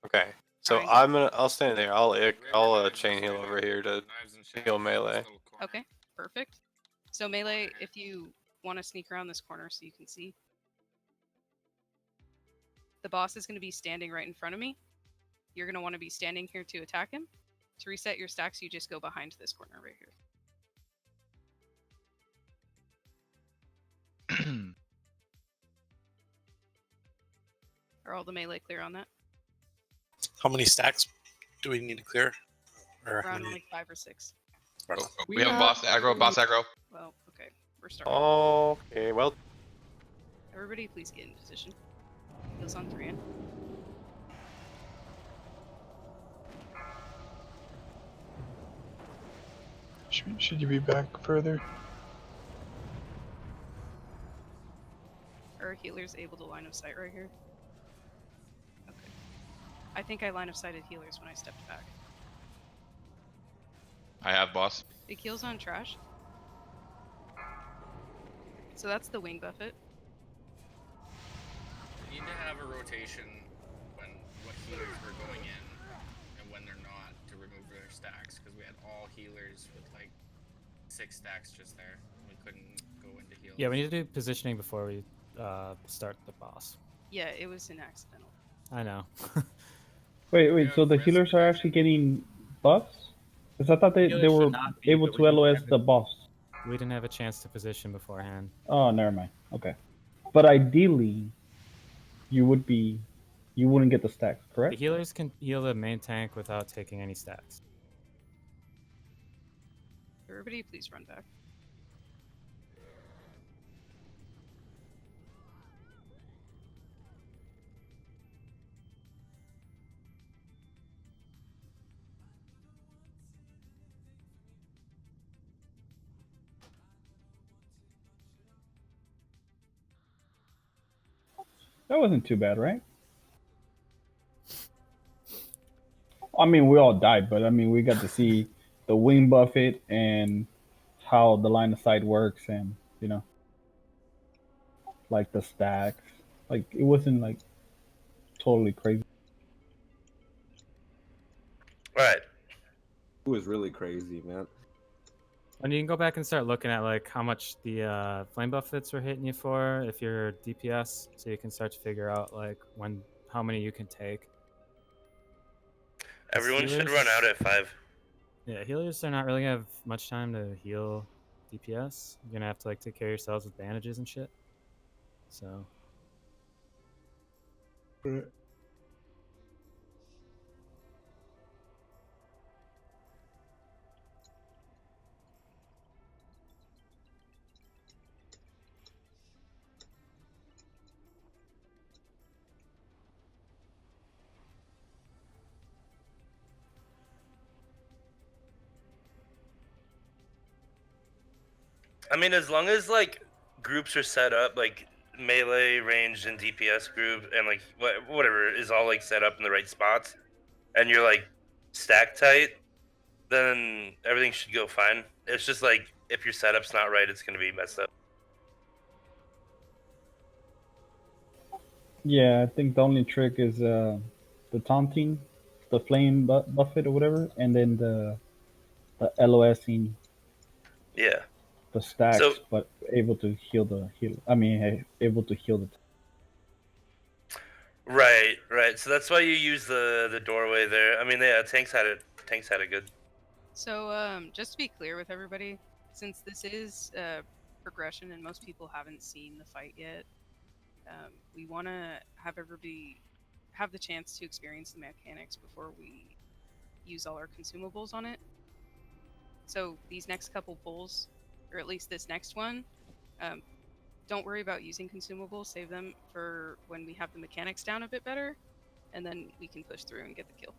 Okay, so I'll stand there. I'll chain heal over here to heal melee. Okay. Perfect. So melee, if you want to sneak around this corner so you can see, the boss is going to be standing right in front of me. You're going to want to be standing here to attack him. To reset your stacks, you just go behind this corner right here. Are all the melee clear on that? How many stacks do we need to clear? Or how Around many? like 5 or 6. Right. We have a boss aggro. Boss aggro. Well, okay. We're starting. Okay, well. Everybody, please get in position. Heals on 3 in. Should you be back further? Are healers able to line of sight right here? Okay. I think I line of sighted healers when I stepped back. I have boss. Big heals on trash. So that's the wing buffet. We need to have a rotation when what healers were going in and when they're not to remove their stacks, because we had all healers with like 6 stacks just there. We couldn't go into heals. Yeah, we need to do positioning before we start the boss. Yeah, it was an accidental. I know. Wait. So the healers are actually getting buffs? Because I thought they Healers were should not be, able but to we didn't LOS have the boss. We didn't have a chance to position beforehand. Oh, never mind. Okay. But ideally, you wouldn't get the stacks, correct? The healers can heal the main tank without taking any stats. Everybody, please run back. That wasn't too bad, right? I mean, we all died, but I mean, we got to see the wing buffet and how the line of sight works, and like the stacks. Like it wasn't like totally crazy. Right. It was really crazy, man. And you can go back and start looking at like how much the flame buffets were hitting you for if you're DPS, so you can start to figure out like how many you can take. Everyone should run out at 5. Yeah, healers are not really gonna have much time to heal DPS. You're gonna have to like take care of yourselves with bandages and shit. So. I mean, as long as like groups are set up, like melee, ranged, and DPS group, and like whatever is all like set up in the right spots, and you're like stack tight, then everything should go fine. It's just like if your setup's not right, it's gonna be messed up. Yeah, I think the only trick is the taunting, the flame buffet or whatever, and then the LOSing. Yeah. The stacks, So- but able to heal the heal. I mean, able to heal the. Right. So that's why you use the doorway there. I mean, yeah, tanks had it good. So, just to be clear with everybody, since this is progression and most people haven't seen the fight yet, we want to have everybody have the chance to experience the mechanics before we use all our consumables on it. So these next couple pulls, or at least this next one, don't worry about using consumables. Save them for when we have the mechanics down a bit better, and then we can push through and get the kill.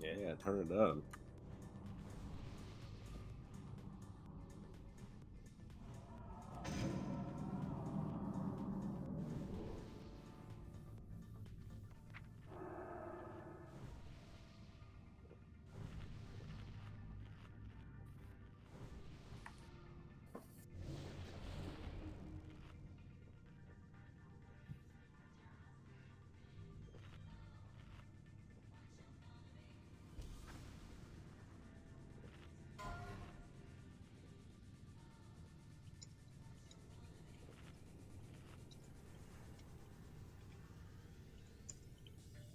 Yeah, turn it up.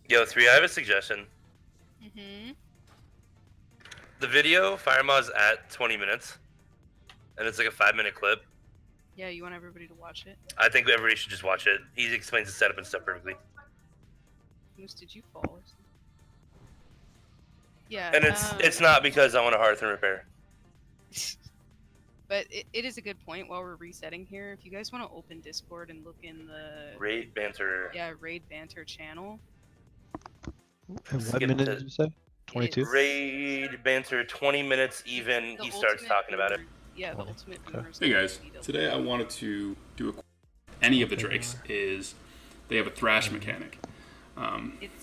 Yo, 3, I have a suggestion. Mm-hmm. The video, Firemaw's at 20 minutes, and it's like a 5-minute clip. Yeah, you want everybody to watch it. I think everybody should just watch it. He explains the setup and stuff perfectly. Moose, did you fall or something? Yeah. And it's not because I want a hearth and repair. But it is a good point while we're resetting here. If you guys want to open Discord and look in the Raid banter. Yeah, raid banter channel. And what minute did you say? 22? Raid banter 20 minutes even. He starts talking about it. Yeah, the ultimate boomers. Hey guys, today I wanted to do any of the drakes is they have a thrash mechanic.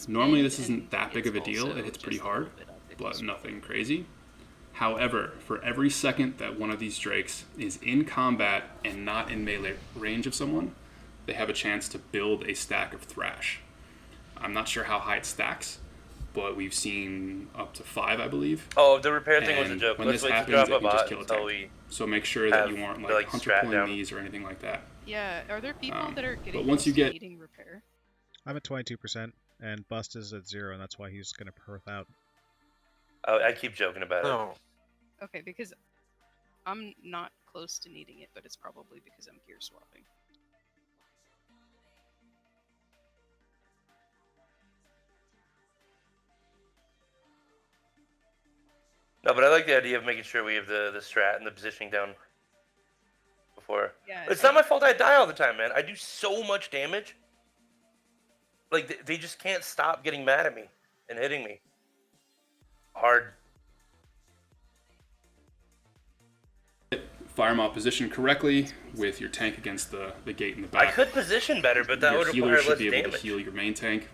Normally this isn't that big of a deal. It hits pretty hard, but nothing crazy. However, for every second that one of these drakes is in combat and not in melee range of someone, they have a chance to build a stack of thrash. I'm not sure how high it stacks, but we've seen up to 5, I believe. Oh, the repair thing was a joke. When Let's this wait happens, to it drop a can just bot kill a until tank. we So make sure that you have aren't the, like hunter strat pulling down. these or anything like that. Yeah, are there people that are getting but once you close to get- needing repair? I'm at 22%, and Bust is at 0, and that's why he's going to perth out. Oh, I keep joking about it. Okay, because I'm not close to needing it, but it's probably because I'm gear swapping. No, but I like the idea of making sure we have the strat and the positioning down before. Yeah, It's not my fault I die all the time, man. I do so much damage. Like, they just can't stop getting mad at me and hitting me. Hard. Firemaw positioned correctly with your tank against the gate in the back. I could position better, but that your would healer require should less be able damage. to heal your main tank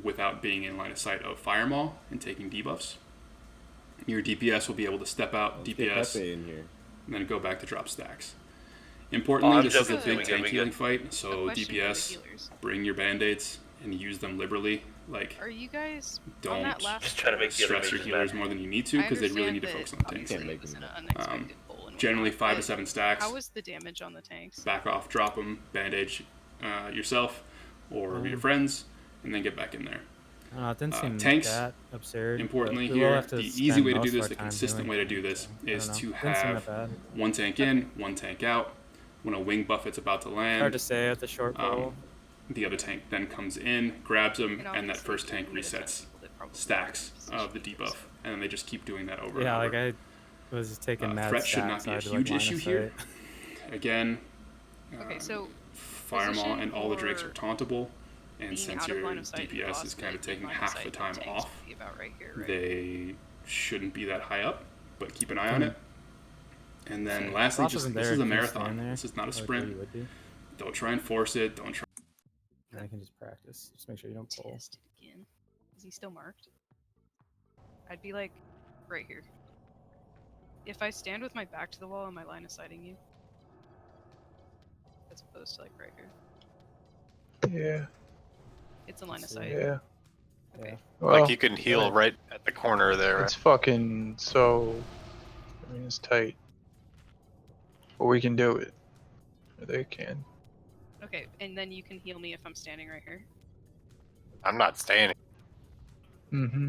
without being in line of sight of Firemaw and taking debuffs. Your DPS will be able to step out, Get DPS, Pepe in here. and then go back to drop stacks. Importantly, I'm this is a joking. big We good, tank we healing good. fight, so question for the DPS, healers. bring your band-aids and use them liberally. Like, Are you guys on don't that last Just trying to make the other stress your mages healers mad. more than you need to, I because they really understand need to that focus on the tanks. obviously it was an unexpected pull and Generally whatnot, 5 to but 7 stacks. How was the damage on the tanks? Back off, drop them, bandage yourself or your friends, and then get back in there. It didn't seem tanks, that absurd. importantly but we will here, have to the easy spend way to most do of this, our the time consistent doing way to do it, this so I is don't to know. Didn't seem have that bad. one tank in, one tank out. When a wing buffet's about to land, Hard to say at the short bow. the other tank then comes in, grabs them, And and that obviously first tank you need a ton of resets people that probably stacks aren't of the debuff, and then they just keep doing that over Yeah, and like over. I was just taking mad Threat should stacks, not be a so I had to, huge line of issue here. sight. Again, Okay, so Firemaw and all the drakes are tauntable, and being since out of your line of sight of the DPS boss, is kind of but taking line of half sight the of time tanks off, would be about right here, right? they shouldn't be that high up, but keep an eye on it. And then lastly, Boss just isn't this there, is a you can marathon. stand there, This is not a like sprint. you would be. Don't try and force it. Don't try. And I can just practice. Just make sure you don't pull. Test it again. Is he still marked? I'd be like right here. If I stand with my back to the wall, am I line of sighting you? As opposed to like right here. Yeah. It's a line of sight. Yeah. Okay. Well, Like you can heal right at the corner there. It's fucking so. I mean, it's tight. But we can do it. Or they can. Okay, and then you can heal me if I'm standing right here. I'm not standing. Mm-hmm.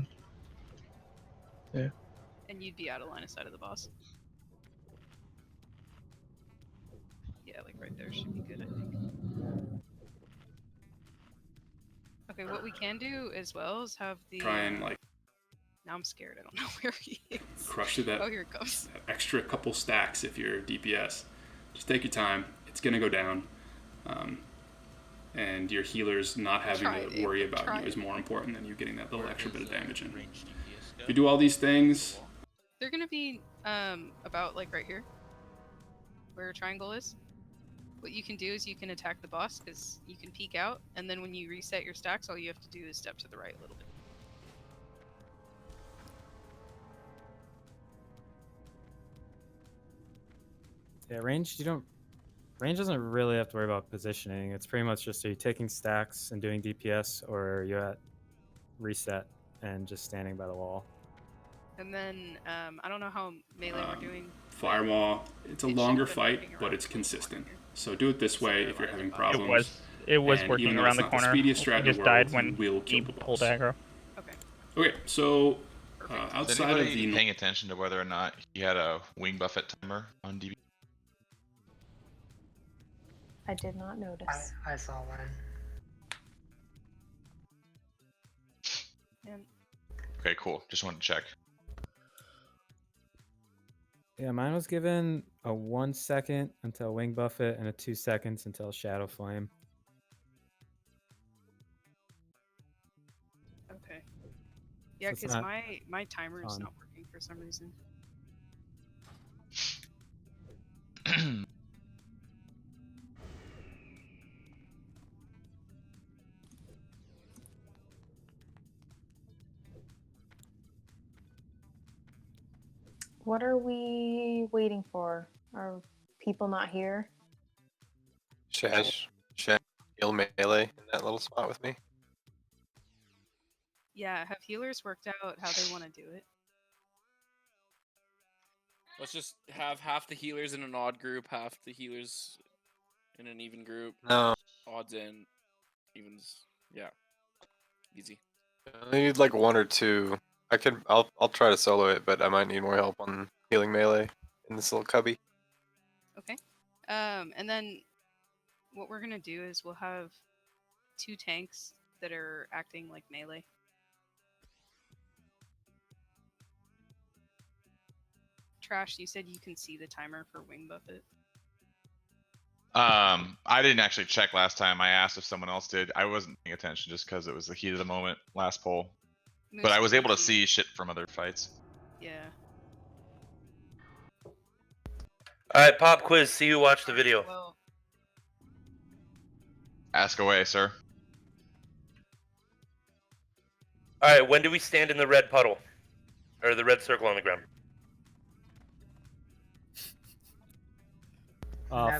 Yeah. And you'd be out of line of sight of the boss. Yeah, like right there should be good, I think. Okay, what we can do as well is have the. Try and like Now I'm scared. I don't know where he is. crush through that, Oh, here it comes. that extra couple stacks if you're DPS. Just take your time. It's gonna go down, and your healers not having Try to it, worry about try you is it. more important than you getting that little extra bit of damage in. if you do all these things, They're gonna be about like right here, where a triangle is. What you can do is you can attack the boss because you can peek out, and then when you reset your stacks, all you have to do is step to the right a little bit. Yeah, range doesn't really have to worry about positioning. It's pretty much just are you taking stacks and doing DPS, or are you at reset and just standing by the wall. And then I don't know how melee we're doing. Firewall, it's a longer fight, but it's consistent. So do it this way if you're having problems. It was and working even though around it's the not corner. The speediest He strat in just the died world, when you will he kill the pulled boss. aggro. Okay, so Is outside of anybody the paying attention to whether or not he had a wing buffet timer on DB? I did not notice. I saw one. Okay, cool. Just wanted to check. Yeah, mine was given a 1 second until Wing Buffet and a 2 seconds until Shadow Flame. Okay. Yeah, So it's because not my timer is on. not working for some reason. What are we waiting for? Are people not here? Shash heal melee in that little spot with me. Yeah, have healers worked out how they want to do it? Let's just have half the healers in an odd group, half the healers in an even group. No. Odds in, evens. Yeah. Easy. I need like 1 or 2. I'll try to solo it, but I might need more help on healing melee in this little cubby. Okay. And then what we're gonna do is we'll have 2 tanks that are acting like melee. Trash, you said you can see the timer for Wing Buffet. I didn't actually check last time. I asked if someone else did. I wasn't paying attention just because it was the heat of the moment last poll. But I was able to see shit from other fights. Yeah. Alright, pop quiz, see who watched the video. Well, Ask away, sir. Alright, when do we stand in the red puddle? Or the red circle on the ground?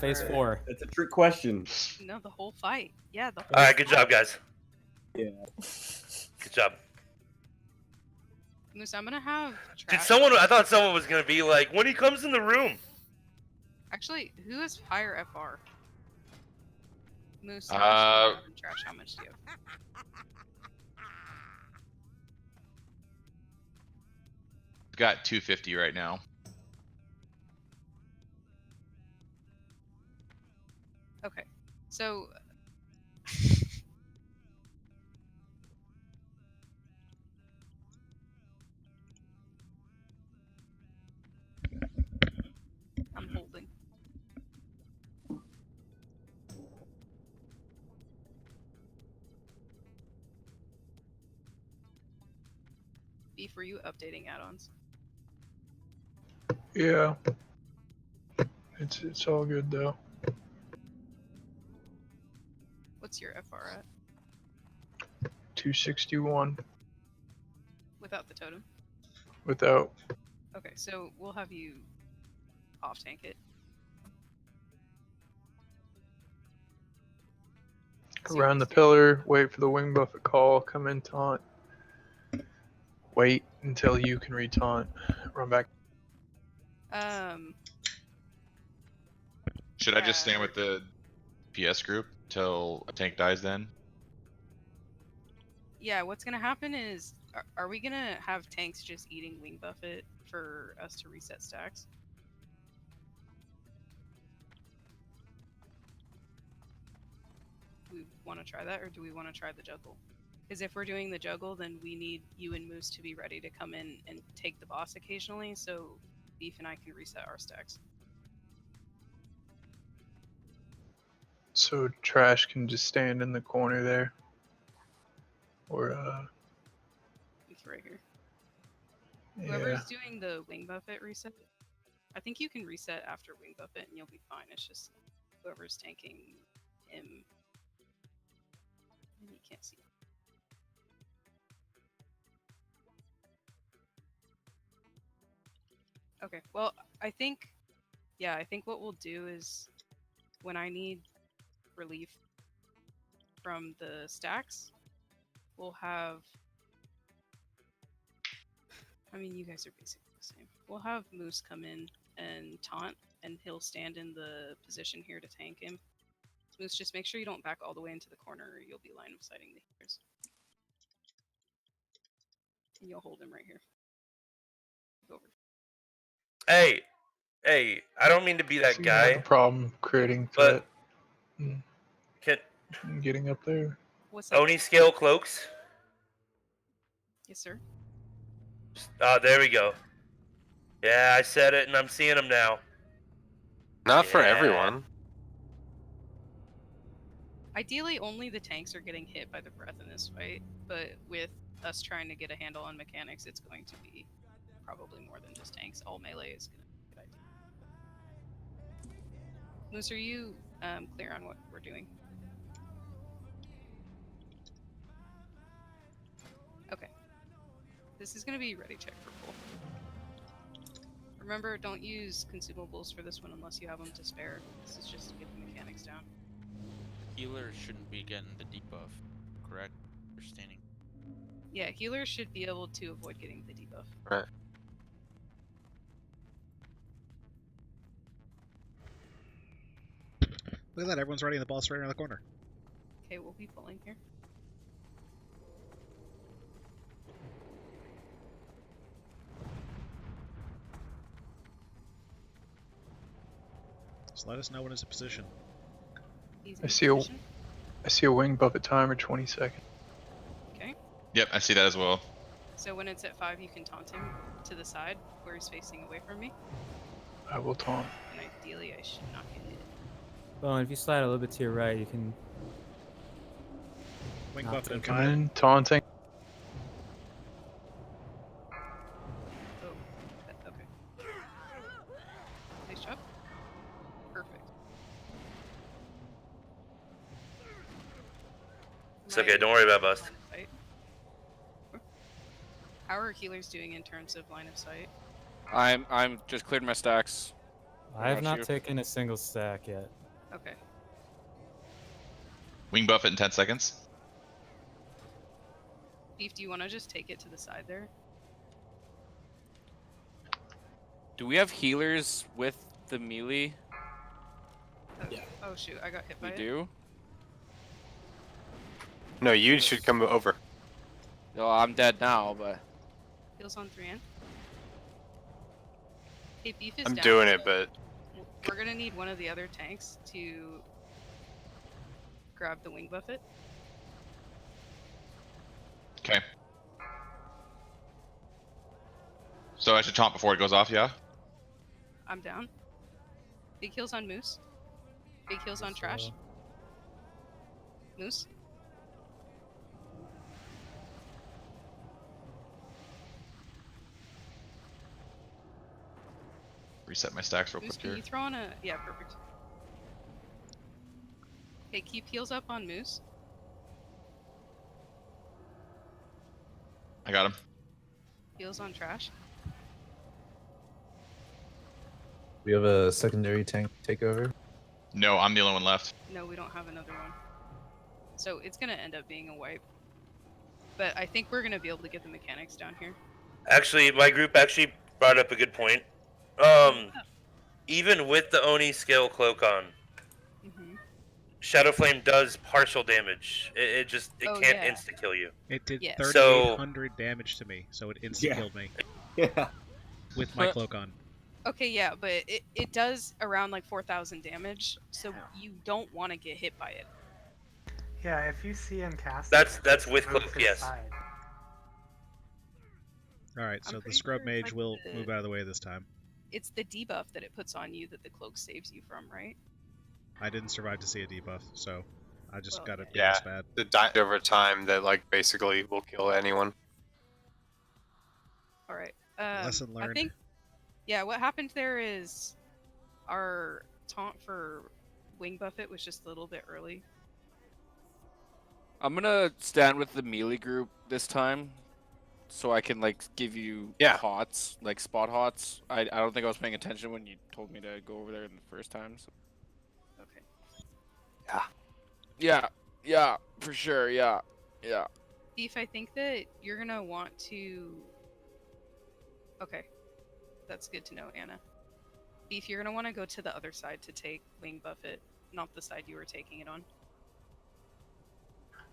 Phase 4. That's a trick question. no, the whole fight. Yeah, the whole Alright, good fight. job, guys. Yeah. Good job. Moose, I'm gonna have Did Trash. someone? I thought someone was gonna be like, when he comes in the room. Actually, who has higher FR? Moose, how much do you have? And Trash, how much do you have? Got 250 right now. Okay, so I'm holding. Beef, were you updating add-ons? Yeah. It's all good though. What's your FR at? 261 Without the totem? without. Okay, so we'll have you off tank it. Around the pillar, wait for the Wing Buffet call, come in taunt. Wait until you can retaunt. Run back. Should I just stand with the PS group till a tank dies then? Yeah, what's gonna happen is, are we gonna have tanks just eating Wing Buffet for us to reset stacks? Do we want to try that, or do we want to try the juggle? Because if we're doing the juggle, then we need you and Moose to be ready to come in and take the boss occasionally, so Beef and I can reset our stacks. So Trash can just stand in the corner there. Or It's right here. Whoever's doing the wing buffet reset, I think you can reset after wing buffet and you'll be fine. It's just whoever's tanking him. You can't see. Okay, well, I think what we'll do is when I need relief from the stacks, we'll have. I mean, you guys are basically the same. We'll have Moose come in and taunt, and he'll stand in the position here to tank him. Moose, just make sure you don't back all the way into the corner, or you'll be line of sighting the healers. And you'll hold him right here. Go over. Hey, I don't mean to be that So you have guy. a problem creating but threat. Getting up there. What's up? Oni scale cloaks. Yes, sir. There we go. Yeah, I said it, and I'm seeing them now. Not for everyone. Ideally, only the tanks are getting hit by the breath in this fight, but with us trying to get a handle on mechanics, it's going to be probably more than just tanks. All melee is going to be a good idea. Moose, are you clear on what we're doing? Okay. This is going to be ready check for pull. Remember, don't use consumables for this one unless you have them to spare. This is just to get the mechanics down. Healers shouldn't be getting the debuff, correct? Understanding. Yeah, healers should be able to avoid getting the debuff. Right. Look at that, everyone's riding the boss right around the corner. Okay, we'll be pulling here. Just let us know when it's in position. I see a wing buffet timer 20 seconds. Okay. Yep, I see that as well. So when it's at 5, you can taunt him to the side where he's facing away from me. I will taunt. And ideally, I should not get hit. Well, if you slide a little bit to your right, you can. Wing buffet in Come 5. in, taunting. Oh, okay. Nice job. Perfect. It's okay, don't worry about bust. How are healers doing in terms of line of sight? I'm just cleared my stacks. I have not taken a single stack yet. Okay. Wing buffet in 10 seconds. Beef, do you want to just take it to the side there? Do we have healers with the melee? Oh shoot, I got hit by We it. do? No, you should come over. No, I'm dead now, but... Heals on 3N. Hey, Beef is I'm down. doing it, but... We're gonna need one of the other tanks to grab the wing buffet. Okay. So I should taunt before it goes off, yeah? I'm down. Big heals on Moose. Big heals on Trash. Moose. Reset my stacks real Moose, quick can here. you throw on a... Yeah, perfect. Okay, keep heals up on Moose. I got him. Heals on Trash. We have a secondary tank takeover. No, I'm the only one left. No, we don't have another one. So it's gonna end up being a wipe. But I think we're gonna be able to get the mechanics down here. Actually, my group actually brought up a good point. Even with the Oni scale cloak on, Shadow Flame does partial damage. It can't insta kill you. It did Yeah. 3,800 damage to me, so it insta killed me. Yeah. With my cloak on. Okay, yeah, but it does around like 4,000 damage, so you don't want to get hit by it. Yeah, if you see him cast That's it, with move cloak, to the yes. side. Alright, so the scrub mage like will the- move out of the way this time. It's the debuff that it puts on you that the cloak saves you from, right? I didn't survive to see a debuff, so I just got it Yeah, this bad. the die over time that like basically will kill anyone. Alright, Lesson I learned. think, yeah, what happened there is our taunt for Wing Buffet was just a little bit early. I'm gonna stand with the melee group this time, so I can like give you hots, like spot hots. I don't think I was paying attention when you told me to go over there in the first time. So. Okay. Yeah, for sure. Yeah. Beef, I think that you're gonna want to. Okay, that's good to know, Anna. Beef, you're gonna want to go to the other side to take Wing Buffet, not the side you were taking it on.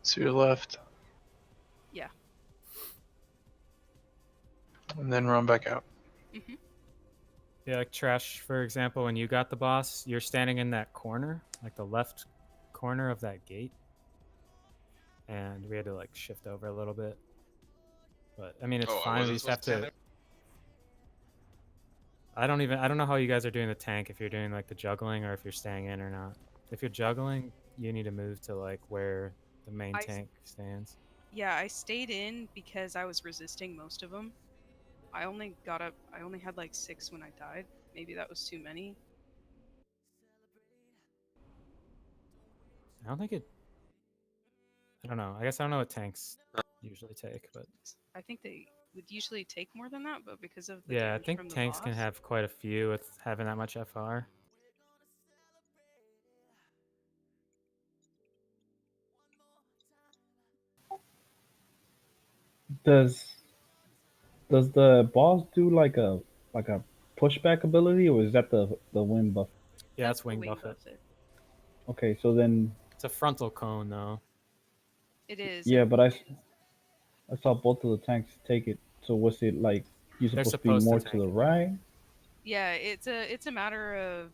So you're left, Yeah. and then run back out. Mm-hmm. Yeah, like Trash, for example, when you got the boss, you're standing in that corner, like the left corner of that gate. And we had to like shift over a little bit. But I mean, it's Oh, I fine. We wasn't just have supposed to stand to. there? I don't know how you guys are doing the tank, if you're doing like the juggling or if you're staying in or not. If you're juggling, you need to move to like where the main tank stands. Yeah, I stayed in because I was resisting most of them. I only had like 6 when I died. Maybe that was too many. I don't think it. I don't know. I guess I don't know what tanks usually take, but I think they would usually take more than that, but because of the yeah, I damage think from the tanks boss, can have quite a few with having that much FR. Does the boss do like a pushback ability, or is that the wind buff? Yeah, that's that's Wing the Wing Buffet. Okay, so then It's a frontal cone though. It is. yeah, And but I saw both of the tanks take it. So was it like you're They're supposed to be supposed to more to tank the it. right? yeah, it's a matter of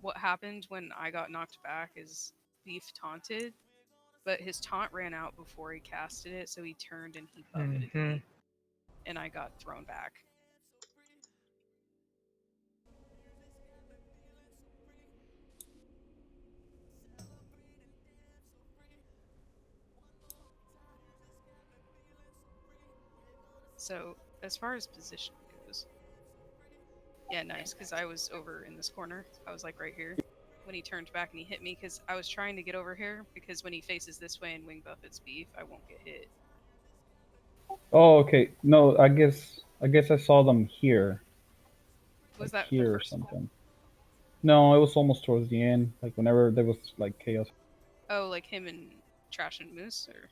what happened when I got knocked back is Beef taunted, but his taunt ran out before he casted it, so he turned and he buffeted me, and I got thrown back. So as far as position goes, yeah, nice, because I was over in this corner. I was like right here when he turned back and he hit me, because I was trying to get over here, because when he faces this way and Wing Buffet's Beef, I won't get hit. Oh, okay. No, I guess I saw them here. Was Like that the here or first something. No, it was almost towards the end. Like whenever there was like chaos. Oh, like him and Trash and Moose, or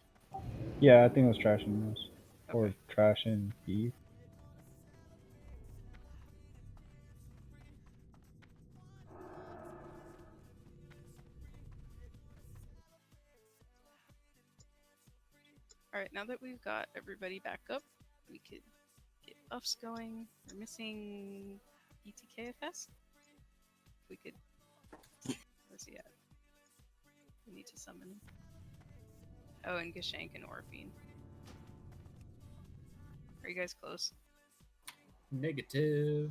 Yeah, I think it was trash and moose. Or okay. trash and beef. All right, now that we've got everybody back up, we could get buffs going. We're missing ETKFS. We could. Where's he at? We need to summon him. Oh, and Gashank and Orphine. Are you guys close? Negative.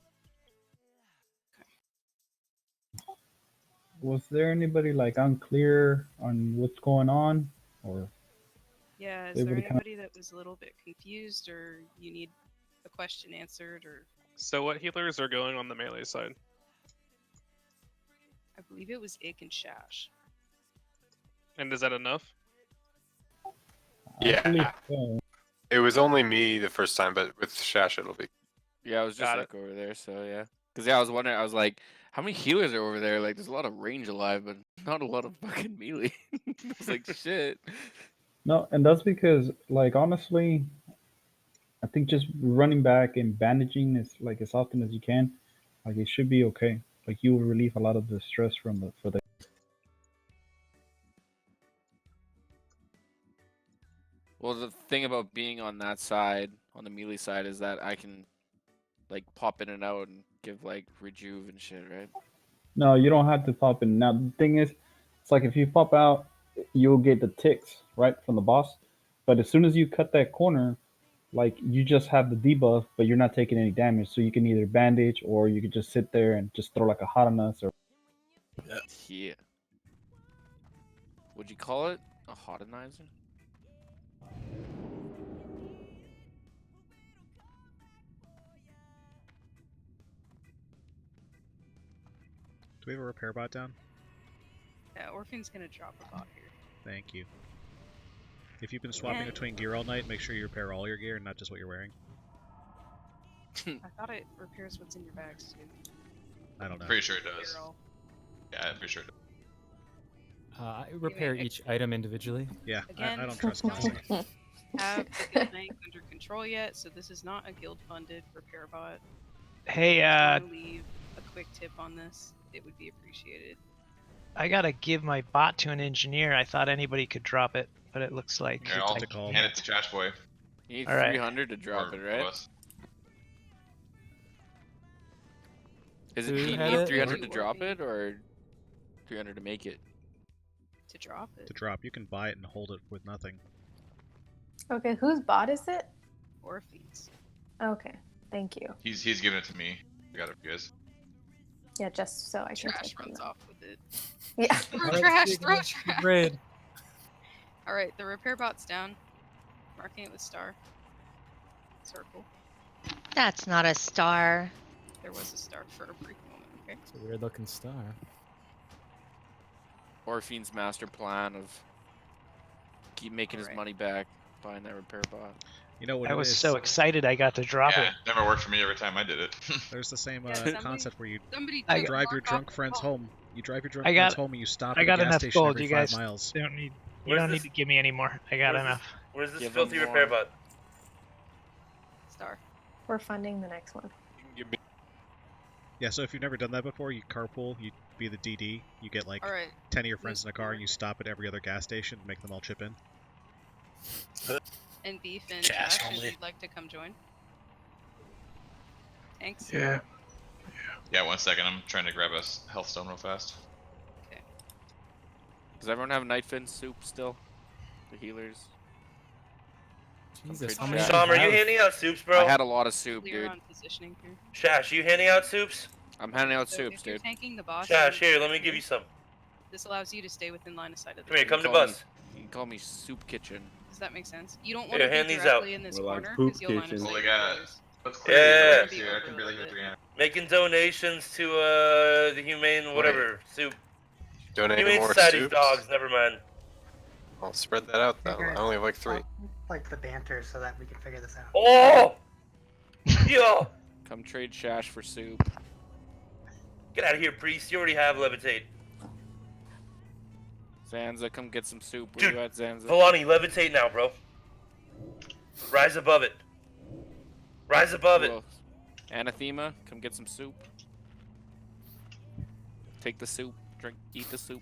Was there anybody like unclear on what's going on, or Yeah, is there everybody kind anybody that was a little bit confused, or you need a question answered, or So what healers are going on the melee side? I believe it was Ick and Shash. And is that enough? Yeah. so. It was only me the first time, but with Shash it'll be. Yeah, I was just like over there, so yeah. Because yeah, I was wondering, I was like, how many healers are over there? Like, there's a lot of range alive, but not a lot of fucking melee. I was like, shit. No, and that's because like honestly, I think just running back and bandaging is like as often as you can, like it should be okay. Like you will relieve a lot of the stress from the. Well, the thing about being on that side, on the melee side, is that I can, like, pop in and out and give, like, rejuve and shit, right? No, you don't have to pop in. Now the thing is, it's like if you pop out, you'll get the ticks right from the boss. But as soon as you cut that corner, like you just have the debuff, but you're not taking any damage. So you can either bandage or you could just sit there and just throw like a hot on us or. Yeah. Would you call it a hotenizer? we have a repair bot down? Yeah, Orphan's gonna drop a bot here. Thank you. If you've been swapping between gear all night, make sure you repair all your gear and not just what you're wearing. I thought it repairs what's in your bags too. I don't know. Pretty sure it does. Yeah, I'm pretty sure it does. I repair each item individually. Yeah, Again, I don't trust Kelsey. Have the guild bank under control yet, so this is not a guild-funded repair bot. Hey, If you want to leave a quick tip on this, it would be appreciated. I gotta give my bot to an engineer. I thought anybody could drop it, but it looks like Here, I'll hand it to Trash Boy. You need All right. 300 to drop it, right? Is it Who you had need it? 300 to drop it, or 300 to make it? To drop it. To drop, you can buy it and hold it with nothing. Okay, whose bot is it? Orpheus. Okay, thank you. He's giving it to me. I got it for you guys. Yeah, just so I can Trash take runs them. off with it. Yeah. Throw trash, throw trash. Raid. Alright, the repair bot's down. Marking it with star. Circle. That's not a star. There was a star for a brief moment, okay? It's a weird looking star. Orphene's master plan of keep making his money back, buying that repair bot. You know what I it was is? so excited I got to drop Yeah, it. never worked for me every time I did it. There's the same somebody- concept where you I drive your drunk friends home. You drive your drunk I friends got- home and you stop I at got a gas enough station gold. every You 5 guys miles. don't need. You Where's don't this- need to give me any more. I got where's enough. Where's this Give filthy him repair more. bot? Star. We're funding the next one. Yeah, so if you've never done that before, you carpool, you be the DD, you get like Alright. 10 of your friends in a car, and you stop at every other gas station and make them all chip in. And Beef and Trash Trash, if only. you'd like to come join. Thanks. Yeah. Yeah, 1 second. I'm trying to grab a health stone real fast. Does everyone have night fin soup still? The healers. Jesus, Some how many Shash. do you Tom, are you have? handing out soups, bro? I had a lot of soup, Clear dude. on positioning here. Shash, you handing out soups? I'm handing out So soups, if you're dude. tanking the boss, Shash, here, let me give you some. this allows you to stay within line of sight of the Come here, team. come to Call me- bus. You can call me Soup Kitchen. Does that make sense? You don't Here, want to hand be these directly out. in this We're like corner poop because you'll line of kitchen. sight Holy your God. players. Let's clear Yeah. these here. I can barely hear 3 amp. Making donations to the humane whatever soup. Donate Humane more Society's soups. dogs. Never mind. I'll spread that out though. I only have like 3. Like the banter so that we can figure this out. Oh! Yo! Come trade Shash for soup. Get out of here, priest. You already have levitate. Zanza, come get some soup. Where Dude, you at, Zanza? Volani, levitate now, bro. Rise above it. Rise above it. Who else? Anathema, come get some soup. Take the soup. Drink. Eat the soup.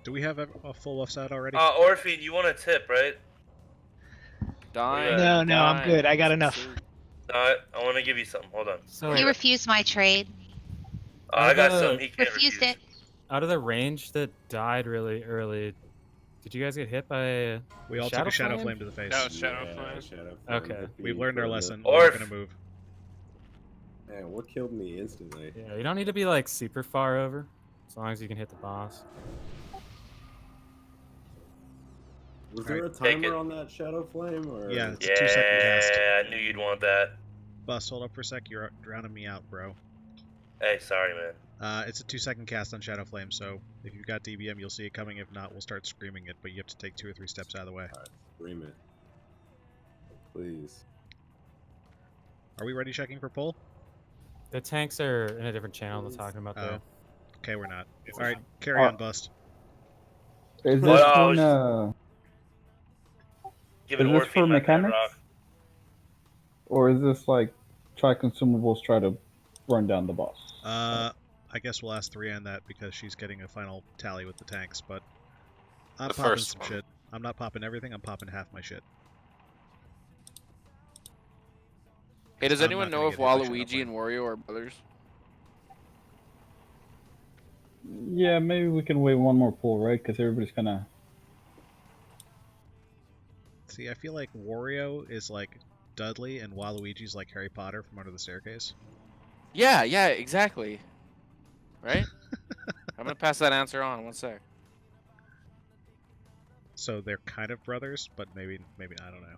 Do we have a full left side already? Orphe, you want a tip, right? Dine. No, no, I'm dine, good. I got some enough. soup. I want to give you something. Hold on. So He refused my trade. I got the- something he can't Refused refuse. it. out of the range that died really early, did you guys get hit by? We all took a shadow flame to the face. No, Shadow Yeah, Flame. Shadow Flame Okay. defeat We've learned our for lesson. the- We're not Orf. gonna move. Man, what killed me instantly? Yeah, you don't need to be like super far over, as long as you can hit the boss. Was there a Take it. timer on that Shadow Flame? Or... Yeah, it's a 2-second cast. Yeah, I knew you'd want that. Bus, hold up for a sec. You're drowning me out, bro. Hey, sorry, man. It's a 2-second cast on Shadow Flame, so if you've got DBM, you'll see it coming. If not, we'll start screaming it, but you have to take 2 or 3 steps out of the way. Alright, scream it. Please. Are we ready checking for pull? The tanks are in a different channel they're talking about though. Okay, we're not. Alright, carry on, Bust. Is this Well, one, Give is it this Orphe for my bad mechanics? rock. or is this like try consumables, try to run down the boss? I guess we'll ask 3 on that because she's getting a final tally with the tanks, but I'm The popping first some one. shit. I'm not popping everything, I'm popping half my shit. Hey, does I'm anyone not know gonna if get hit by Shadow Waluigi Flame. and Wario are brothers? Yeah, maybe we can wait one more pull, right? Because everybody's kind of. See, I feel like Wario is like Dudley and Waluigi's like Harry Potter from Under the Staircase. Yeah, yeah, exactly. Right? I'm gonna pass that answer on. 1 sec. So they're kind of brothers, but maybe I don't know.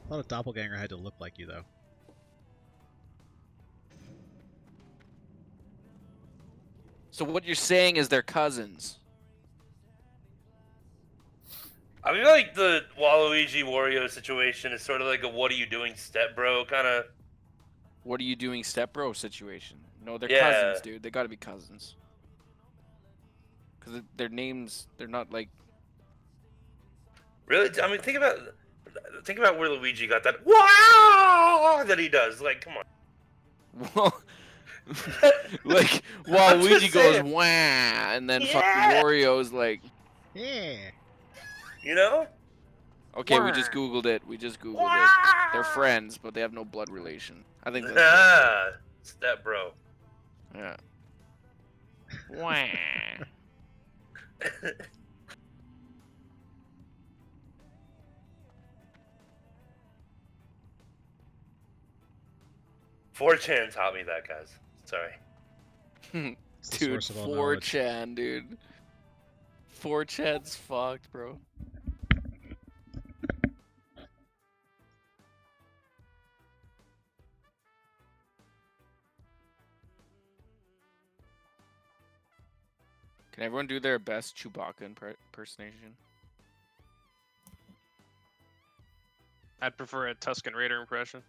I thought a doppelganger had to look like you, though. So what you're saying is they're cousins. I feel like the Waluigi Wario situation is sort of like a "what are you doing, step bro" kind of. What are you doing, stepbro situation? No, they're Yeah. cousins, dude. They gotta be cousins. Because their names, they're not like. Really? I mean, think about where Luigi got that wow that he does. Like, come on. Well, like I'm Waluigi just goes saying. wah, and then fucking Yeah. Wario's like. Yeah. You know? Okay, we Wah. just googled it. it. They're friends, but they have no blood relation. I think that's Ah, step bro. yeah. Wah. 4chan taught me that, guys. Sorry. Dude, source of all knowledge. 4chan, dude. 4chan's fucked, bro. Can everyone do their best Chewbacca impersonation? I'd prefer a Tusken Raider impression.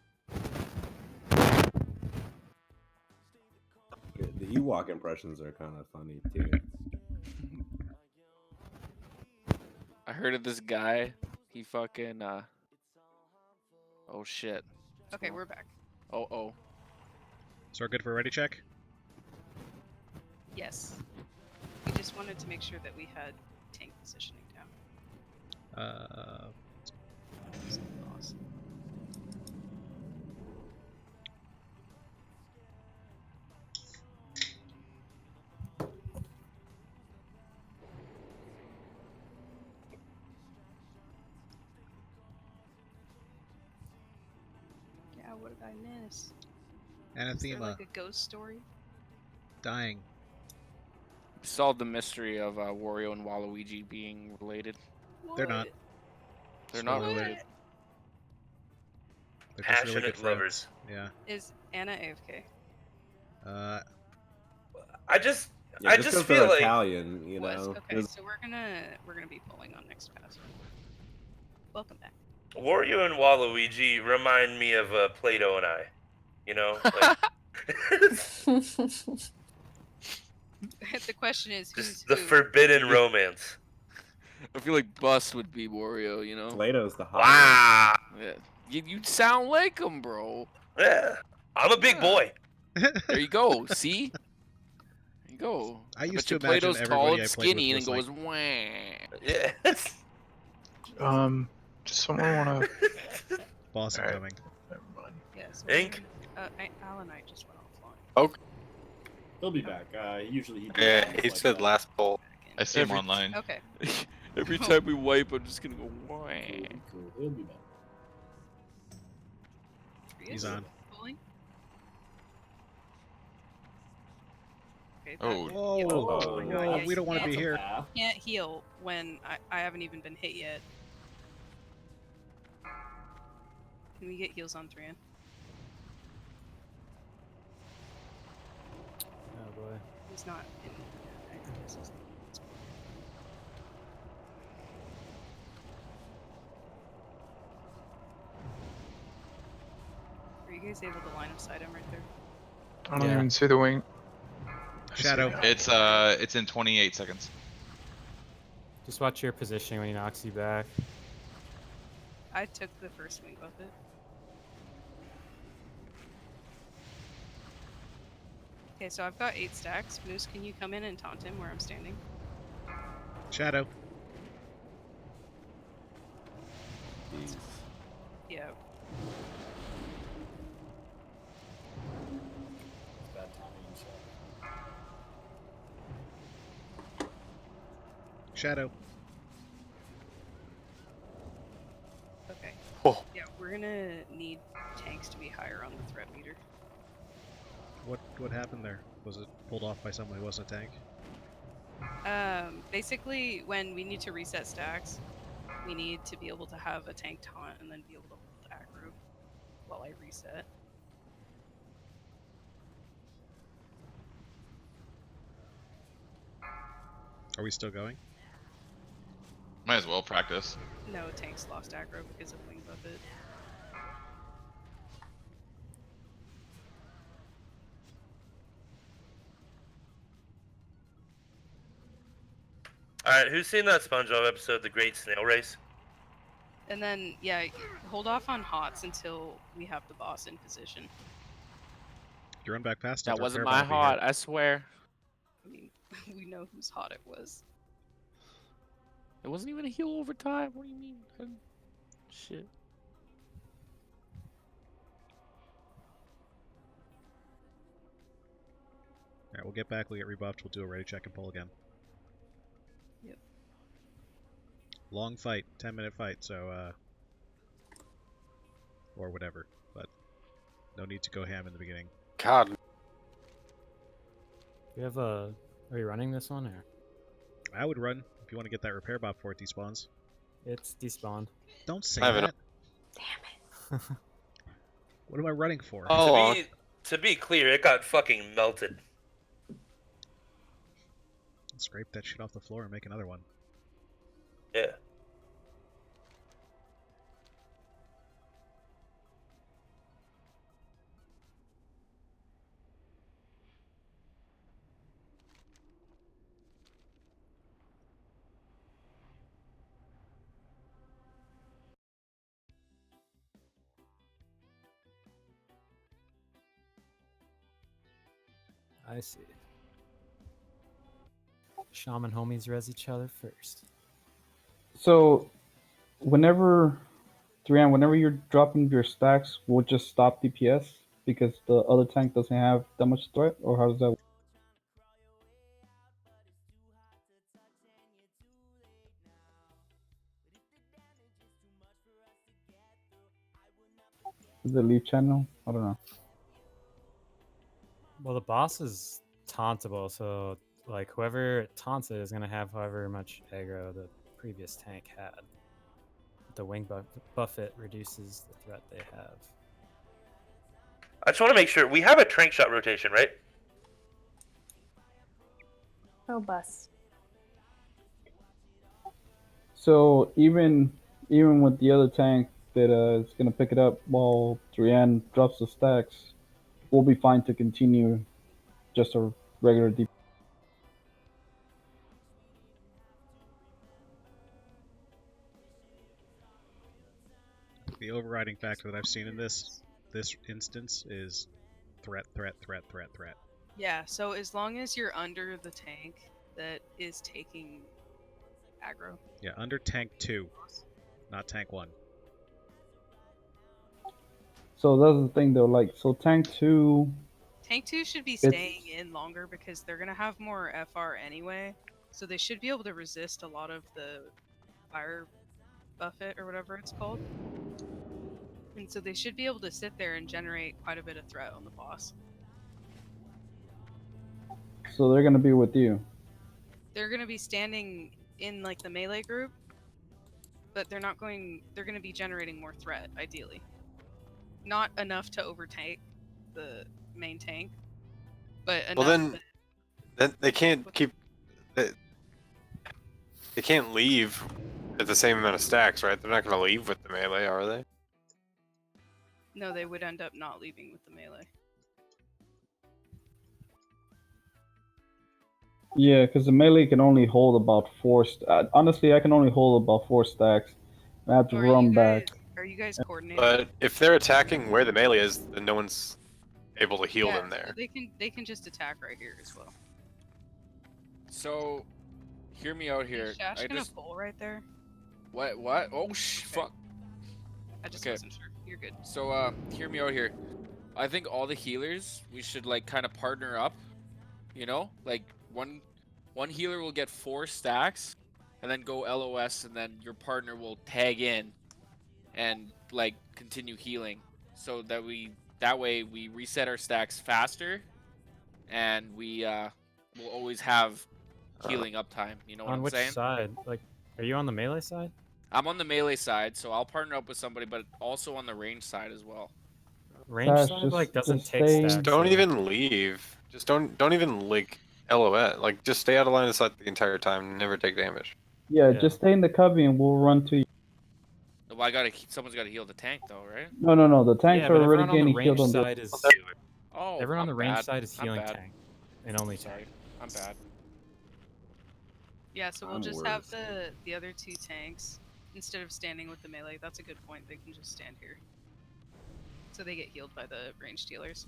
The Ewok impressions are kind of funny too. I heard of this guy. He fucking oh shit. Okay, we're back. Oh. So we're good for a ready check? Yes. We just wanted to make sure that we had tank positioning down. Awesome. Yeah, what did I miss? Is there Anathema. like a ghost story? Dying. Solved the mystery of Wario and Waluigi being related. They're not. They're not Spoiler alert. related. They're just really Passionate good lovers. friends. Yeah. Is Anna AFK? I just Yeah, I just just 'cause feel they're like Italian, you Was know. okay, There's- so we're gonna be pulling on next pass. Welcome back. Wario and Waluigi remind me of Plato and I. You know? Like, The question is who's just the who? forbidden romance. I feel like Bust would be Wario, you know? Plato's the hot Wow. Yeah. You sound like him, bro. Yeah. I'm a big boy. There you go. See? There you go. I used bet to you imagine Plato's everybody tall I and played skinny with and was goes wah. Yeah. Does someone want to? Boss Alright. incoming. Never mind. Yes. Ink? Alan Knight just went offline. Okay. He'll be back. Usually he. Yeah, he said last poll. I see him online. Okay. Every time we wipe, I'm just gonna go wah. Cool. He'll be back. He's on. Pulling? Okay, Oh. Whoa, yeah, oh my my God, whoa, yeah, we don't want to you be here. can't heal when I haven't even been hit yet. Can we get heals on 3N? Oh boy. He's not in. Are you guys able to line of sight him right there? I don't even see the wing. Shadow. It's in 28 seconds. Just watch your positioning when he knocks you back. I took the first swing with it. Okay, so I've got 8 stacks. Moose, can you come in and taunt him where I'm standing? Shadow. Yeah. Bad timing, so. Shadow. Okay. Oh. Yeah, we're gonna need tanks to be higher on the threat meter. What happened there? Was it pulled off by someone who wasn't a tank? Basically, when we need to reset stacks, we need to be able to have a tank taunt and then be able to hold while I reset. Are we still going? Might as well practice. No, tanks lost aggro because of Wing Buffet. Alright, who's seen that SpongeBob episode, The Great Snail Race? And then, yeah, hold off on HOTS until we have the boss in position. You run back fast. That wasn't my hot, I swear. I mean, we know whose hot it was. It wasn't even a heal over time. What do you mean? Shit. Alright, we'll get back, we'll get rebuffed, we'll do a ready check and pull again. Yep. Long fight, 10-minute fight, so, or whatever, but no need to go ham in the beginning. God. You have a... Are you running this one, or...? I would run, if you want to get that repair bot before it despawns. It's despawned. Don't say that. Damn it. What am I running for? Oh, To be clear, it got fucking melted. Scrape that shit off the floor and make another one. Yeah. I see. Shaman homies res each other first. So, whenever you're dropping your stacks, we'll just stop DPS because the other tank doesn't have that much threat, or how does that work? Is it leave channel? I don't know. Well, the boss is tauntable, so like whoever taunts it is gonna have however much aggro the previous tank had. The wing buffet reduces the threat they have. I just want to make sure we have a trank shot rotation, right? Oh, bus. So even with the other tank that is gonna pick it up while Drian drops the stacks, we'll be fine to continue just a regular DPS. The overriding factor that I've seen in this instance is threat. Yeah, so as long as you're under the tank that is taking aggro. Yeah, under tank 2, not tank 1. So that's the thing though, like, so tank 2... Tank 2 should be staying in longer because they're going to have more FR anyway. So they should be able to resist a lot of the fire buffet or whatever it's called. And so they should be able to sit there and generate quite a bit of threat on the boss. So they're gonna be with you. They're going to be standing in like the melee group, but they're not going. They're going to be generating more threat, ideally. Not enough to overtake the main tank, but enough. Well, then they can't keep. They can't leave at the same amount of stacks, right? They're not going to leave with the melee, are they? No, they would end up not leaving with the melee. Yeah, because the melee can only hold about 4. Honestly, I can only hold about 4 stacks. I have to run back. Are you guys coordinating? But if they're attacking where the melee is, then no one's able to heal them there. So they can just attack right here as well. So, hear me out here. Is Shash gonna pull right there? What? Oh, fuck. I just wasn't sure. You're good. So, hear me out here. I think all the healers, we should, like, kind of partner up. You know? Like, one healer will get 4 stacks, and then go LOS, and then your partner will tag in and, like, continue healing. So that way we reset our stacks faster, and we will always have healing uptime. You know what I'm saying? On which side? Like, are you on the melee side? I'm on the melee side, so I'll partner up with somebody, but also on the range side as well. range Trash, side like doesn't just take stay. stacks. Just don't so- even leave. Just don't even like LOS. Like just stay out of line of sight the entire time. And never take damage. Yeah, Yeah. just stay in the covey and we'll run to you. Well, someone's got to heal the tank though, right? No. The tanks Yeah, are but already everyone on the getting healed range on the. side is Oh, everyone on I'm the range bad. side is I'm healing bad. tank and only Sorry, tank. I'm bad. Yeah, so we'll I'm just worse. have the other two tanks instead of standing with the melee. That's a good point. They can just stand here, so they get healed by the ranged healers.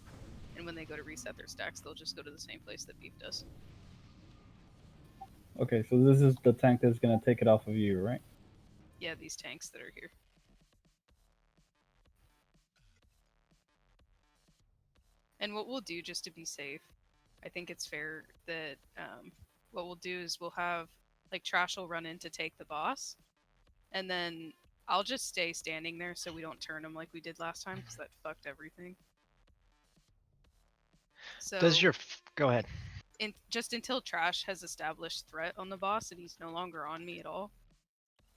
And when they go to reset their stacks, they'll just go to the same place that Beef does. Okay, so this is the tank that's gonna take it off of you, right? Yeah, these tanks that are here. And what we'll do, just to be safe, I think it's fair that what we'll do is we'll have, like, Trash will run in to take the boss, and then I'll just stay standing there so we don't turn him like we did last time, because that fucked everything. So Does your go ahead? Just until Trash has established threat on the boss and he's no longer on me at all,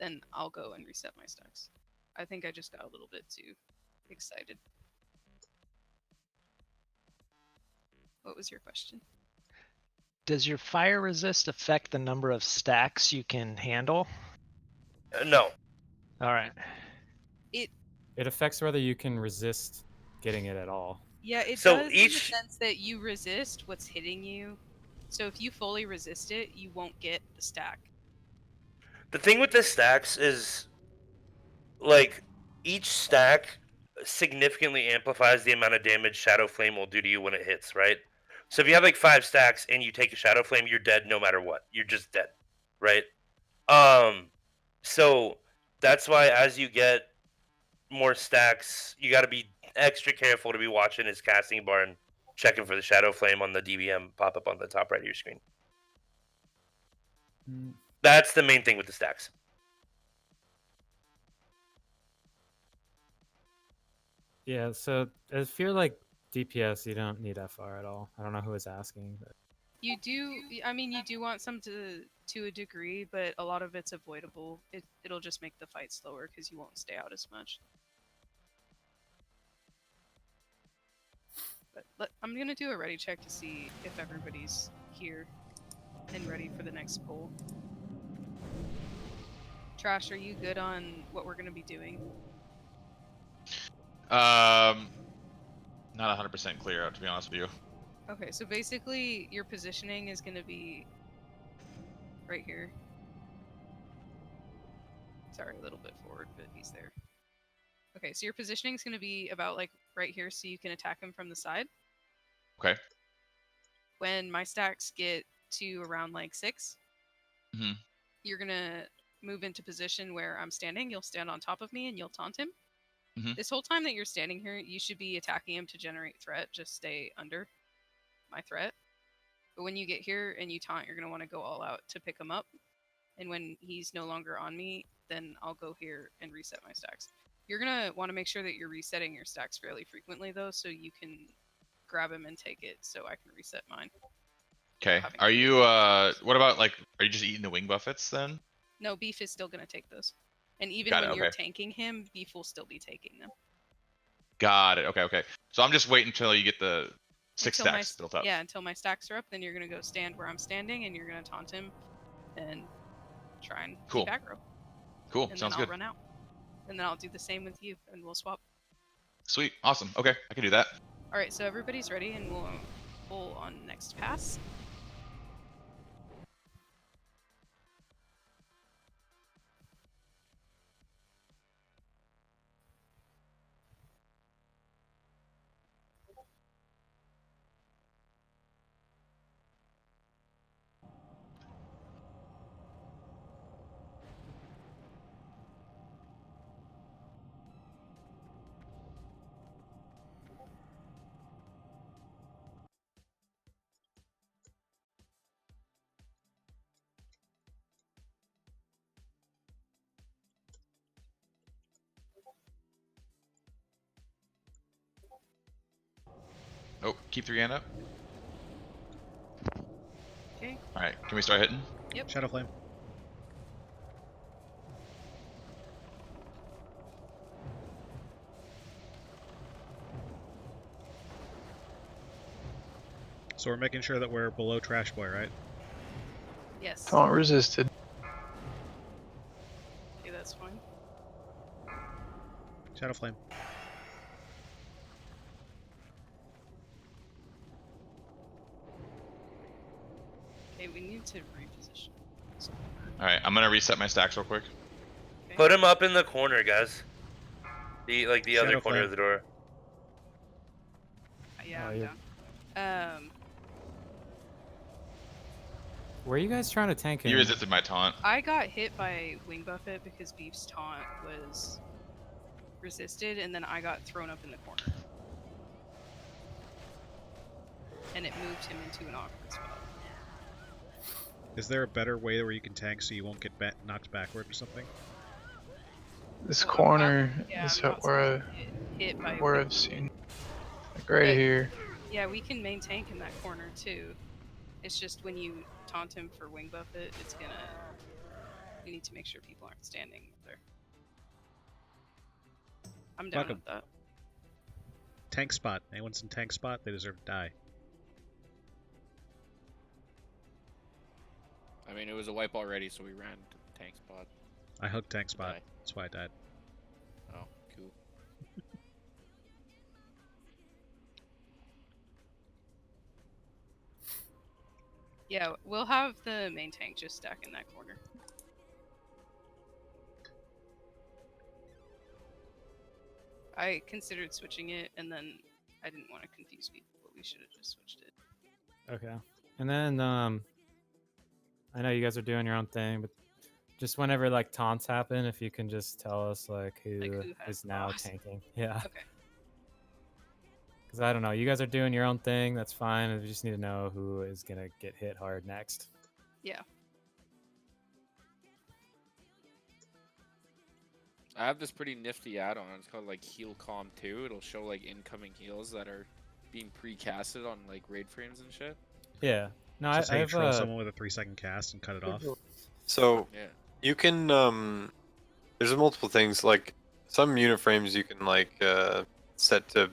then I'll go and reset my stacks. I think I just got a little bit too excited. What was your question? Does your fire resist affect the number of stacks you can handle? No. All right. It affects whether you can resist getting it at all. Yeah, it So does in the each- sense that you resist what's hitting you. So if you fully resist it, you won't get the stack. The thing with the stacks is, like, each stack significantly amplifies the amount of damage Shadow Flame will do to you when it hits, right? So if you have like 5 stacks and you take a Shadow Flame, you're dead no matter what. You're just dead, right? So that's why as you get more stacks, you got to be extra careful to be watching his casting bar and checking for the Shadow Flame on the DBM pop up on the top right of your screen. That's the main thing with the stacks. Yeah, so if you're like DPS, you don't need FR at all. I don't know who was asking. But... You do. I mean, you do want some to a degree, but a lot of it's avoidable. It'll just make the fight slower because you won't stay out as much. But I'm gonna do a ready check to see if everybody's here and ready for the next poll. Trash, are you good on what we're gonna be doing? Not 100% clear, to be honest with you. Okay, so basically your positioning is gonna be right here. Sorry, a little bit forward, but he's there. Okay, so your positioning is gonna be about like right here, so you can attack him from the side. Okay. When my stacks get to around like 6, you're gonna move into position where I'm standing. You'll stand on top of me and you'll taunt him. This whole time that you're standing here, you should be attacking him to generate threat. Just stay under my threat. But when you get here and you taunt, you're gonna want to go all out to pick him up. And when he's no longer on me, then I'll go here and reset my stacks. You're gonna want to make sure that you're resetting your stacks fairly frequently though, so you can grab him and take it, so I can reset mine. Okay. Are you what about like are you just eating the wing buffets then? No, Beef is still gonna take those. And even Got it, when you're okay. tanking him, Beef will still be taking them. Got it. Okay. So I'm just waiting until you get the 6 Until stacks built up. Yeah, until my stacks are up, then you're gonna go stand where I'm standing and you're gonna taunt him and try and Cool. keep aggro. Cool. And Sounds then I'll good. run out. And then I'll do the same with you and we'll swap. Sweet. Awesome. Okay, I can do that. Alright, so everybody's ready and we'll pull on next pass. Oh, keep 3 hand up. Okay. Alright, can we start hitting? Yep. Shadow Flame. So we're making sure that we're below Trash Boy, right? Yes. Taunt resisted. Okay, that's fine. Shadow Flame. Okay, we need to reposition. All right, I'm gonna reset my stacks real quick. Okay. Put him up in the corner, guys. The other Shadow corner Flame. of the door. Yeah, Oh, I'm you're- down. Where are you guys trying to tank He in? resisted my taunt. I got hit by Wing Buffet because Beef's taunt was resisted, and then I got thrown up in the corner. And it moved him into an awkward spot. Is there a better way where you can tank so you won't get knocked backward or something? This corner Yeah, is I'm not where supposed to get hit by where Wing I've seen. Buffet. Like right But, here. Yeah, we can main tank in that corner too. It's just when you taunt him for Wing Buffet, it's gonna... We need to make sure people aren't standing there. I'm down Welcome. with that. Tank spot. Anyone's in tank spot, they deserve to die. I mean, it was a wipe already, so we ran to the tank spot. I hugged tank spot. Die. That's why I died. Oh, cool. Yeah, we'll have the main tank just stack in that corner. I considered switching it, and then I didn't want to confuse people, but we should have just switched it. Okay. And then I know you guys are doing your own thing, but just whenever like taunts happen, if you can just tell us like who has is now boss. tanking. Yeah. Okay. Because I don't know, you guys are doing your own thing. That's fine. We just need to know who is gonna get hit hard next. Yeah. I have this pretty nifty add-on. It's called like Heal Calm 2. It'll show like incoming heals that are being pre-casted on like raid frames and shit. Yeah. No, So say I you have troll someone with a 3-second cast and cut it off. So Yeah. you can there's multiple things like some unit frames you can like set to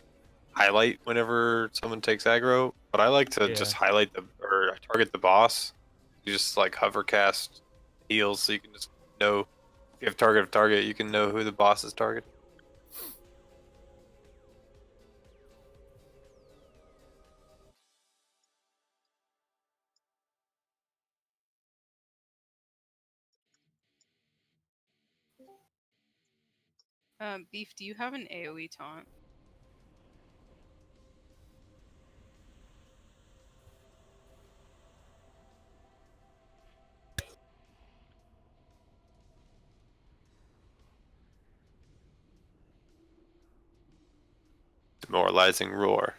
highlight whenever someone takes aggro, but I like to just highlight or target the boss. You just like hover cast heals so you can just know if you have target of target, you can know who the boss is targeting. Beef, do you have an AoE taunt? Demoralizing roar.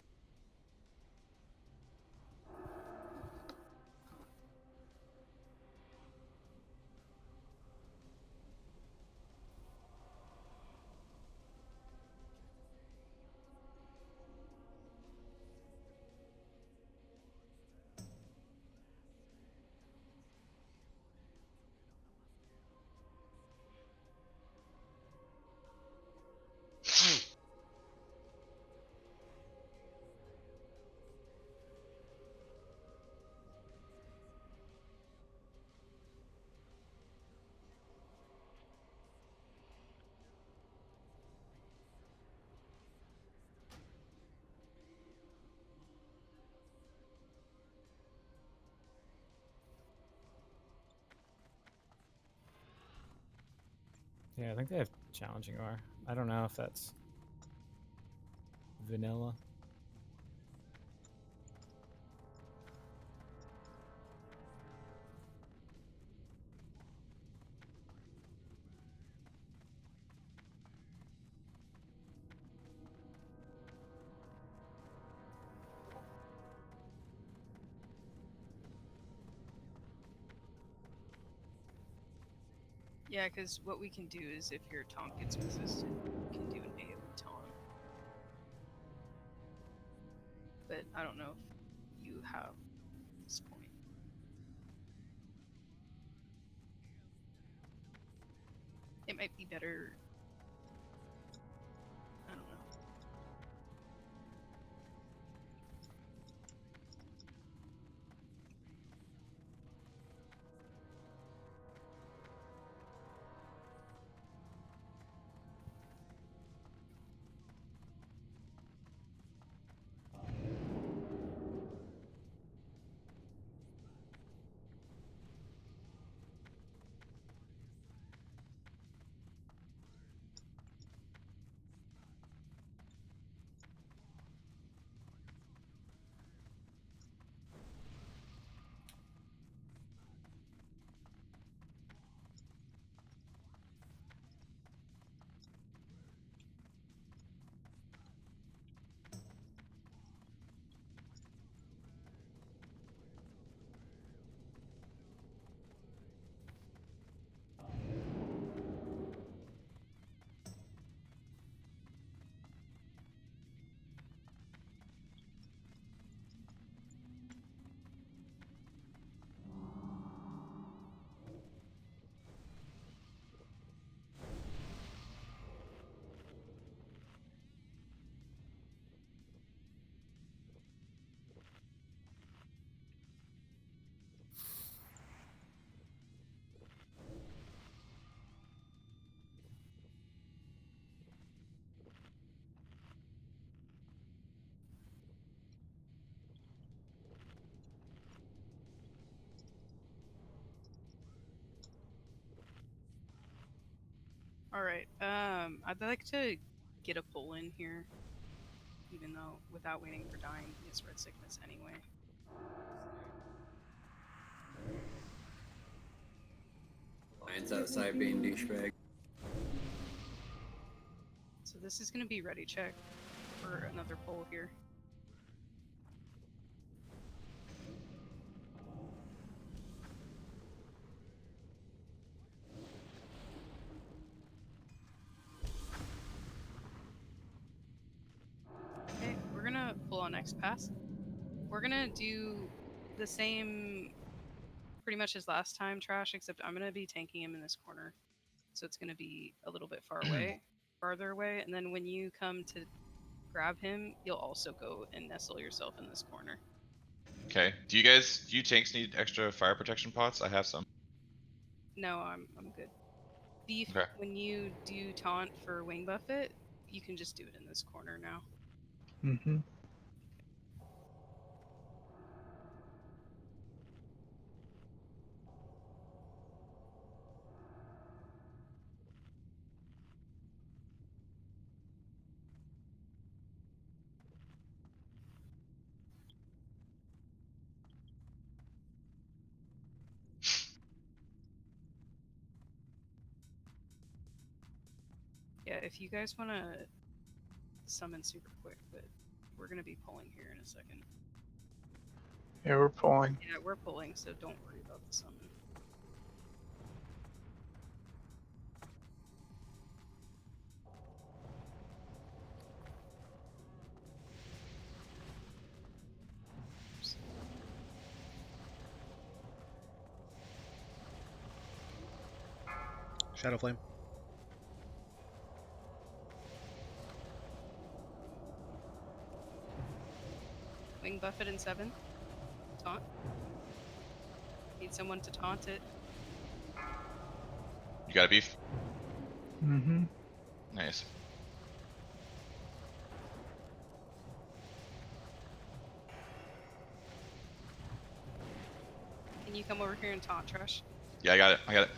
Yeah, I think they have challenging R. I don't know if that's vanilla. Yeah, because what we can do is if your taunt gets resisted, we can do an AoE taunt. But I don't know if you have at this point. It might be better. I don't know. All right. I'd like to get a pull in here, even though without waiting for dying, he gets red sickness anyway. Lions outside being douchebag. So this is going to be ready check for another pull here. Okay, we're going to pull on X pass. We're going to do the same pretty much as last time, Trash, except I'm going to be tanking him in this corner. So it's going to be a little bit farther away. And then when you come to grab him, you'll also go and nestle yourself in this corner. Okay. Do you tanks need extra fire protection pots? I have some. No, I'm good. Beef, Okay. when you do taunt for Wing Buffet, you can just do it in this corner now. Mm-hmm. Yeah, if you guys want to summon super quick, but we're going to be pulling here in a second. Yeah, we're pulling. Yeah, we're pulling, so don't worry about the summon. Shadow Flame. Wing Buffet in 7. Taunt. Need someone to taunt it. You got a beef? Mm-hmm. Nice. Can you come over here and taunt, Trash? Yeah, I got it.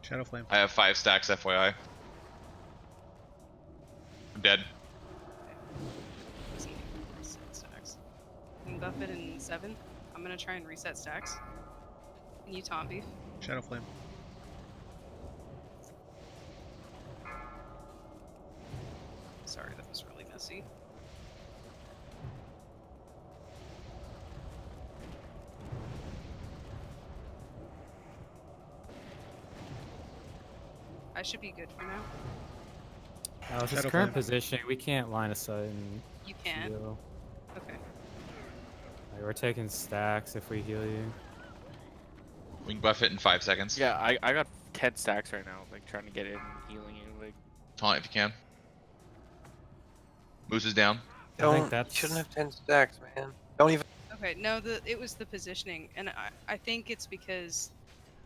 Shadow Flame. I have 5 stacks, FYI. I'm dead. Reset stacks. Wing Buffet in 7. I'm gonna try and reset stacks. Can you taunt Beef? Shadow Flame. Sorry, that was really messy. I should be good for now. With his Shadow current Flame. position, we can't line of sight and You can. heal. Okay. Like, we're taking stacks if we heal you. Wing Buffet in 5 seconds. Yeah, I got 10 stacks right now, like trying to get in and healing you. Like, Taunt if you can. Moose is down. I think You that's shouldn't have 10 stacks, man. Don't even. Okay, no, it was the positioning, and I think it's because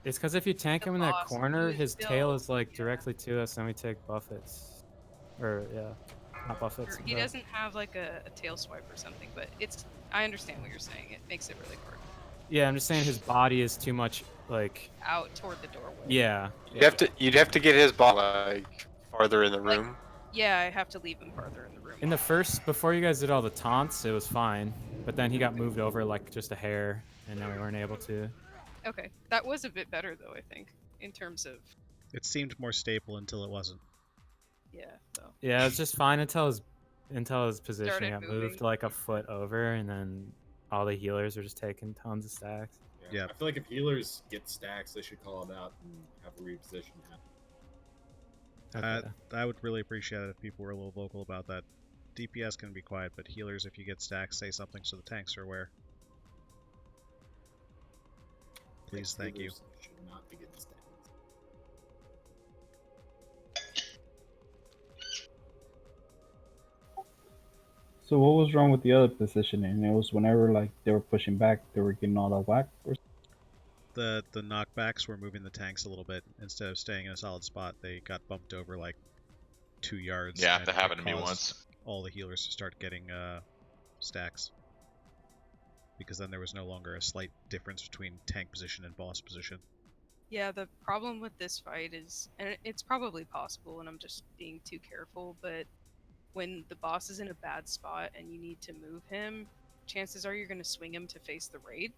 It's because if you tank the him in that boss corner, used his tail Bill. is like directly to us, and we take buffets. Or yeah, not buffets. He but- doesn't have like a tail swipe or something, but it's. I understand what you're saying. It makes it really hard. Yeah, I'm just saying his body is too much like. Out toward the doorway. Yeah. You'd have to get his ball like farther in the room. Yeah, I have to leave him farther in the room. In the first, before you guys did all the taunts, it was fine, but then he got moved over like just a hair, and then we weren't able to. Okay, that was a bit better though. I think in terms of It seemed more stable until it wasn't. yeah. So Yeah, it's just fine until his position Started got moving. moved like a foot over, and then all the healers were just taking tons of stacks. Yeah. I feel like if healers get stacks, they should call it out and have a reposition happen. Okay. I would really appreciate it if people were a little vocal about that. DPS can be quiet, but healers, if you get stacks, say something so the tanks are aware. Please, thank you. Healers should not be getting stacks. So what was wrong with the other positioning? It was whenever like they were pushing back, they were getting all that whack. Or... The knockbacks were moving the tanks a little bit. Instead of staying in a solid spot, they got bumped over like 2 yards. Yeah, and that it happened to me caused once. All the healers to start getting stacks. Because then there was no longer a slight difference between tank position and boss position. Yeah, the problem with this fight is, and it's probably possible, and I'm just being too careful, but when the boss is in a bad spot and you need to move him, chances are you're going to swing him to face the raid,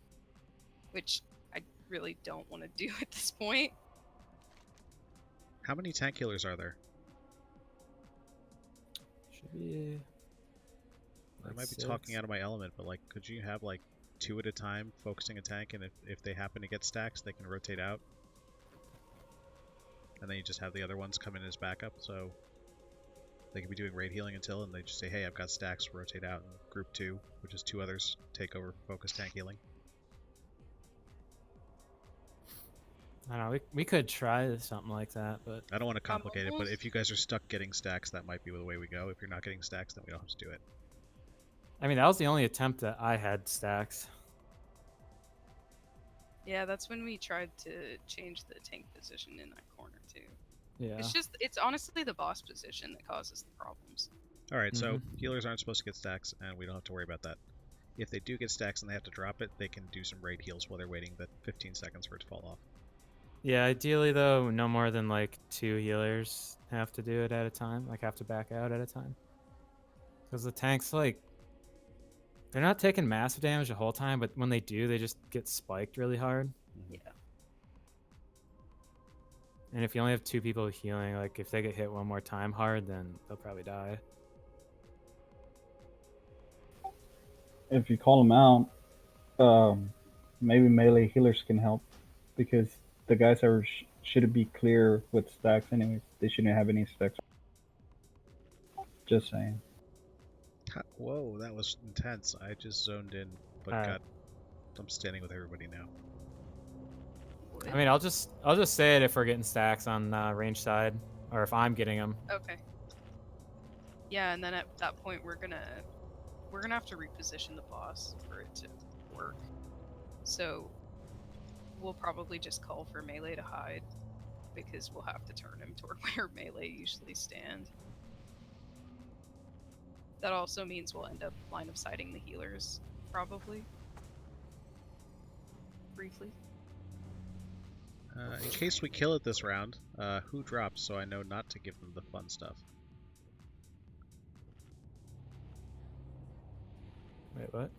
which I really don't want to do at this point. How many tank healers are there? Should be. I might be 6. talking out of my element, but like, could you have like 2 at a time focusing a tank, and if they happen to get stacks, they can rotate out, and then you just have the other ones come in as backup, so they could be doing raid healing until, and they just say, hey, I've got stacks, rotate out, and group 2, which is 2 others, take over focus tank healing. I don't know. We could try something like that, but I don't want to complicate it, but if you guys are stuck getting stacks, that might be the way we go. If you're not getting stacks, then we don't have to do it. I mean, that was the only attempt that I had stacks. Yeah, that's when we tried to change the tank position in that corner too. Yeah. It's honestly the boss position that causes the problems. Alright, so healers aren't supposed to get stacks, and we don't have to worry about that. If they do get stacks and they have to drop it, they can do some raid heals while they're waiting the 15 seconds for it to fall off. Yeah, ideally though, no more than like 2 healers have to do it at a time, like have to back out at a time. Because the tanks, like, they're not taking massive damage the whole time, but when they do, they just get spiked really hard. Yeah. And if you only have 2 people healing, like if they get hit one more time hard, then they'll probably die. If you call them out, maybe melee healers can help, because the guys are should be clear with stacks anyways. They shouldn't have any stacks. Just saying. Whoa, that was intense. I just zoned in, but I'm standing with everybody now. I mean, I'll just say it if we're getting stacks on range side, or if I'm getting them. Okay. Yeah, and then at that point we're gonna have to reposition the boss for it to work. So we'll probably just call for melee to hide, because we'll have to turn him toward where melee usually stand. That also means we'll end up line of sighting the healers, probably. Briefly. In case we kill it this round, who drops so I know not to give them the fun stuff? Wait, what?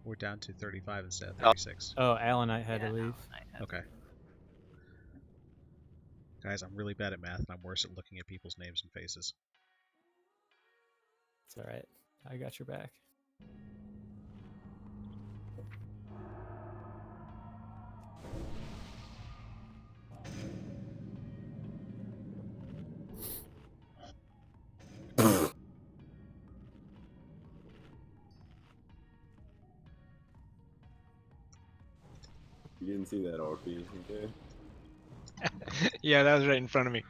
We're down to 35 instead of 36. Oh, Alanite had to leave. Okay. Guys, I'm really bad at math, and I'm worse at looking at people's names and faces. It's alright. I got your back. You didn't see that RP, okay? Yeah, that was right in front of me.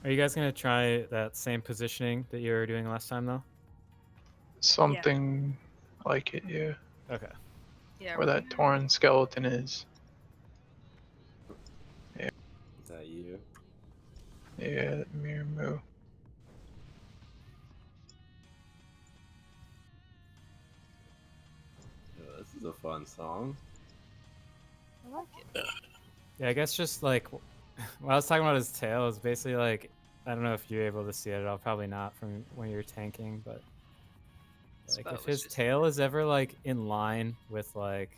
Are you guys gonna try that same positioning that you were doing last time, though? Something like it, yeah. Okay. Yeah. Where that torn skeleton is. Yeah. Is that you? Yeah, that mirror move. This is a fun song. I like it. Yeah, I guess just like what I was talking about his tail is basically like, I don't know if you're able to see it at all, probably not from when you're tanking, but like if his tail is ever like in line with like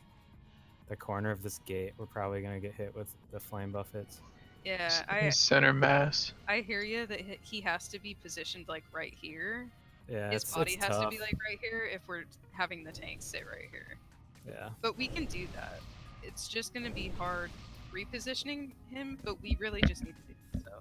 the corner of this gate, we're probably gonna get hit with the flame buffets. Yeah, center mass. I hear you that he has to be positioned like right here. Yeah, his body has to be tough. like right here if we're having the tank sit right here. Yeah. But we can do that. It's just gonna be hard repositioning him, but we really just need to do so.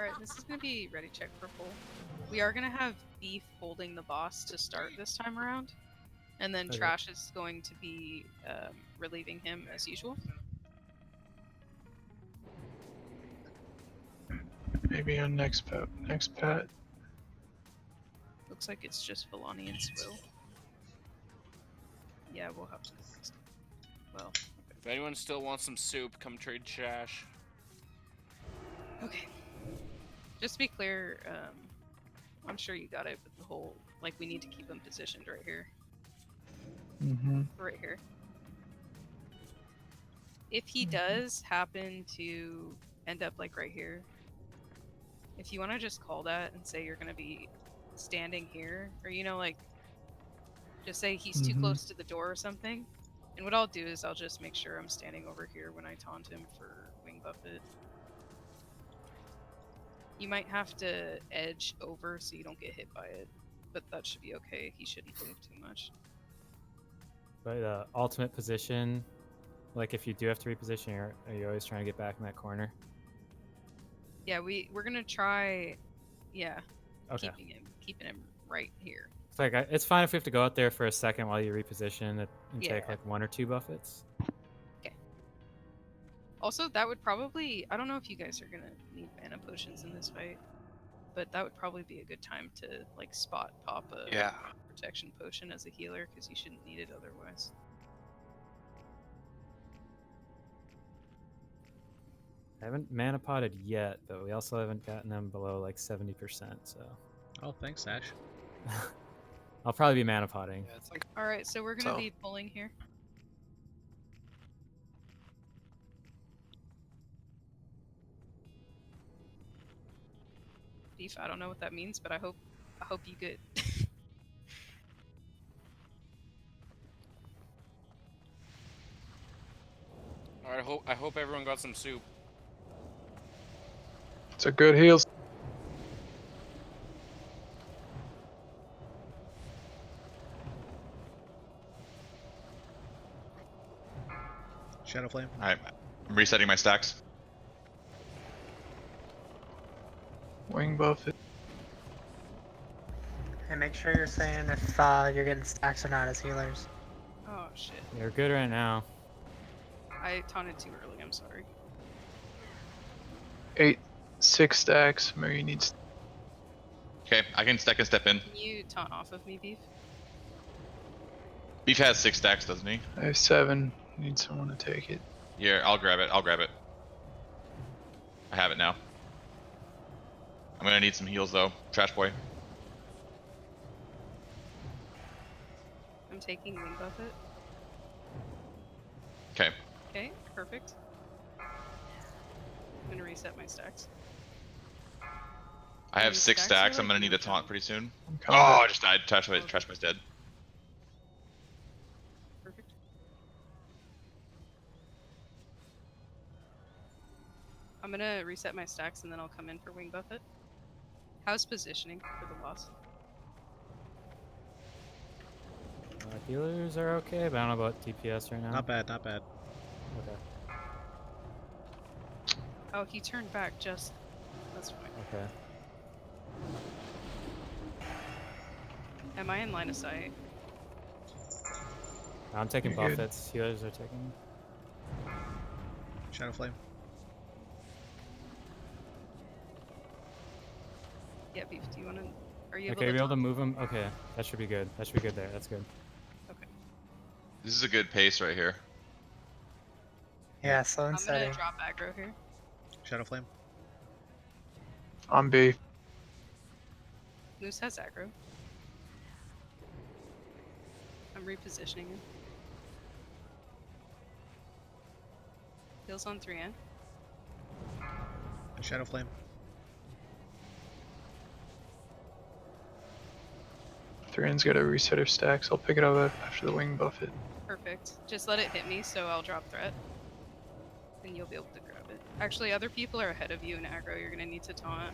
Alright, this is gonna be ready check for full. We are gonna have Beef holding the boss to start this time around. And then Okay. Trash is going to be relieving him as usual. Maybe on next pet. Next pet. Looks like it's just Villani and Swill. Yeah, we'll have to. Well, If anyone still wants some soup, come trade Trash. okay. Just to be clear, I'm sure you got it, but the whole like we need to keep him positioned right here. Mm-hmm. Right here. If he does happen to end up like right here, if you want to just call that and say you're going to be standing here, or like just say he's too close to the door or something. And what I'll do is I'll just make sure I'm standing over here when I taunt him for Wing Buffet. You might have to edge over so you don't get hit by it, but that should be okay. He shouldn't move too much. But ultimate position, like if you do have to reposition, are you always trying to get back in that corner? Yeah, we're gonna try. Yeah. Okay. Keeping him right here. It's like it's fine if we have to go out there for a second while you reposition it and Yeah. take like 1 or 2 buffets. Okay. Also, that would probably, I don't know if you guys are gonna need mana potions in this fight, but that would probably be a good time to like spot pop a protection potion as a healer because you shouldn't need it otherwise. I haven't mana potted yet, but we also haven't gotten them below like 70%, so. Oh, thanks, Ash. I'll probably be mana potting. Yeah, it's like Alright, so we're gonna be pulling here. Beef, I don't know what that means, but I hope you good. Alright, I hope everyone got some soup. It's a good heal. Shadow Flame. Alright, I'm resetting my stacks. Wing Buffet. And make sure you're saying if you're getting stacks or not as healers. Oh shit. You're good right now. I taunted too early, I'm sorry. 6 stacks. Mary needs. Okay, I can step in. Can you taunt off of me, Beef? Beef has 6 stacks, doesn't he? I have 7. Need someone to take it. Here, I'll grab it. I have it now. I'm gonna need some heals though. Trash boy. I'm taking Wing Buffet. Okay. Okay, perfect. I'm gonna reset my stacks. I have 6 stacks. I'm gonna need a taunt pretty soon. Oh, I just died. Trash boy's dead. Perfect. I'm gonna reset my stacks and then I'll come in for Wing Buffet. How's positioning for the boss? Healers are okay, but I don't know about DPS right now. Not bad, not bad. Okay. Oh, he turned back just. That's fine. Okay. Am I in line of sight? I'm taking You're good. buffets. Healers are taking. Shadow Flame. Yeah, Beef, do you want to... Are you able Okay, to... be able to move them? Okay, that should be good. That should be good there. That's good. Okay. This is a good pace right here. Yeah, slow and I'm steady. gonna drop aggro here. Shadow Flame. On B. Moose has aggro. I'm repositioning him. Heals on 3N. Shadow Flame. Thrin's got a reset of stacks. I'll pick it up after the Wing Buffet. Perfect. Just let it hit me, so I'll drop threat. And you'll be able to grab it. Actually, other people are ahead of you in aggro. You're gonna need to taunt.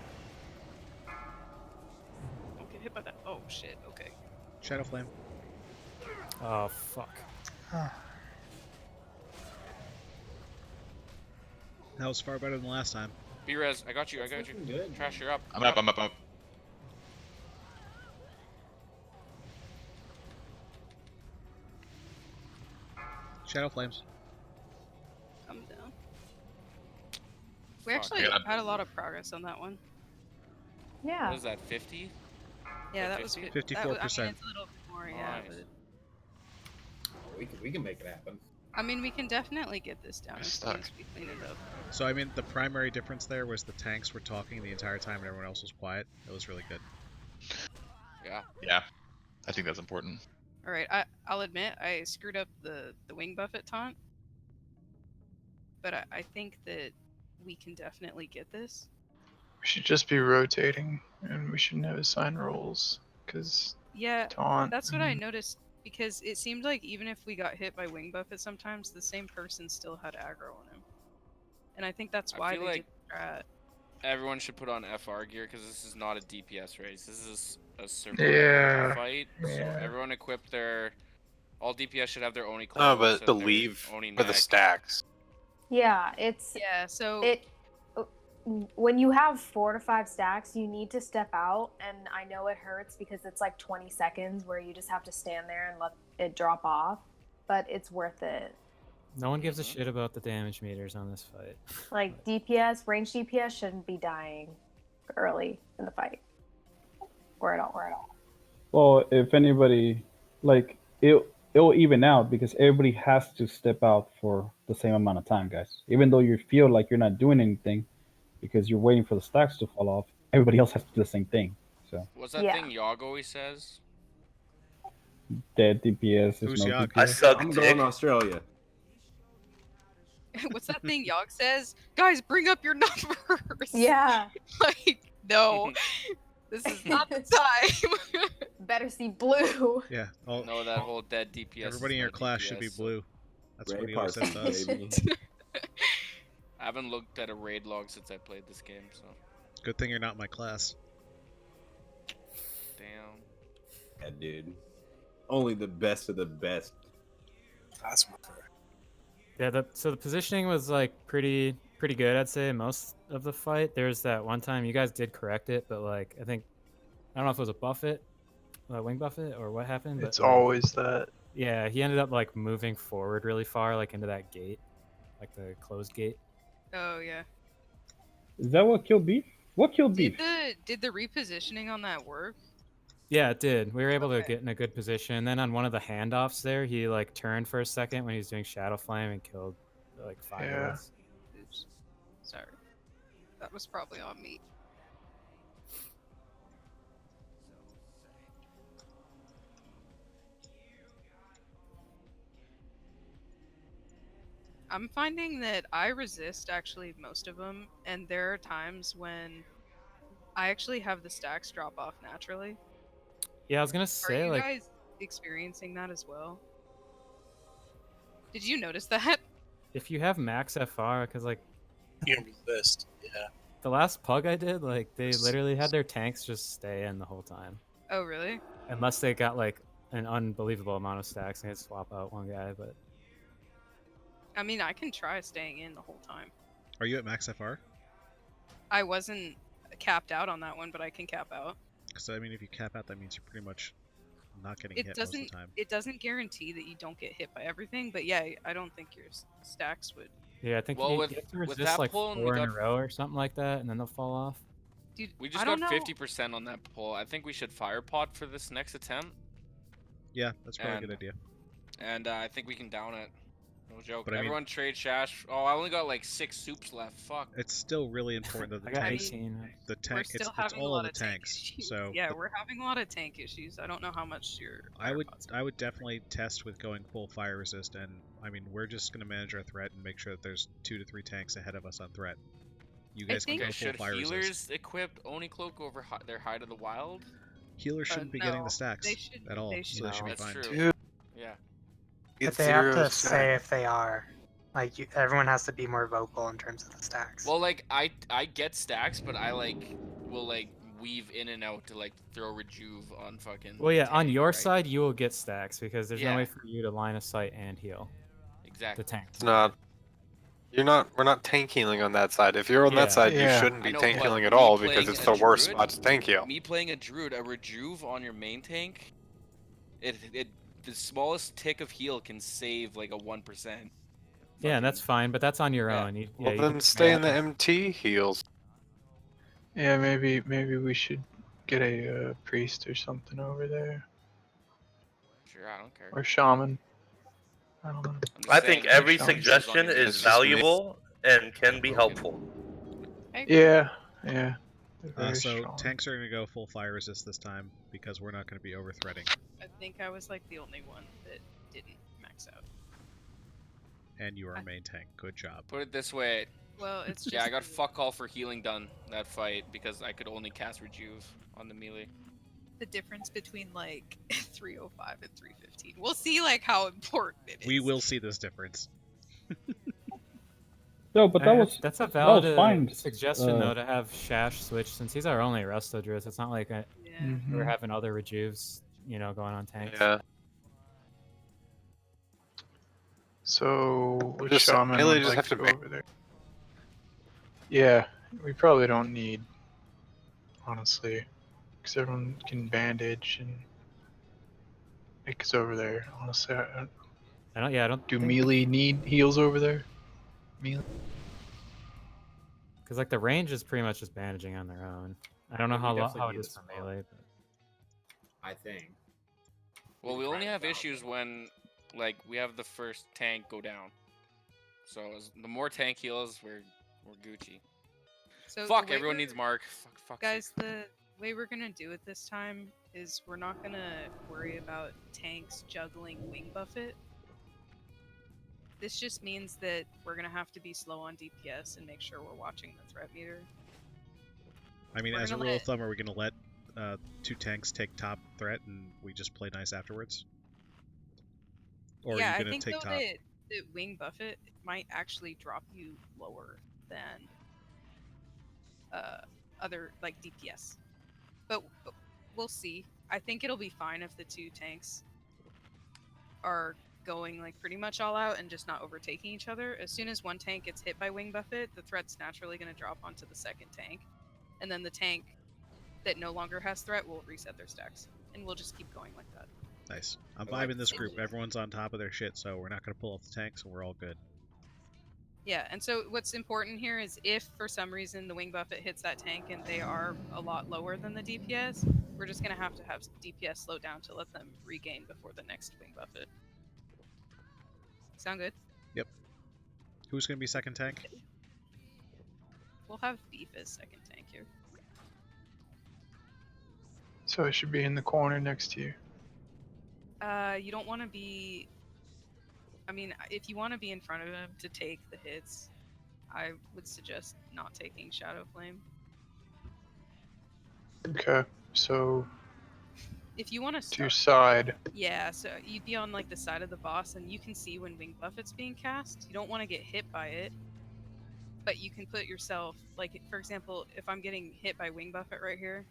Don't get hit by that. Oh, shit. Okay. Shadow Flame. Oh, fuck. That was far better than last time. B-Res, I got you. Good. Trash, you're up. I'm up. I'm up. Shadow Flames. I'm down. We Fuck, actually yeah. had a lot of progress on that one. Yeah. What is that, 50? Yeah, that was good. That was, I mean, 54%. it's a little bit more, yeah. Nice. But, We can make it happen. I mean, we can definitely get this down as soon Stuck. as we clean it up. So I mean, the primary difference there was the tanks were talking the entire time and everyone else was quiet. It was really good. Yeah. Yeah, I think that's important. All right, I'll admit I screwed up the wing buffet taunt, but I think that we can definitely get this. We should just be rotating, and we shouldn't have assign roles, because Yeah, taunt. that's what I noticed, because it seemed like even if we got hit by wing buffet sometimes, the same person still had aggro on him. And I think that's I why feel they like did strat. everyone should put on FR gear because this is not a DPS race. This is a survival Yeah, fight. So yeah. everyone equip their. All DPS should have their Oni No, clothes. but the and their leave Oni for the neck. stacks. Yeah, it's Yeah, so when you have 4 to 5 stacks, you need to step out, and I know it hurts because it's like 20 seconds where you just have to stand there and let it drop off, but it's worth it. No one gives a shit about the damage meters on this fight. Like DPS, range DPS shouldn't be dying early in the fight, or at all. Well, if anybody, like, it'll even out because everybody has to step out for the same amount of time, guys. Even though you feel like you're not doing anything because you're waiting for the stacks to fall off, everybody else has to do the same thing. So What's that thing Yog always says? dead DPS is Who's no Yog? DPS. I suck I'm dick. going to Australia. what's that thing Yog says? Guys, bring up your numbers. Yeah. Like, no, this is not the time. Better see blue. Yeah. All, No, that whole dead DPS. everybody in your class should be blue. That's what he always says to us. I haven't looked at a raid log since I played this game, so. Good thing you're not in my class. Damn. Yeah, dude. Only the best of the best. That's my favorite. Yeah, so the positioning was like pretty good, I'd say, most of the fight. There's that one time you guys did correct it, but like I don't know if it was a buffet, wing buffet, or what happened. But It's always that. yeah, he ended up like moving forward really far, like into that gate, like the closed gate. Oh yeah. Is that what killed Beef? What killed Beef? Did the repositioning on that work? Yeah, it did. We were able to get in a good position. And then on one of the handoffs there, he like turned for a second when he was doing Shadow Flame and killed like 5 of us. Oops. Sorry. That was probably on me. I'm finding that I resist actually most of them, and there are times when I actually have the stacks drop off naturally. Yeah, I was gonna Are say you like guys experiencing that as well? Did you notice that? if you have max FR, because like You can resist. Yeah. the last pug I did, like they literally had their tanks just stay in the whole time. Oh, really? Unless they got like an unbelievable amount of stacks and they'd swap out one guy, but I mean, I can try staying in the whole time. Are you at max FR? I wasn't capped out on that one, but I can cap out. Because I mean, if you cap out, that means you're pretty much not getting It hit most of doesn't. the time. It doesn't guarantee that you don't get hit by everything, but yeah, I don't think your stacks would. yeah, I think Well, you with- have to with resist that like pull and 4 we in a got- row or something like that, and then they'll fall off. Dude, We I just don't got know. 50% on that pull. I think we should fire pod for this next attempt. Yeah, that's probably a And- good idea. And I think we can down it. No joke. But I mean- Everyone trade Shash. Oh, I only got like 6 soups left. Fuck. It's still really important that I the got tanks, 18. the We're tank, still it's having a all lot of the of tank tanks. issues. So Yeah, the- we're having a lot of tank issues. I don't know how much your. I would definitely test with going full fire resist, and I mean we're just gonna manage our threat and make sure that there's 2 to 3 tanks ahead of us on threat. You guys can think- go Okay, full should fire healers resist. equip Oni Cloak over their Hide of the Wild? Healers shouldn't be getting no, the stacks they should- at all, they so they should be That's fine. true. Dude. Yeah. But they have to say if they are. Like, everyone has to be more vocal in terms of the stacks. Well, like I get stacks, but I like will like weave in and out to like throw rejuve on fucking. Well, yeah, on tank, your right? side you will get stacks because there's no Yeah. way for you to line of sight and heal Exactly. the tank. It's not. We're not tank healing on that side. If you're on that side, you Yeah. shouldn't I be know, tank but healing at me all because playing it's a the worst druid- spot to tank heal. Me playing a druid, a rejuve on your main tank, the smallest tick of heal can save like a 1%. Yeah, and that's fine, but that's on your Yeah. own. You, Well, you then can stay in spam the it. MT heals. Yeah, maybe we should get a priest or something over there, Sure, I don't care. or shaman. I don't know. I think every Shaman. suggestion is It's just me. valuable and can be helpful. Yeah, yeah. They're very So strong. tanks are going to go full fire resist this time because we're not going to be overthreading. I think I was like the only one that didn't max out. And you are a main tank. Good job. Put it this way. Well, it's just Yeah, I got fuck all for healing done that fight because I could only cast rejuve on the melee. the difference between like 305 and 315. We'll see like how important it is. We will see this difference. No, but that was that's a valid fine. suggestion though to have Shash switch since he's our only resto druid. It's not like we're Mhm. having other rejuves, going on tanks. Yeah. So which Just shaman melee would just like have to to go make- over there? Yeah, we probably don't need, honestly, because everyone can bandage and make us over there. Honestly, I don't. Do think- melee need heals over there? Melee. Because like the range is pretty much just bandaging on their own. I don't know Yeah, how we how definitely it need is the for spot. melee. But... I think. Well, we can only crack have it out. issues when, like, we have the first tank go down. So the more tank heals, we're Gucci. So the Fuck, way everyone we're- needs Mark. Fuck. Guys, the way we're gonna do it this time is we're not gonna worry about tanks juggling wing buffet. This just means that we're gonna have to be slow on DPS and make sure we're watching the threat meter. I mean, We're as a gonna rule of let- thumb, are we going to let 2 tanks take top threat and we just play nice afterwards? Or yeah, are I you going think to take though top? that wing buffet might actually drop you lower than other like DPS, but we'll see. I think it'll be fine if the 2 tanks are going like pretty much all out and just not overtaking each other. As soon as one tank gets hit by wing buffet, the threat's naturally going to drop onto the second tank, and then the tank that no longer has threat will reset their stacks, and we'll just keep going like that. Nice. I'm I like vibing this it. group. Everyone's on top of their shit, so we're not going to pull off the tanks and we're all good. Yeah, and so what's important here is if for some reason the wing buffet hits that tank and they are a lot lower than the DPS, we're just going to have DPS slow down to let them regain before the next wing buffet. Sound good? Yep. Who's going to be second tank? We'll have Beef as second tank here. So I should be in the corner next to you. You don't want to be... I mean, if you want to be in front of him to take the hits, I would suggest not taking Shadow Flame. Okay, so If you want to to your side. Yeah, so you'd be on like the side of the boss and you can see when wing buffet's being cast. You don't want to get hit by it, but you can put yourself, like for example, if I'm getting hit by wing buffet right here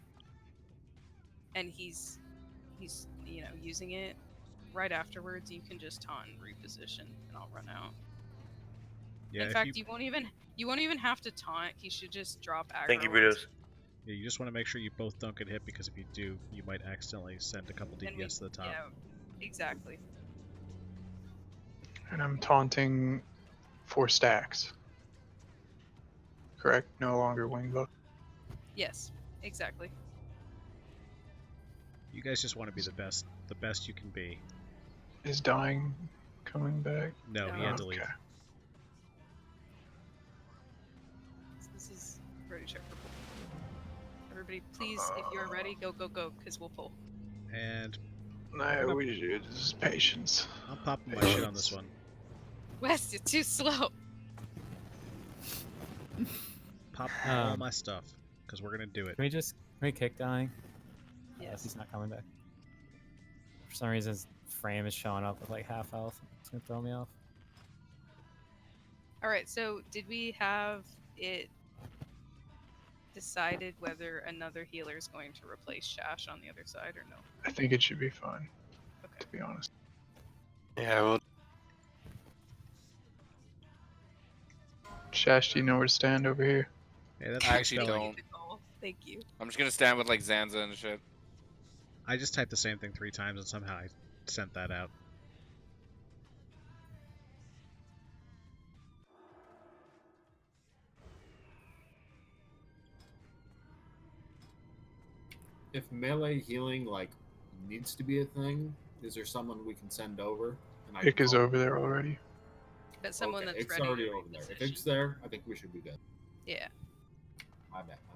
and he's using it, right afterwards you can just taunt and reposition and I'll run out. Yeah, In fact, you won't even have to taunt. He should just drop aggro. Thank you, Brutus. Yeah, you just want to make sure you both don't get hit because if you do, you might accidentally send a couple DPS to the top. Yeah, exactly. And I'm taunting 4 stacks. Correct? No longer wing buff. Yes, exactly. You guys just want to be the best you can be. Is dying coming back? No, he had to leave. This is ready check for pull. Everybody, please, if you're ready, go, because we'll pull. And No, this is patience. I'm popping my shit on this one. West, you're too slow. Pop all my stuff, because we're gonna do it. Can we kick dying? Yes. He's not coming back. For some reason, his frame is showing up with like half health. It's gonna throw me off. All right. So, did we have it decided whether another healer is going to replace Shash on the other side or no? I think it should be fine. Okay. To be honest. Yeah, well, Shash, do you know where to stand over here? Hey, that's I my actually spelling. don't. Thank you. I'm just gonna stand with like Zanza and shit. I just typed the same thing 3 times and somehow I sent that out. If melee healing like needs to be a thing, is there someone we can send over? And I Ick can is call- over there already. But someone Okay, that's Ick's ready. already over there. If Ick's there, I think we should be good. Yeah. My bad. My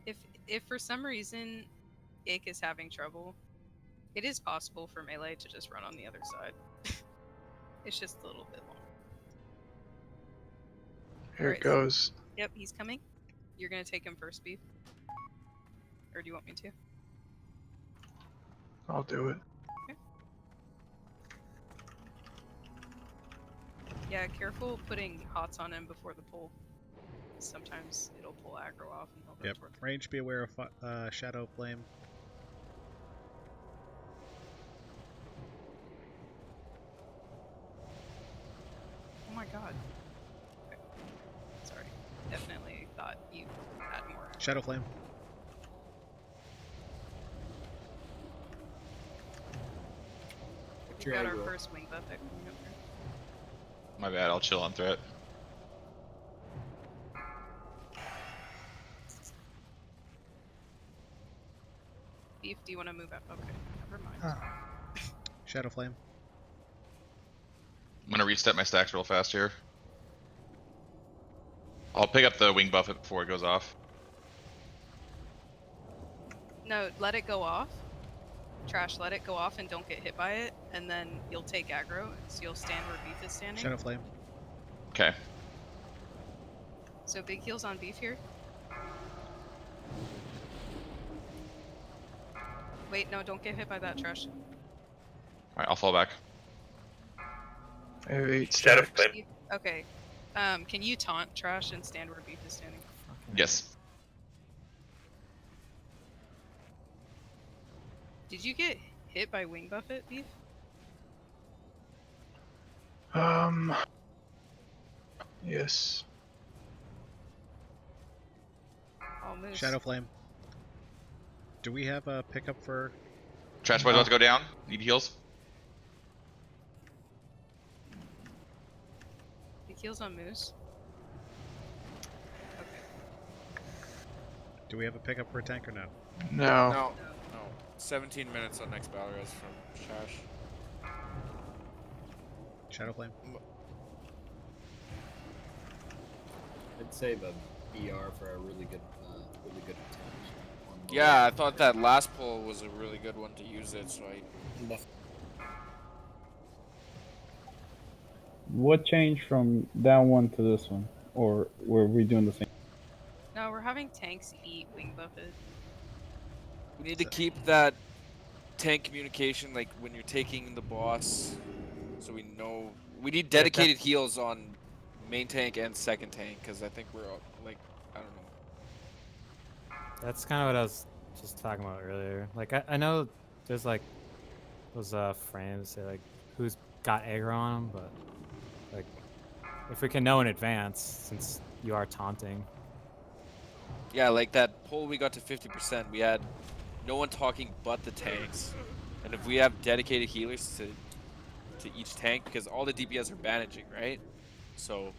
bad. If for some reason Ick is having trouble, it is possible for melee to just run on the other side. It's just a little bit long. Here Alright, it goes. Yep, he's coming. You're gonna take him first, Beef? Or do you want me to? I'll do it. Yeah, careful putting hots on him before the pull. Sometimes it'll pull aggro off and he'll go Yep. towards Range, be aware of Shadow Flame. Oh my god. Okay. Sorry. Definitely thought you had more. Shadow Flame. We got our first wing buff coming up here. My bad, I'll chill on threat. Beef, do you want to move out? Okay, never mind. Shadow Flame. I'm gonna reset my stacks real fast here. I'll pick up the wing buff before it goes off. No, let it go off. Trash, let it go off and don't get hit by it, and then you'll take aggro, so you'll stand where Beef is standing. Shadow Flame. Okay. So big heals on Beef here. Wait, no, don't get hit by that, Trash. Alright, I'll fall back. I have 8 Shadow stacks. Flame. Okay. Can you taunt Trash and stand where Beef is standing? Yes. Did you get hit by Wing Buffet, Beef? Yes. I'll move. Shadow Flame. Do we have a pickup for... Trash boy's about to go down. Need heals. Big heals on Moose. Do we have a pickup for a tank or no? No. No. 17 minutes on next battle res from Shash. Shadow Flame. I'd say the BR for a really good attempt. Yeah, I thought that last pull was a really good one to use it, so I... What changed from that one to this one? Or were we doing the same? No, we're having tanks eat Wing Buffet. We need to keep that tank communication, like, when you're taking the boss, so we know... We need dedicated heals on main tank and second tank, because I think we're, like, I don't know. That's kind of what I was just talking about earlier. Like, I know there's, like, those frames say, like, who's got aggro on them, but, like, if we can know in advance, since you are taunting. Yeah, like that pull we got to 50%, we had no one talking but the tanks. And if we have dedicated healers to each tank, because all the DPS are bandaging, right? So,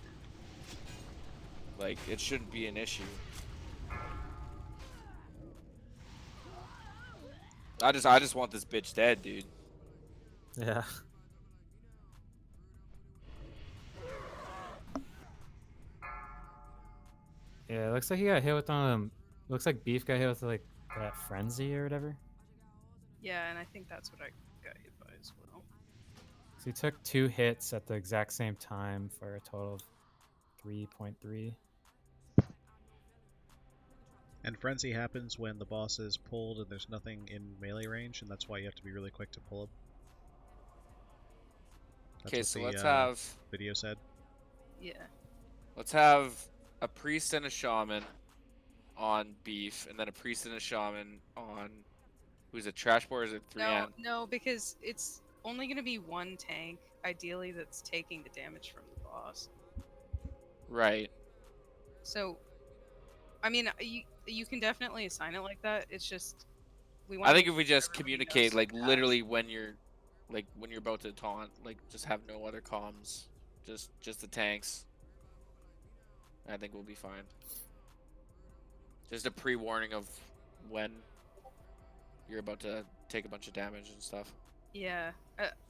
like, it shouldn't be an issue. I just want this bitch dead, dude. Yeah. Yeah, it looks like he got hit with one of them. Looks like Beef got hit with like that frenzy or whatever. Yeah, and I think that's what I got hit by as well. So he took 2 hits at the exact same time for a total of 3.3. And Frenzy happens when the boss is pulled and there's nothing in melee range, and that's why you have to be really quick to pull him. Okay, so let's the have... video said. Yeah. Let's have a priest and a shaman on Beef, and then a priest and a shaman on Who's it, Trash Boy or is it 3 No, no, because it's only going to be one tank, ideally, that's taking the damage from the boss. Right. So, I mean, you can definitely assign it like that. It's just we want. I to think make if we sure just everybody knows communicate like the literally when you're about to taunt, like just have no other comms, just the tanks. I think we'll be fine. Just a pre-warning of when you're about to take a bunch of damage and stuff. Yeah,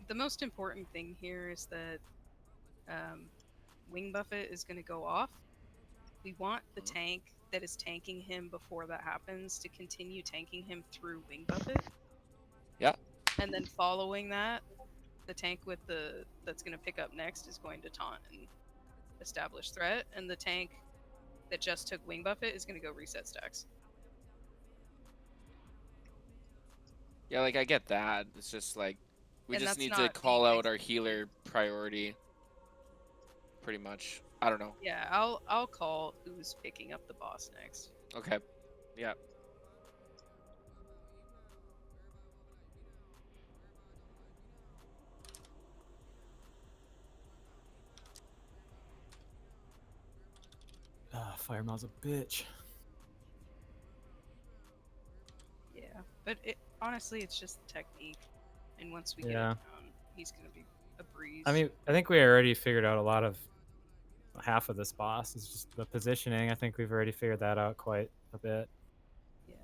the most important thing here is that Wing Buffet is going to go off. We want the tank that is tanking him before that happens to continue tanking him through Wing Buffet. Yeah. And then following that, the tank that's going to pick up next is going to taunt and establish threat, and the tank that just took Wing Buffet is going to go reset stacks. Yeah, like I get that. It's just like we And just that's need to not call being out our healer priority. Pretty much. I don't know. Yeah, I'll call who's picking up the boss next. Okay. Yeah. Firemail's a bitch. Yeah, but honestly, it's just the technique, and once we get it Yeah. down, he's gonna be a breeze. I mean, I think we already figured out a lot of half of this boss. It's just the positioning. I think we've already figured that out quite a bit. Yeah.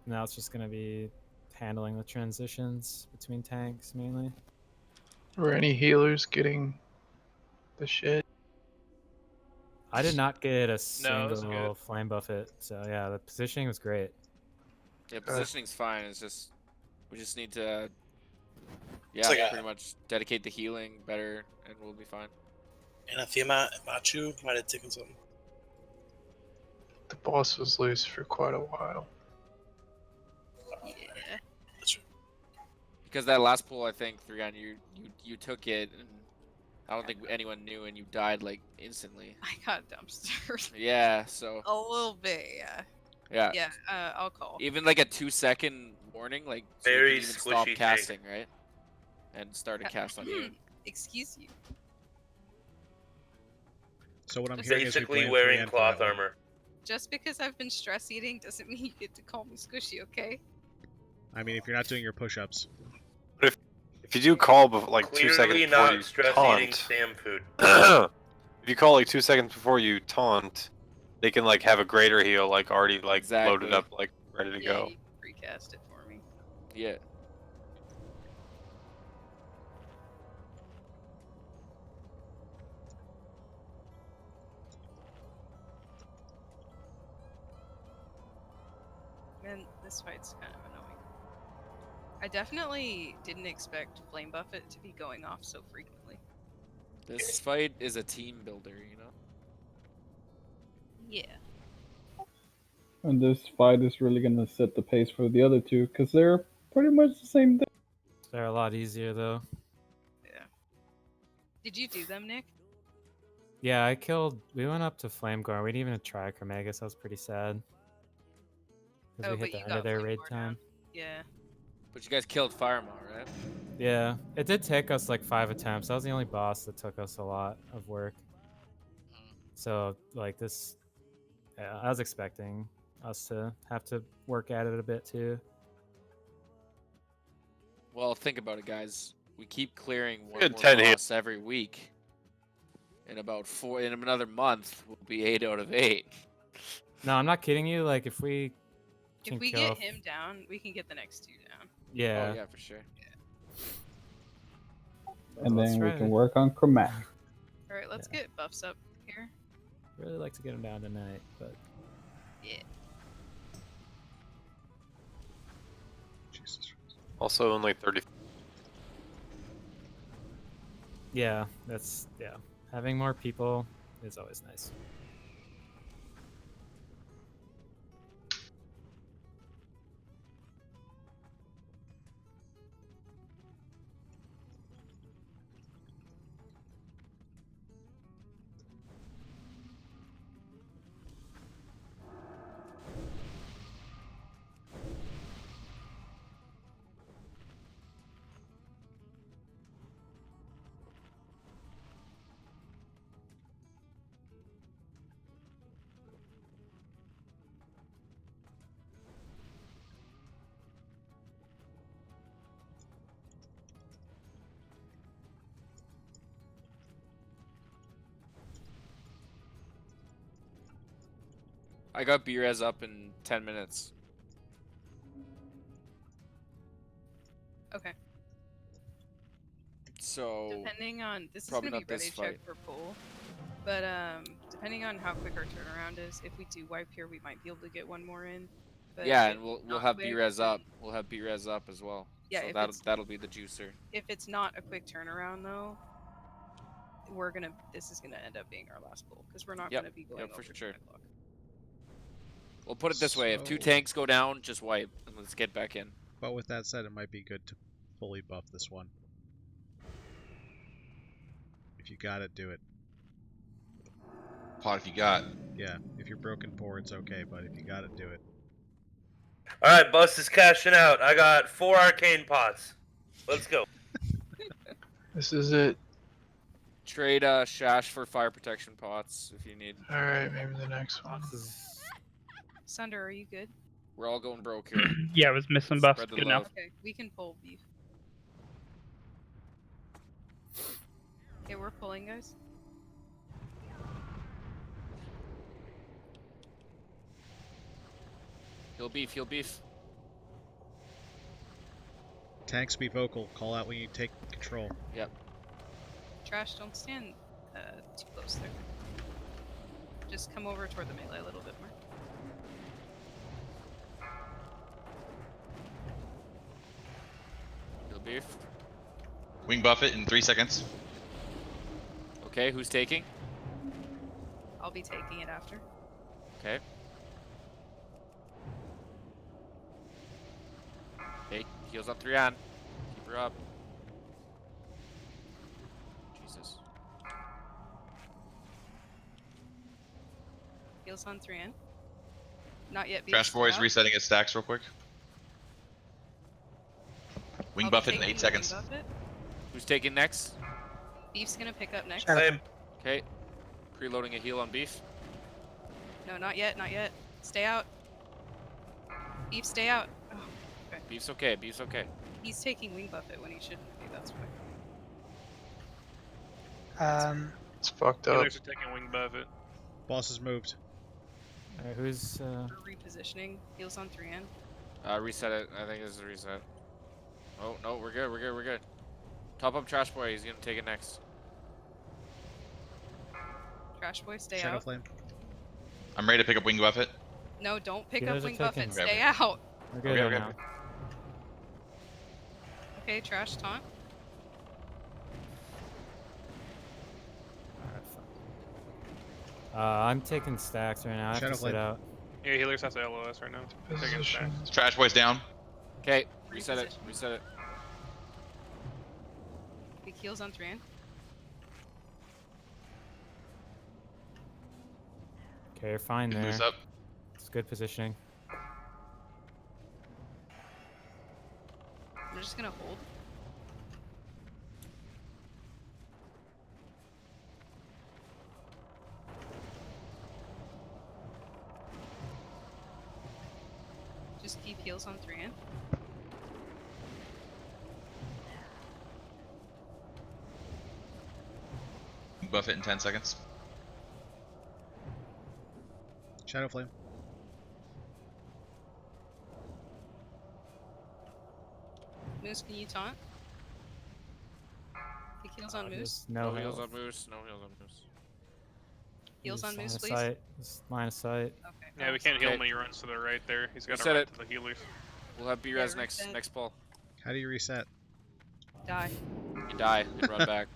Now it's just gonna be handling the transitions between tanks mainly. Were any healers getting the shit? I did not get a No, it was single good. flame buffet, so yeah, the positioning was great. Yeah, positioning's fine. It's just we just need to like a- pretty much dedicate the healing better and we'll be fine. Anathema and Machu might have taken some. The boss was loose for quite a while. Yeah. Because that last pull, I think, 3 on you took it, and I don't think anyone knew, and you died like instantly. I got dumpstered. Yeah, so A little bit, yeah. yeah. Yeah, I'll call. Even like a 2-second warning, like so you Very can even stop squishy casting, right? And start a cast on you. Excuse you. So what I'm Just hearing is we Basically blame wearing 3N for cloth that one. armor. Just because I've been stress eating doesn't mean you get to call me squishy, okay? I mean, if you're not doing your push-ups. But if you do call like 2 seconds Clearly before not you stress eating taunt, spam food. if you call like 2 seconds before you taunt, they can like have a greater heal like already like loaded up, like ready to go. You can recast it for me. Yeah. Man, this fight's kind of annoying. I definitely didn't expect Flame Buffet to be going off so frequently. This fight is a team builder, you know? Yeah. And this fight is really gonna set the pace for the other two because they're pretty much the same thing. They're a lot easier though. Yeah. Did you do them, Nick? Yeah, we went up to Flamegorn. We didn't even try Chromagus. I was pretty sad. Because we but hit the you end of got their Flame raid Guard time. down. Yeah. But you guys killed Firemaw, right? Yeah, it did take us like 5 attempts. That was the only boss that took us a lot of work. So, like this, yeah, I was expecting us to have to work at it a bit too. Well, think about it, guys. We keep clearing one Good more 10 hit. boss every week. In another month, we'll be 8 out of 8. No, I'm not kidding you. Like if we can If we kill get him down, we can get the next two down. Yeah. Oh yeah, for sure. And Let's then we try can it. work on Chromatic. Alright, let's get buffs up here. Really like to get him down tonight, but Yeah. Also only 30. yeah, having more people is always nice. I got B-Res up in 10 minutes. Okay. So Depending on this is probably gonna be not this ready fight. check for pull, but depending on how quick our turnaround is, if we do wipe here, we might be able to get one more in. But Yeah, if and we'll not have quick, B-Res then- up. We'll have B-Res up as well. Yeah, so if that'll be the juicer. If it's not a quick turnaround though, this is gonna end up being our last pull because we're not Yep, gonna be going yep, over for 10 sure. o'clock. We'll put it this way: if 2 So- tanks go down, just wipe and let's get back in. But with that said, it might be good to fully buff this one. If you got it, do it. Pot if you got. Yeah, if you're broken poor, it's okay, but if you got it, do it. All right, Bust is cashing out. I got 4 arcane pots. Let's go. This is it. Trade Shash for fire protection pots if you need. All right, maybe the next one. Sunder, are you good? We're all going broke here. Yeah, I was missing buffs. Spread the Good love. enough. Okay, we can pull beef. Okay, we're pulling, guys. Heal beef, heal beef. Tanks, be vocal. Call out when you take control. Yep. Trash, don't stand too close there. Just come over toward the melee a little bit more. Heal beef. Wing buff it in 3 seconds. Okay, who's taking? I'll be taking it after. Okay. Okay, heals up 3 on. Keep her up. Jesus. Heals on 3 in. Not yet. Trash beefed boys out. resetting its stacks real quick. Wing I'll buff be it in taking 8 the seconds. wing buff it. Who's taking next? Beef's gonna pick up next. Same. Okay. Preloading a heal on beef. No, not yet, not yet. Stay out. Beef, stay out. Oh, okay. Beef's okay, beef's okay. He's taking wing buff it when he shouldn't be, that's why. It's fucked up. Healers are taking wing buff it. Boss has moved. Who's We're repositioning. Heals on 3 in. Reset it. I think this is a reset. Oh, no, we're good, we're good, we're good. Top up Trash Boy, he's gonna take it next. Trash boy, stay Shadow out. Flame. I'm ready to pick up wing buff it. No, don't pick Healers up are wing buff taking- it. Stay out. We're good Okay, right okay, now. okay. Okay, trash taunt. I'm taking stacks right now. I have Shadow to sit Flame. out. Yeah, healers have to LOS right now. Taking Position. stacks. Trash boys down. Okay, reset it, reset it. Big heals on 3 in. Okay, you're fine It there. moves up. It's good positioning. I'm just gonna hold. Just keep heals on 3 in. Wing buff it in 10 seconds. Shadow Flame. Moose, can you taunt? Big heals on Moose. Just no heals health. on Moose, no heals on Moose. Heals on Just line Moose, of please. sight. Just line of sight. Okay. Yeah, we can't heal Okay. him when he runs to the right there. He's got to Reset run it. to the healers. We'll have B-Res Yeah, next reset. pull. How do you reset? Die. You die and run back.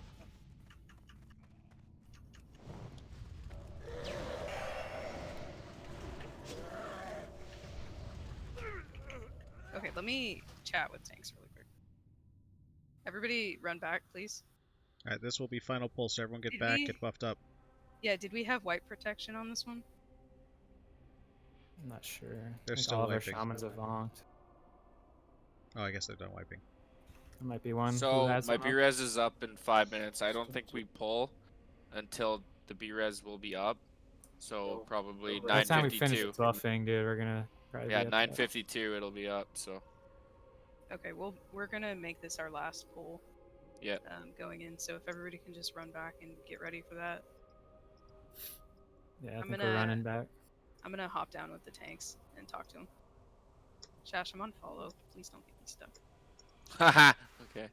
Okay, let me chat with tanks really quick. Everybody run back, please. Alright, this will be final pull, so everyone get Did back, we- get buffed up. Yeah, did we have wipe protection on this one? I'm not sure. I They're think still all of our wiping. shamans have vonked. Oh, I guess they're done wiping. There might be one who So has my one up. B-Res is up in 5 minutes. I don't think we pull until the B-Res will be up. So probably By the time we finish 9:52. the buffing, dude, we're gonna probably Yeah, be up there. 9:52 it'll be up. So Okay, well, we're gonna make this our last pull yeah. going in, so if everybody can just run back and get ready for that. Yeah, I I'm think gonna- we're running back. I'm gonna hop down with the tanks and talk to him. Shash, I'm on follow. Please don't get me stuck. Haha. Okay.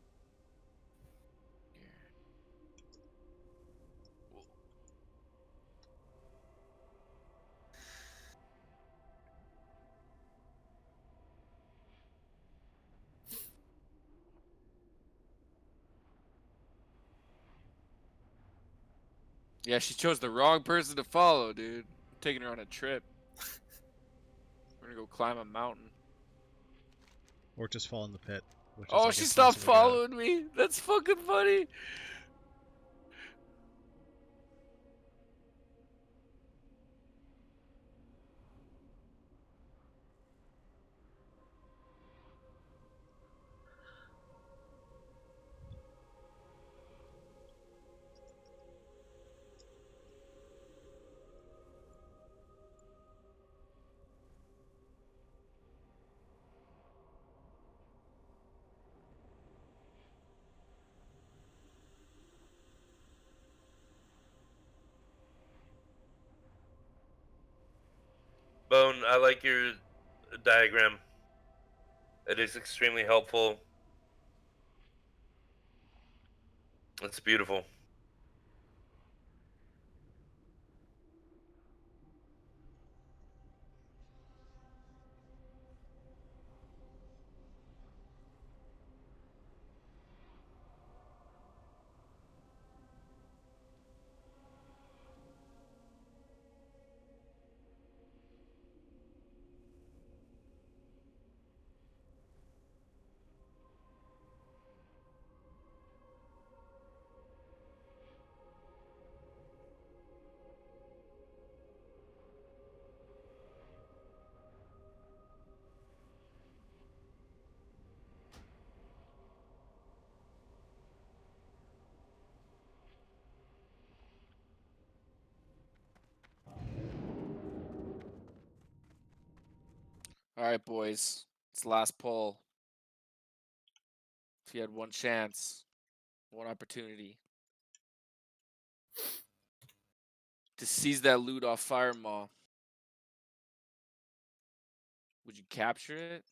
Yeah, she chose the wrong person to follow, dude. I'm taking her on a trip. We're gonna go climb a mountain. Or just fall in the pit, which is Oh, like she as stopped close as I got. following me. That's fucking funny. Bone, I like your diagram. It is extremely helpful. It's beautiful. All right, boys. It's the last poll. If you had one chance, one opportunity to seize that loot off Fire Maw, would you capture it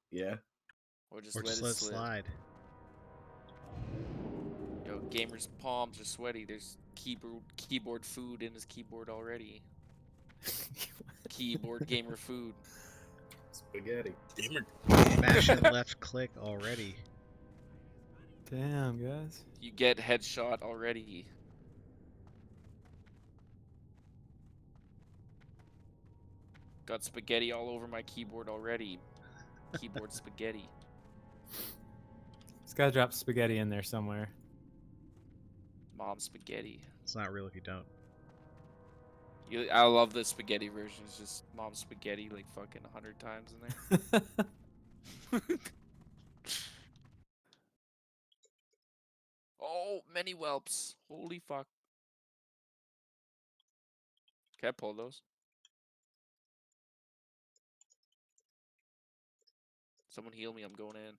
Yeah. or just Or let just it let it slide? slide. Yo, gamer's palms are sweaty. There's keyboard food in his keyboard already. Keyboard gamer food. Spaghetti. Gamer. Mashing left click already. Damn, guys. You get headshot already. Got spaghetti all over my keyboard already. Keyboard spaghetti. Just gotta drop spaghetti in there somewhere. Mom spaghetti. It's not real if you don't. I love the spaghetti version. It's just mom spaghetti like fucking 100 times in there. Oh, many whelps. Holy fuck. Can I pull those? Someone heal me. I'm going in.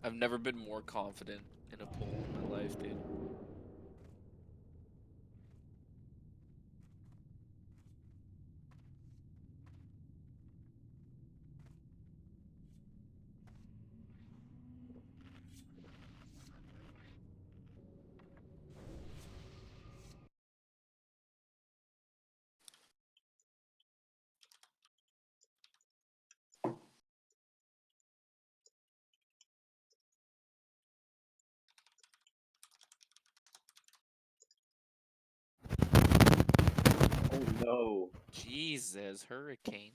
I've never been more confident in a poll in my life, dude. Oh no. Jesus, hurricane.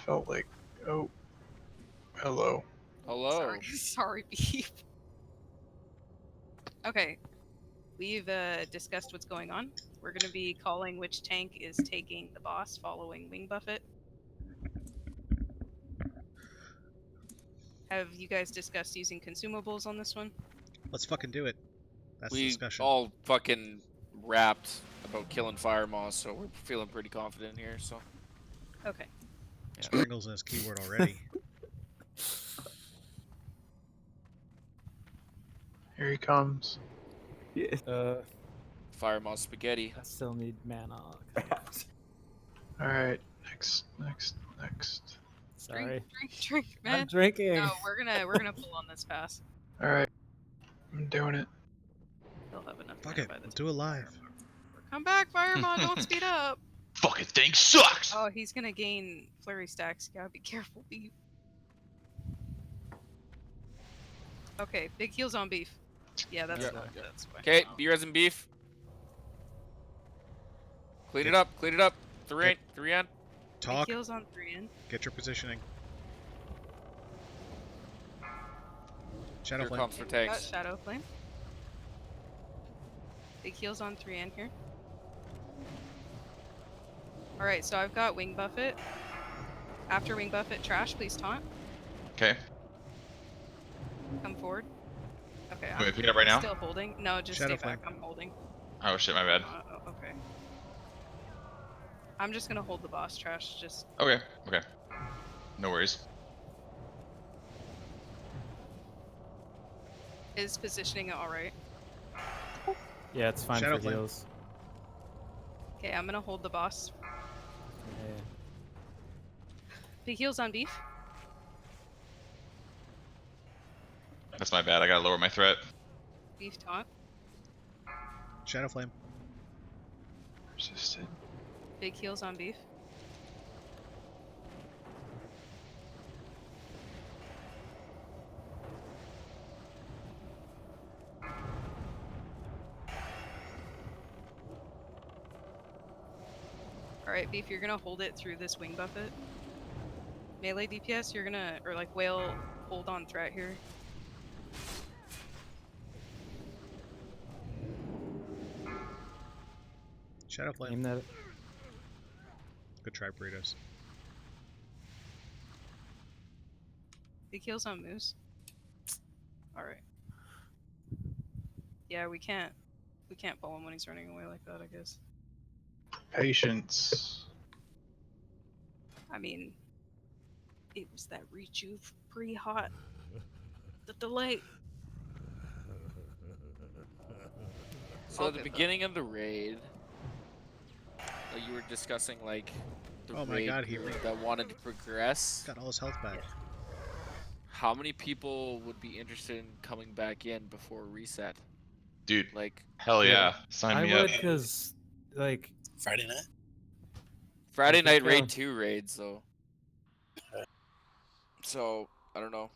felt like. Oh, hello. Hello. Sorry, sorry, Beef. Okay, we've discussed what's going on. We're going to be calling which tank is taking the boss following Wing Buffet. Have you guys discussed using consumables on this one? Let's fucking do it. That's the We discussion. all fucking rapped about killing fire moss, so we're feeling pretty confident here. So. Okay. Springle's in his keyword already. Here he comes. Yeah. Fire moss spaghetti. I still need mana. Alright, next. Sorry. Drink, man. I'm drinking. No, we're gonna pull on this pass. Alright, I'm doing it. They'll have enough. Fuck it, we'll do it live. Come back, Firemon, don't speed up. Fucking thing sucks! Oh, he's gonna gain flurry stacks. You gotta be careful, Beef. Okay, big heals on Beef. Yeah, that's fine. That's fine. Okay, B-res and beef. Clean it up. 3 in. Talk. Big heals on 3 in. Get your positioning. Shadow Here Flame. comes for Got tanks. Shadow Flame. Big heals on 3 in here. Alright, so I've got Wing Buffet. After Wing Buffet, Trash, please taunt. Okay. Come forward. Okay, Wait, pick it up right now? Still holding. No, just Shadow stay back. Flame. I'm holding. Oh shit, my bad. Okay. I'm just gonna hold the boss, Trash. Just Okay. No worries. is positioning it alright. Yeah, it's fine Shadow for Flame. heals. Okay, I'm gonna hold the boss. Yeah. Big heals on Beef. That's my bad. I gotta lower my threat. Beef taunt. Shadow Flame. Resisted. Big heals on Beef. Alright, Beef, you're gonna hold it through this Wing Buffet. Melee DPS, you're gonna, or like Whale, hold on threat here. Shadow Flame. Aim that. Good try, burritos. Big heals on Moose. Alright. Yeah, we can't pull him when he's running away like that, I guess. Patience. I mean, it was that rejuve pre-hot. The delay. So All at the good, though. beginning of the raid, you were discussing like the Oh my raid God, he group that wanted to progress. Got all his health back. How many people would be interested in coming back in before reset? Dude, like hell yeah. Sign I me would, up. because like Friday night. Friday night go. raid 2 raids though. So I don't know.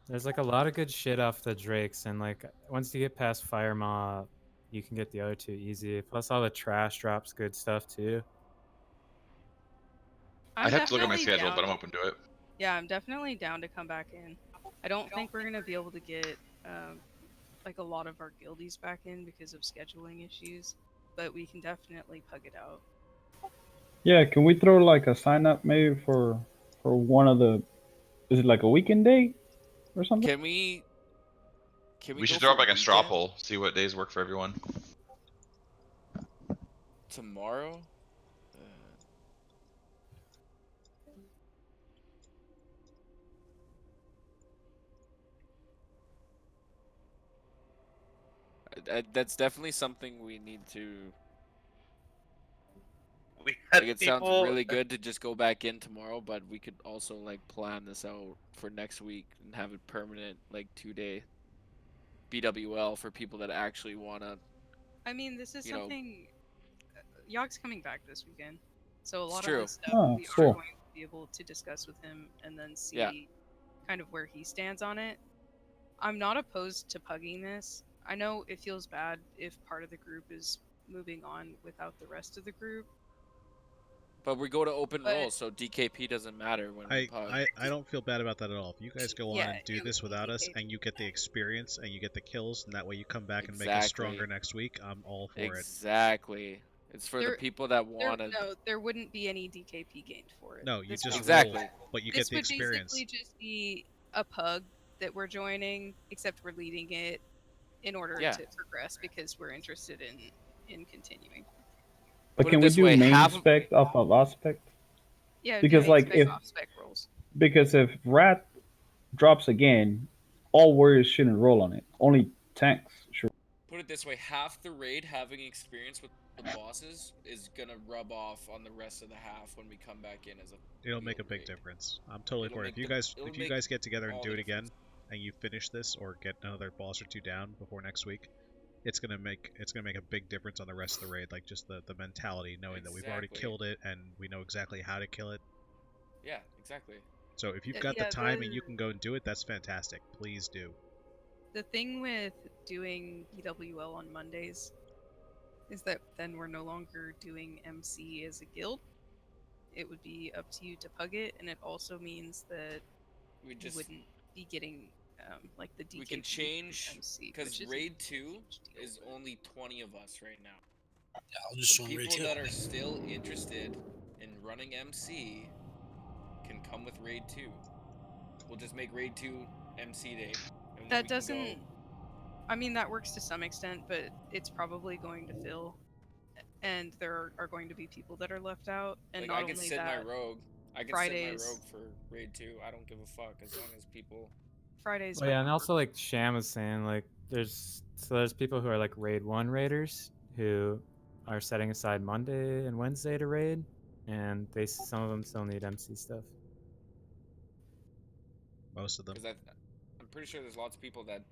There's like a lot of good shit off the Drakes, and like once you get past Fire Maw, you can get the other two easy. Plus all the trash drops good stuff too. I'd have to look at my definitely schedule, but down. I'm open to it. Yeah, I'm definitely down to come back in. I don't think we're gonna be able to get like a lot of our guildies back in because of scheduling issues, but we can definitely pug it out. Yeah, can we throw like a sign up maybe for one of the? Is it like a weekend date or something? Can we We should go throw up for like a straw weekend poll, see what days work for everyone. tomorrow? That's definitely something we need to. We had Like, it people. sounds really good to just go back in tomorrow, but we could also like plan this out for next week and have it permanent, like 2-day BWL for people that actually wanna. I mean, this is You know. something. Yog's coming back this weekend, so a It's lot true. of this stuff Oh, we cool. are going to be able to discuss with him and then see Yeah. kind of where he stands on it. I'm not opposed to pugging this. I know it feels bad if part of the group is moving on without the rest of the group, But we go to open But- roll, so DKP doesn't matter when we pug. I don't feel bad about that at all. If you guys go on Yeah, and do it this would be without us, DKP. and you get the experience and you get the kills, and that way you come back and make us stronger next week, I'm all for it. Exactly. It's for the people that want to. No, there wouldn't be any DKP gained for it. No, you This just would- roll, but you get the This would experience. basically just be a pug that we're joining, except we're leading it in order Yeah. to progress because we're interested in continuing. But Put can it we this do way, main half of- spec off of off spec? Yeah, Because do like spec if off spec rolls. because if Rat drops again, all warriors shouldn't roll on it. Only tanks should. Put it this way, half the raid having experience with the bosses is gonna rub off on the rest of the half when we come back in as a. It'll make a big difference. I'm totally It'll for it. make If you the- guys it'll if you make guys get together and all do the it again, and you finish this or get another boss or two down before next week, it's gonna make a big difference on the rest of the raid. Like just the mentality, knowing that we've already Exactly. killed it and we know exactly how to kill it. Yeah, exactly. So if you've Yeah, got the yeah, time and you can go and do it, that's fantastic. Please do. The thing with doing BWL on Mondays is that then we're no longer doing MC as a guild. It would be up to you to pug it, and it also means that We just you wouldn't be getting like the DKP we can change MC, because which is a raid 2 huge deal, is only 20 of us right now. I'll just So join raid people 2. that are still interested in running MC can come with raid 2. We'll just make raid 2 MC day. And then That we can doesn't. go. I mean, that works to some extent, but it's probably going to fill, and there are going to be people that are left out. And Like not I could only send that, my rogue. I could Fridays, send my rogue for raid 2. I don't give a fuck as long as people. Fridays. Oh, yeah, and also like Sham was saying, like there's people who are like raid 1 raiders who are setting aside Monday and Wednesday to raid, and some of them still need MC stuff. Most of them. Because I'm pretty sure there's lots of people that.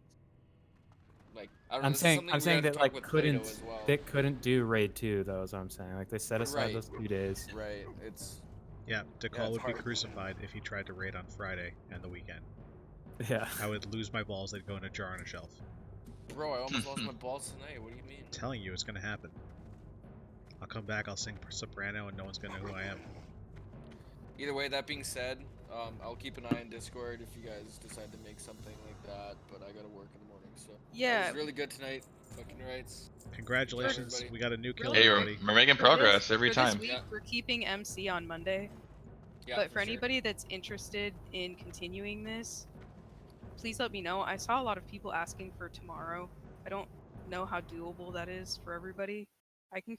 Like I don't know. I'm this is saying something I'm we saying had to that talk like with Plato couldn't as well. they couldn't do raid 2 though. Is what I'm saying. Like they set aside Right. those 2 days. Right. It's. Yeah, Dakal it's would be hard. crucified if he tried to raid on Friday and the weekend. Yeah. I would lose my balls. They'd go in a jar on a shelf. Bro, I almost lost my balls tonight. What do you mean? I'm telling you, it's gonna happen. I'll come back. I'll sing soprano, and no one's gonna know who I am. Either way, that being said, I'll keep an eye on Discord if you guys decide to make something like that. But I gotta work in the morning, so. Yeah. It was really good tonight. Fucking rights. Congratulations, Everybody. we got a new kill. Hey, everybody. we're making progress every for time. This week, we're keeping MC on Monday. Yeah, but for for sure. anybody that's interested in continuing this, please let me know. I saw a lot of people asking for tomorrow. I don't know how doable that is for everybody. I can